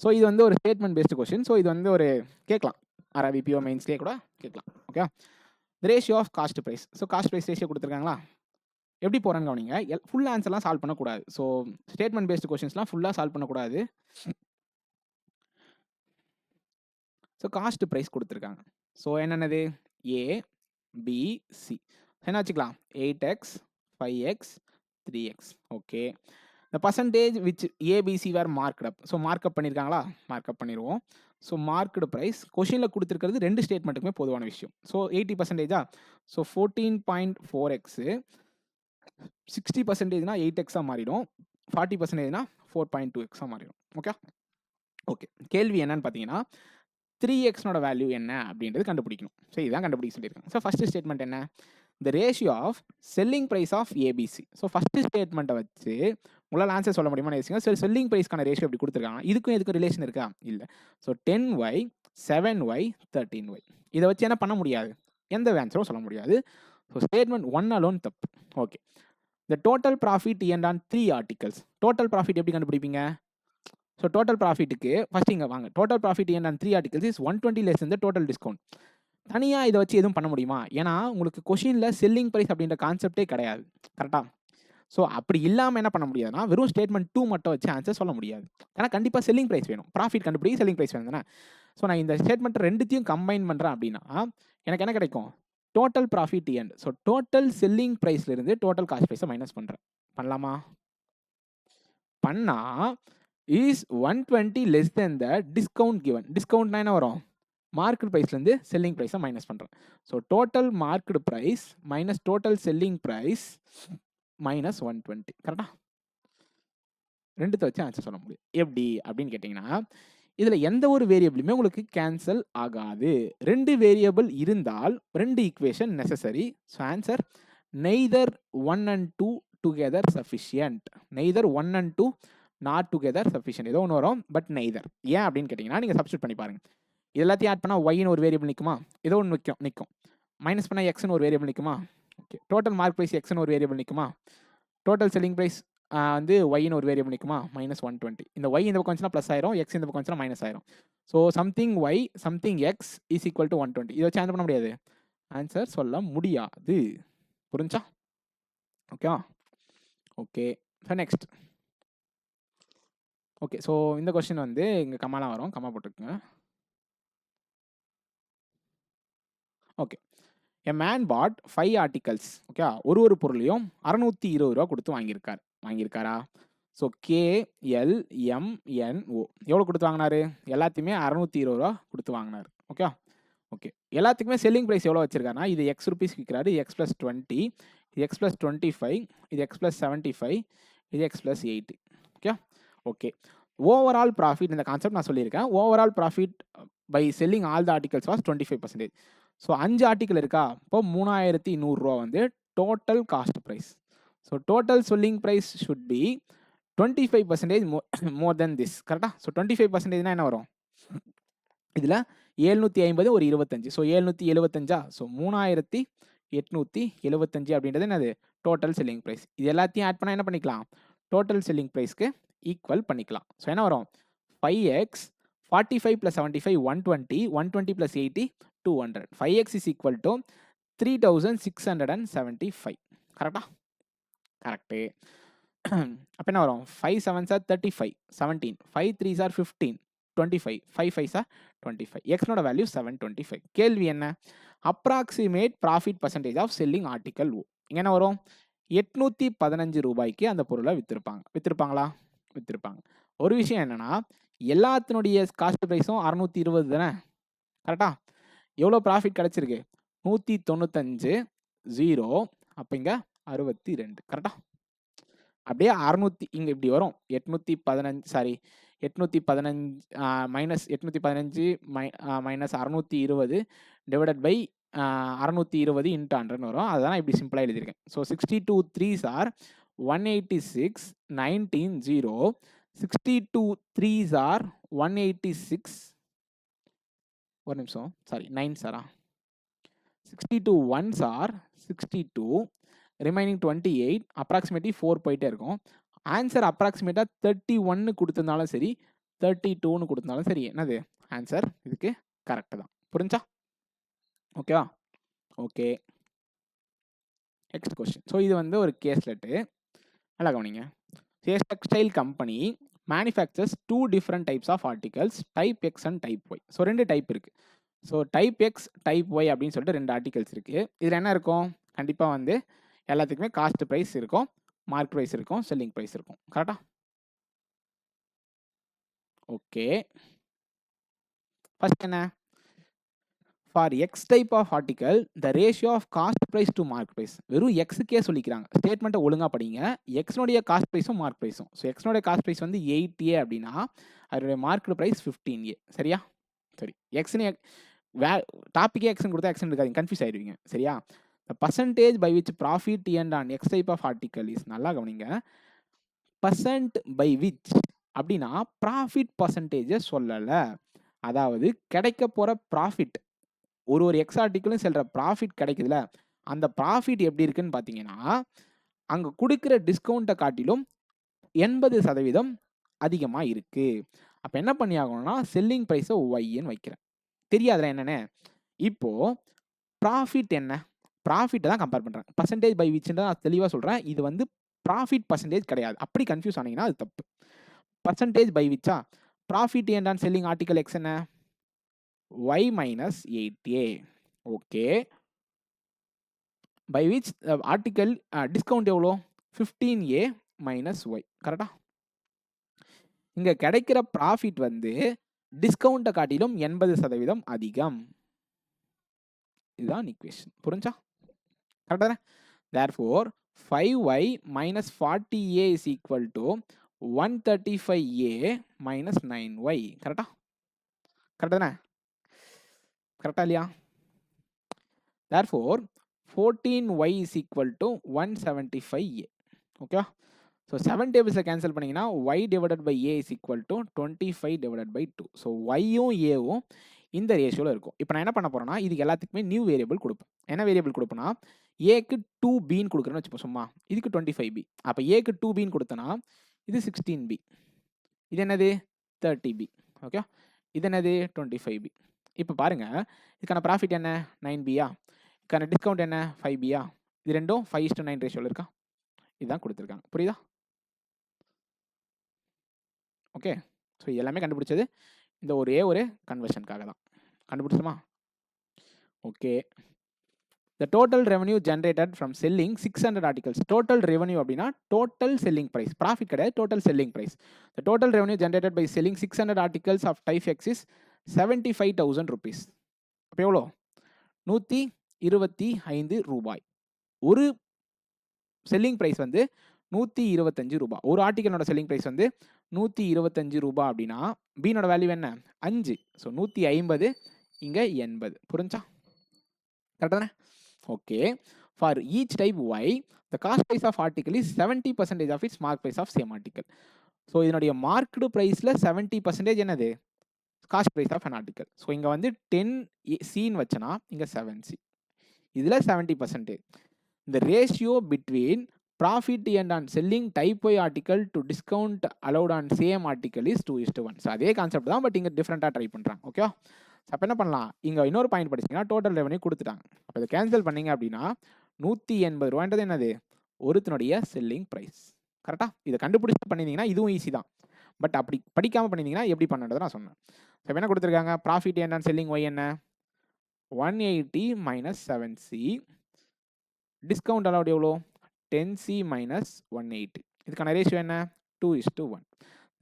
So இது வந்து ஒரு ஸ்டேட்மெண்ட் பேஸ்டு கொஸ்டின். ஸோ இது வந்து ஒரு கேட்கலாம் RRBPO மெயின்ஸ்லேயே கூட கேட்கலாம். Okay. The ratio of cost price. So cost price ratio கொடுத்துருக்காங்களா, எப்படி போகிறான்னு கவனிங்க. ஃபுல் ஆன்சர்லாம் சால்வ் பண்ணக்கூடாது. ஸோ ஸ்டேட்மெண்ட் பேஸ்டு கொஸ்டின்ஸ்லாம் ஃபுல்லாக சால்வ் பண்ணக்கூடாது. ஸோ காஸ்ட் ப்ரைஸ் கொடுத்துருக்காங்க. ஸோ என்னென்னது A B C என்ன வச்சுக்கலாம் 8x 5x 3x. ஓகே. இந்த percentage which ABC were marked up. So markup பண்ணியிருக்காங்களா, மார்க்அப் பண்ணிடுவோம். ஸோ மார்க்டு ப்ரைஸ் கொஷினில் கொடுத்துருக்கிறது 2 ஸ்டேட்மெண்ட்டுக்குமே பொதுவான விஷயம். ஸோ 80%. ஸோ 14.4x 60%னா 8xஆக மாறிடும். 40%னா 4.2xஆக மாறிடும். Okay okay. கேள்வி என்னன்னு பார்த்தீங்கன்னா 3xனோட வேல்யூ என்ன அப்படின்றது கண்டுபிடிக்கணும். ஸோ இதுதான் கண்டுபிடிக்க சொல்லியிருக்காங்க. ஸோ ஃபஸ்ட்டு ஸ்டேட்மெண்ட் என்ன, the ratio of selling price of ABC. So first ஸ்டேட்மெண்ட்டை வச்சு உங்களால் ஆன்சர் சொல்ல முடியுமா யோசிங்க. சரி, செல்லிங் ப்ரைஸ்க்கான ரேஷியோ எப்படி கொடுத்துருக்காங்க, இதுக்கும் ரிலேஷன் இருக்கா, இல்லை. ஸோ 10y 7y 13y இதை வச்சு என்ன பண்ண முடியாது, எந்த ஆன்சரும் சொல்ல முடியாது. ஸோ ஸ்டேட்மெண்ட் 1 அலோன் தப்பு. Okay. The total profit end on 3 articles. Total profit எப்படி கண்டுபிடிப்பீங்க? ஸோ டோட்டல் ப்ராஃபிட்டுக்கு ஃபஸ்ட் இங்கே வாங்க. Total profit end on 3 articles is 120 less இந்த டோட்டல் டிஸ்கவுண்ட். தனியாக இதை வச்சு எதுவும் பண்ண முடியுமா? ஏன்னா உங்களுக்கு கொஷினில் செல்லிங் ப்ரைஸ் அப்படின்ற கான்செப்டே கிடையாது. கரெக்டாக? ஸோ அப்படி இல்லாமல் என்ன பண்ண முடியாதுன்னா வெறும் ஸ்டேட்மெண்ட் 2 மட்டும் வச்சு ஆன்சர் சொல்ல முடியாது. ஏன்னா கண்டிப்பாக செல்லிங் ப்ரைஸ் வேணும். ப்ராஃபிட் கண்டுபிடி, செல்லிங் ப்ரைஸ் வேணும் தானே. ஸோ நான் இந்த ஸ்டேட்மெண்ட் ரெண்டுத்தையும் கம்பைன் பண்ணுறேன் அப்படின்னா எனக்கு என்ன கிடைக்கும், total profit end. So total selling ப்ரைஸ்லேருந்து டோட்டல் காஸ்ட் ப்ரைஸை மைனஸ் பண்ணுறேன். பண்ணலாமா? பண்ணால் is 120 less then the discount given. டிஸ்கவுண்ட்னா என்ன வரும், மார்க்கெட் ப்ரைஸ்லேருந்து செல்லிங் ப்ரைஸை மைனஸ் பண்ணுறேன். So total market price minus total selling price minus 120. கரெக்டா? 2த்த வச்சு ஆன்சர் சொல்ல முடியும். எப்படி அப்படின்னு கேட்டீங்கன்னா, இதுல எந்த ஒரு வேரியபிளுமே உங்களுக்கு கேன்சல் ஆகாது. 2 வேரியபிள் இருந்தால் 2 equation necessary. So answer neither 1 and 2 together sufficient. Neither 1 and 2 not together sufficient. ஏதோ ஒண்ணு வரும். But neither. ஏன் அப்படின்னு கேட்டீங்கன்னா, நீங்க சப்ஸ்டிட்யூட் பண்ணி பாருங்க. இது எல்லாத்தையும் ஆட் பண்ணா ஒய்ன்னு ஒரு வேரியபிள் நிக்குமா? ஏதோ ஒண்ணு நிக்கும். மைனஸ் பண்ணா எக்ஸ்ன்னு ஒரு வேரியபிள் நிக்குமா? ஓகே. டோட்டல் மார்க் பிரைஸ் எக்ஸ்ன்னு ஒரு வேரியபிள் நிக்குமா? டோட்டல் செல்லிங் பிரைஸ் வந்து ஒய்ன்னு ஒரு வேரியபிள் நிக்குமா? -120. இந்த ஒய் இந்த பக்கம் வந்துச்சுன்னா பிளஸ் ஆயிரும். எக்ஸ் இந்த பக்கம் வந்துச்சுன்னா மைனஸ் ஆயிரும். So something Y something X is equal to 120. இதை வச்சு ஆன்சர் பண்ண முடியாது. ஆன்சர் சொல்ல முடியாது. புரிஞ்சா? ஓகேவா? Okay. So next. Okay. So இந்த கொஸ்டின் வந்து இங்கே கம்மாலாம் வரும். கம்மா போட்டுக்குங்க. Okay. A man bought 5 articles. Okay. ஒரு பொருளையும் ₹620 கொடுத்து வாங்கியிருக்காரா? ஸோ KLMNO எவ்வளோ கொடுத்து வாங்கினாரு? எல்லாத்தையுமே ₹620 கொடுத்து வாங்கினாரு. ஓகே. ஓகே. எல்லாத்துக்குமே செல்லிங் பிரைஸ் எவ்வளோ வச்சிருக்காருன்னா, இது எக்ஸ் ருபீஸ் விற்கிறாரு. எக்ஸ் + 20, இது எக்ஸ் + 25, இது எக்ஸ் + 75, இது X + 80. Okay. Okay. Overall profit இந்த கான்செப்ட் நான் சொல்லியிருக்கேன். Overall profit by selling all the articles was 25%. So 5 article இருக்கா? இப்போ ₹3100 வந்து total cost price. So total selling price should be 25% more then this. கரெக்டா? ஸோ 25%னா என்ன வரும்? இதில் 750 ஒரு 25. ஸோ 775. ஸோ 3875 அப்படின்றது என்னது? Total selling price. இது எல்லாத்தையும் ஆட் பண்ணால் என்ன பண்ணிக்கலாம்? டோட்டல் செல்லிங் பிரைஸ்க்கு ஈக்குவல் பண்ணிக்கலாம். ஸோ என்ன வரும்? 5x 45 + 75 120, 120 + 80 200. 5x is equal to 3675. கரெக்டா? கரெக்டு. அப்போ என்ன வரும்? 5 7s are 35, 17, 5 3s are 15, 25, 5 5s are 25. எக்ஸ்னோட வேல்யூ 725. கேள்வி என்ன? Approximate profit percentage of selling article ஓ. இங்கே என்ன வரும்? ₹815 அந்த பொருளை வித்திருப்பாங்களா? வித்திருப்பாங்க. ஒரு விஷயம் என்னன்னா, எல்லாத்தினுடைய காஸ்ட் ப்ரைஸும் 620 தானே? கரெக்டா? எவ்வளோ ப்ராஃபிட் கிடைச்சிருக்கு? 195 0. அப்போ இங்கே 62. கரெக்டா? அப்படியே 600 இங்கே இப்படி வரும். 815 minus 815 minus 620 divided by 620 into 100ன்னு வரும். அதுதான் இப்படி சிம்பிளாக எழுதியிருக்கேன். So 62 3s are 186, 19 0, 62 3s are 186. ஒரு நிமிஷம், சாரி 9 சாரா? 62 1s are 62, ரிமைனிங் 28, அப்ராக்சிமேட்லி 4 போயிட்டே இருக்கும். ஆன்சர் அப்ராக்சிமேட்டாக 31 கொடுத்திருந்தாலும் சரி, 32ன்னு கொடுத்திருந்தாலும் சரி, என்னது ஆன்சர் இதுக்கு கரெக்டு தான். புரிஞ்சா? ஓகேவா? ஓகே. Next question. ஸோ இது வந்து ஒரு கேஸ்லெட்டு. நல்லா கவனிங்க. Textile company manufactures 2 different types of articles, type X and type Y. So 2 type இருக்குது. So type X type Y அப்படின்னு சொல்லிட்டு 2 ஆர்டிகல்ஸ் இருக்குது. இதில் என்ன இருக்கும்? கண்டிப்பாக வந்து எல்லாத்துக்குமே காஸ்ட் ப்ரைஸ் இருக்கும், மார்க் ப்ரைஸ் இருக்கும், செல்லிங் ப்ரைஸ் இருக்கும். கரெக்டா? ஓகே. ஃபர்ஸ்ட் என்ன? For X type of article the ratio of cost price to mark price. வெறும் எக்ஸுக்கே சொல்லிக்கிறாங்க. ஸ்டேட்மெண்ட்டை ஒழுங்காக படிங்க. எக்ஸ்னுடைய காஸ்ட் ப்ரைஸும் மார்க் ப்ரைஸும். ஸோ எக்ஸ்னுடைய காஸ்ட் ப்ரைஸ் வந்து 8A அப்படின்னா அதனுடைய மார்க் ப்ரைஸ் 15A. சரியா? சரி. எக்ஸ்னு டாப்பிக்கே எக்ஸ்னு கொடுத்தா எக்ஸ்னு இருக்காதீங்க, கன்ஃபியூஸ் ஆயிடுவீங்க. சரியா? The percentage by which profit end on X type of article is. நல்லா கவனிங்க. பர்சன்ட் பை விச் அப்படின்னா ப்ராஃபிட் பர்சன்டேஜை சொல்லலை. அதாவது கிடைக்க போகிற ப்ராஃபிட், ஒரு எக்ஸ் ஆர்டிக்கலும் செல்ற ப்ராஃபிட் கிடைக்குதுல, அந்த ப்ராஃபிட் எப்படி இருக்குன்னு பார்த்தீங்கன்னா, அங்கே கொடுக்குற டிஸ்கவுண்ட்டை காட்டிலும் 80% அதிகமாக இருக்குது. அப்போ என்ன பண்ணி ஆகணும்னா, செல்லிங் ப்ரைஸை ஒய்ன்னு வைக்கிறேன். தெரியாதுல என்னென்னு? இப்போது ப்ராஃபிட் என்ன? ப்ராஃபிட்டை தான் கம்பேர் பண்ணுறேன். பர்சன்டேஜ் பை விச்ன்னு நான் தெளிவாக சொல்கிறேன். இது வந்து ப்ராஃபிட் பர்சன்டேஜ் கிடையாது. அப்படி கன்ஃபியூஸ் ஆனீங்கன்னா அது தப்பு. Percentage by which? Profit and on selling article X என்ன? y minus 8A. Okay. By which article discount எவ்வளோ? 15A minus Y. கரெக்டா? இங்கே கிடைக்கிற ப்ராஃபிட் வந்து டிஸ்கவுண்ட்டை காட்டிலும் 80% அதிகம். இதுதான் ஈக்குவேஷன். புரிஞ்சா? கரெக்டாக? Therefore 5y minus 40A is equal to 135A minus 9Y. கரெக்டா? கரெக்ட் தானே? கரெக்டா இல்லையா? Therefore 14Y is equal to 175A. ஓகேவா? ஸோ 7 டேபிள்ஸை கேன்சல் பண்ணிங்கன்னா y divided by A is equal to 25 divided by 2. So ஒய்யும் ஏவும் இந்த ரேஷியோவில் இருக்கும். இப்போ நான் என்ன பண்ண போகிறேன்னா இதுக்கு எல்லாத்துக்குமே நியூ வேரியபிள் கொடுப்பேன். என்ன வேரியபிள் கொடுப்பேன்னா ஏக்கு 2Bன்னு கொடுக்குறேன்னு வச்சுப்போம் சும்மா. இதுக்கு 25B. அப்போ ஏக்கு 2Bன்னு கொடுத்தனா இது 16B. இது என்னது 30B. ஓகே, இது என்னது 25B. இப்போ பாருங்கள் இதுக்கான ப்ராஃபிட் என்ன 9Bயா, இதுக்கான டிஸ்கவுண்ட் என்ன 5Bயா. இது ரெண்டும் 5:9 ரேஷியோவில் இருக்கா? இதுதான் கொடுத்துருக்காங்க. புரியுதா? ஓகே, ஸோ எல்லாமே கண்டுபிடிச்சது இந்த ஒரு கன்வர்ஷனுக்காக தான். கண்டுபிடிச்சோமா? Okay, the total revenue generated from selling 600 articles. Total revenue அப்படின்னா டோட்டல் செல்லிங் ப்ரைஸ், ப்ராஃபிட் கிடையாது, total selling price. The total revenue generated by selling 600 articles of type X is 75,000 rupees. அப்போ எவ்வளோ? 125 ரூபாய். ஒரு செல்லிங் ப்ரைஸ் வந்து 125 ரூபாய். ஒரு ஆர்டிக்கலோட selling price வந்து 125 ரூபாய் அப்படின்னா பீனோட வேல்யூ என்ன 5. ஸோ 150 இங்கே 80. புரிஞ்சா? கரெக்டாக தானே? Okay, for each type Y the cost price of article is 70% of its mark price of same article. So இதனுடைய மார்க்டு ப்ரைஸில் 70% என்னது cost price of an article. ஸோ இங்கே வந்து 10Cன்னு வச்சனா இங்கே 7C. இதில் 70%. The ratio between profit and on selling type Y article to discount allowed on same article is 2:1. So அதே concept தான், பட் இங்கே டிஃப்ரெண்ட்டாக ட்ரை பண்ணுறாங்க. ஓகேவா? அப்போ என்ன பண்ணலாம், இங்கே இன்னொரு பாயிண்ட் படிச்சிங்கன்னா டோட்டல் ரெவன்யூ கொடுத்துட்டாங்க. அப்போ இதை கேன்சல் பண்ணிங்க அப்படின்னா 180 ரூபான்றது என்னது ஒருத்தனுடைய செல்லிங் ப்ரைஸ். கரெக்டாக? இதை கண்டுபிடிச்சி பண்ணியிருந்தீங்கன்னா இதுவும் ஈஸி தான். பட் அப்படி படிக்காமல் பண்ணியிருந்தீங்கன்னா எப்படி பண்ணுறதை நான் சொன்னேன். ஸோ என்ன கொடுத்துருக்காங்க, profit and on selling Y என்ன 180 minus 7C. டிஸ்கவுண்ட் அலவுட் எவ்வளோ 10C minus 180. இதுக்கான ரேஷியோ என்ன 2:1.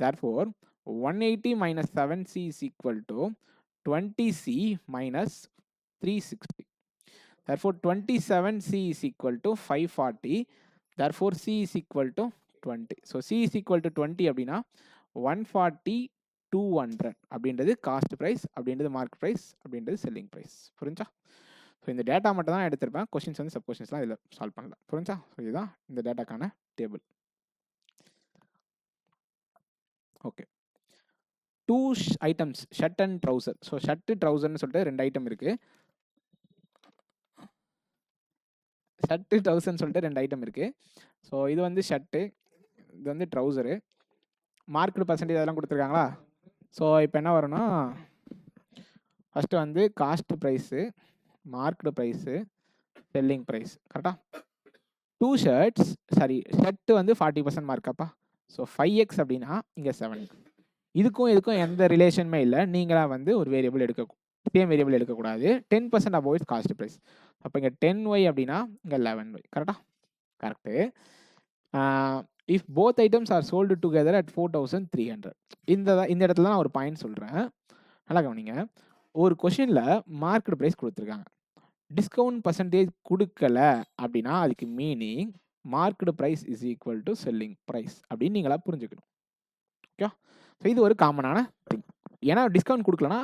therefore 180 minus 7C is equal to 20C minus 360. therefore 27C is equal to 540. therefore C is equal to 20. so C is equal to 20 அப்படின்னா 140 200 அப்படின்றது cost price, அப்படின்றது mark price, அப்படின்றது செல்லிங் price. புரிஞ்சா? So இந்த data மட்டும் தான் எடுத்திருப்பேன். கொஸ்டின்ஸ் வந்து சப் கொஸ்டின்ஸ்லாம் இதில் சால்வ் பண்ணல. புரிஞ்சா? ஸோ இதுதான் இந்த டேட்டாக்கான table. Okay, 2 items shirt and trouser. So shirt ட்ரௌசர்னு சொல்லிட்டு 2 ஐட்டம் இருக்குது. ஷர்ட்டு ட்ரௌசர்னு சொல்லிட்டு 2 ஐட்டம் இருக்குது. ஸோ இது வந்து ஷர்ட்டு, இது வந்து ட்ரௌசரு. மார்க்கெட் பர்சன்டேஜ் அதெல்லாம் கொடுத்துருக்காங்களா? ஸோ இப்போ என்ன வரும்னா ஃபஸ்ட்டு வந்து cost price, marked price, selling price. கரெக்டாக? 2 ஷர்ட்ஸ், சாரி ஷர்ட்டு வந்து 40% மார்க்கப்பா. ஸோ 5x அப்படின்னா இங்கே 7. இதுக்கும் எந்த ரிலேஷனுமே இல்லை. நீங்களாக வந்து ஒரு வேரியபிள் சேம் வேரியபிள் எடுக்கக்கூடாது. 10% அபோவ் இஸ் காஸ்ட் ப்ரைஸ். அப்போ இங்கே 10y அப்படின்னா இங்கே 11y. கரெக்டாக? Correct. If both items are sold together at 4,300. இந்த இடத்துல நான் ஒரு பாயிண்ட் சொல்கிறேன், நல்லா கவனிங்க. ஒரு கொஷினில் மார்க்கெட் ப்ரைஸ் கொடுத்துருக்காங்க, டிஸ்கவுண்ட் பர்சன்டேஜ் கொடுக்கல அப்படின்னா அதுக்கு meaning market price is equal to selling price அப்படின்னு நீங்களா புரிஞ்சுக்கணும். ஓகே, ஸோ இது ஒரு காமனான திங். ஏன்னா டிஸ்கவுண்ட் கொடுக்கலன்னா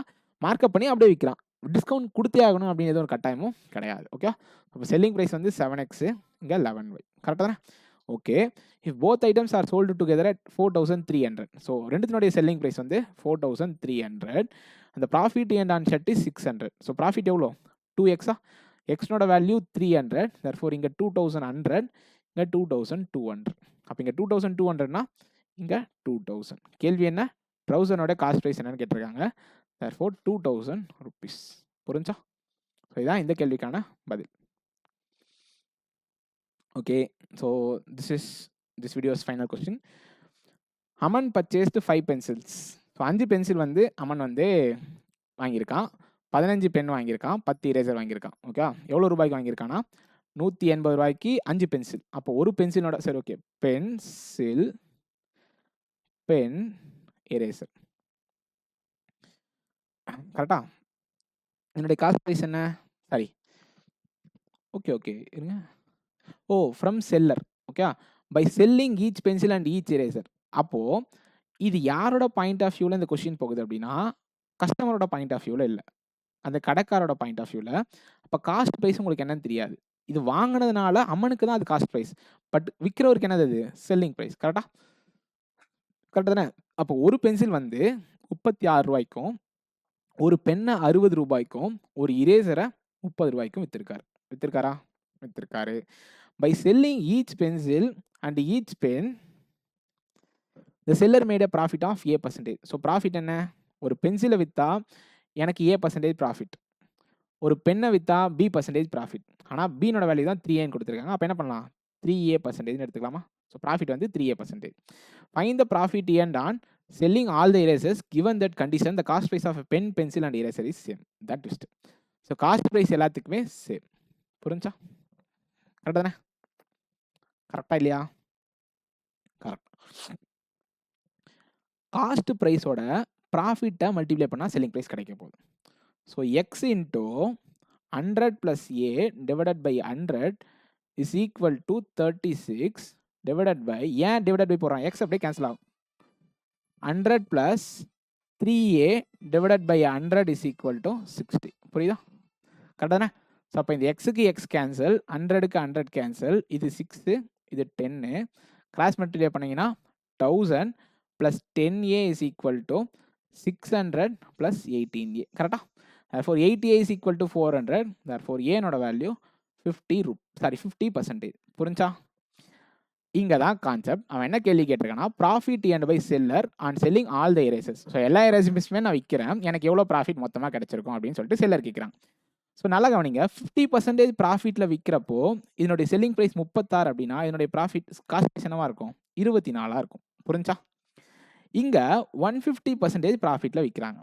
மார்க்கப் பண்ணி அப்படியே விற்கலாம். டிஸ்கவுண்ட் கொடுத்தே ஆகணும் அப்படின்னு எதுவும் ஒரு கட்டாயமும் கிடையாது. ஓகே, அப்போ செல்லிங் ப்ரைஸ் வந்து 7x, இங்கே 11y. கரெக்டாக தானே? Okay, if both items are sold together at 4,300. So ரெண்டுத்தினுடைய செல்லிங் ப்ரைஸ் வந்து 4,300. அந்த profit and on shirt is 600. So profit எவ்வளோ 2x-ஆ? எக்ஸ்னோட வேல்யூ 300. therefore இங்கே 2,100, இங்கே 2,200. அப்போ இங்கே 2,200னா இங்கே 2,000. கேள்வி என்ன, ட்ரௌசனோட காஸ்ட் ப்ரைஸ் என்னன்னு கேட்டிருக்காங்க. therefore 2,000 rupees. புரிஞ்சா? ஸோ இதுதான் இந்த கேள்விக்கான பதில். Okay, so this videos final question. Aman purchased 5 pencils. So 5 pencil வந்து அமன் வந்து வாங்கியிருக்கான், 15 பென் வாங்கியிருக்கான், 10 இரேசர் வாங்கியிருக்கான். ஓகே, எவ்வளோ ரூபாய்க்கு வாங்கியிருக்கான்னா 180 ரூபாய்க்கு 5 பென்சில். அப்போ ஒரு பென்சிலோட, சரி ஓகே, பென்சில், பென், இரேசர். கரெக்டா? என்னுடைய காஸ்ட் ப்ரைஸ் என்ன, சாரி ஓகே இருங்க. Oh, from seller. Okay, by selling each pencil and each eraser. அப்போ இது யாரோட பாயிண்ட் ஆஃப் வியூல இந்த கொஸ்டின் போகுது அப்படின்னா, கஸ்டமரோட பாயிண்ட் ஆஃப் வியூல இல்ல. அந்த கடைக்காரோட பாயிண்ட் ஆஃப் வியூல. அப்ப காஸ்ட் பிரைஸ் உங்களுக்கு என்னன்னு தெரியாது. இது வாங்குனதுனால அம்மனுக்கு தான் அது காஸ்ட் பிரைஸ். பட் விக்கிறவருக்கு என்னது அது? Selling price. கரெக்ட்டா? கரெக்ட் தானே? அப்போ ஒரு பென்சில் வந்து ரூ. 36க்கும், ஒரு பென்ன ரூ. 60க்கும், ஒரு இரேசர ரூ. 30க்கும் வித்திருக்காரு. வித்திருக்காரா? வித்திருக்காரு. By selling each pencil and each pen, the seller made a profit of A%. So profit என்ன? ஒரு பென்சிலை வித்தா எனக்கு A% ப்ராஃபிட். ஒரு பென்னை வித்தா B% ப்ராஃபிட். ஆனால் பீனோட வேல்யூ தான் 3Aன்னு கொடுத்துருக்காங்க. அப்போ என்ன பண்ணலாம்? 3A% எடுத்துக்கலாமா? ஸோ ப்ராஃபிட் வந்து 3A%. Find the profit earned on selling all the erasers given that condition the cost price of a pen, pencil and eraser is same. That twist. So cost price எல்லாத்துக்குமே same. புரிஞ்சா? Correct தானே? கரெக்டா இல்லையா? Correct. Cost ப்ரைஸோட ப்ராஃபிட்டை multiply பண்ணால் selling price கிடைக்க போகுது. So X into 100 + A divided by 100 is equal to 36 divided by, ஏன் டிவைடட் பை போடுறான்? எக்ஸ் அப்படியே கேன்சல் ஆகும். 100 + 3A divided by 100 is equal to 60. புரியுதா? கரெக்டாக தானே? ஸோ அப்போ இந்த எக்ஸுக்கு எக்ஸ் கேன்சல், 100க்கு 100 கேன்சல், இது 6, இது 10. கிராஸ் மல்டிப்ளை பண்ணிங்கன்னா 1000 + 10A is equal to 600 + 18A. கரெக்டாக? therefore 80A is equal to 400. therefore A நோட வேல்யூ 50%. புரிஞ்சா? இங்கே தான் கான்செப்ட். அவன் என்ன கேள்வி கேட்டிருக்கான்னா, profit earned by seller on selling all the erasers. ஸோ எல்லா எரேசர்ஸுமே நான் விற்கிறேன், எனக்கு எவ்வளோ ப்ராஃபிட் மொத்தமாக கிடைச்சிருக்கும் அப்படின்னு சொல்லிட்டு செல்லர் கேட்குறாங்க. ஸோ நல்லா கவனிங்க, 50% ப்ராஃபிட்டில் விற்கிறப்போ இதனுடைய செல்லிங் ப்ரைஸ் 36 அப்படின்னா இதனுடைய ப்ராஃபிட் காஸ்ட் என்னவா இருக்கும்? 24 இருக்கும். புரிஞ்சா? இங்கே 150% ப்ராஃபிட்டில் விற்கிறாங்க.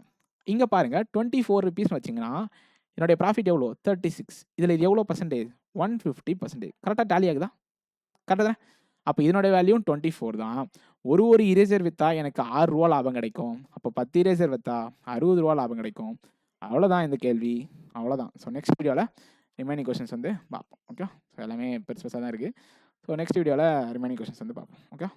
இங்கே பாருங்கள், 24 ருபீஸ் வச்சிங்கன்னா என்னுடைய ப்ராஃபிட் எவ்வளோ? 36. இதில் இது எவ்வளோ பர்சன்டேஜ்? 150%. கரெக்டாக டேலி ஆகுதா? கரெக்டாக தானே? அப்போ இதனுடைய வேல்யூ 24 தான். ஒரு இரேசர் விற்றா எனக்கு 6 ரூபா லாபம் கிடைக்கும். அப்போ 10 இரேசர் விற்றா 60 ரூபா லாபம் கிடைக்கும். அவ்வளோதான் இந்த கேள்வி. அவ்வளோதான். ஸோ நெக்ஸ்ட் வீடியோவில் ரிமைனிங் கொஷின்ஸ் வந்து பார்ப்போம். ஓகே? ஸோ எல்லாமே பெருசாக தான் இருக்குது. ஸோ நெக்ஸ்ட் வீடியோவில் ரிமைனிங் கொஷின்ஸ் வந்து பார்ப்போம். ஓகே?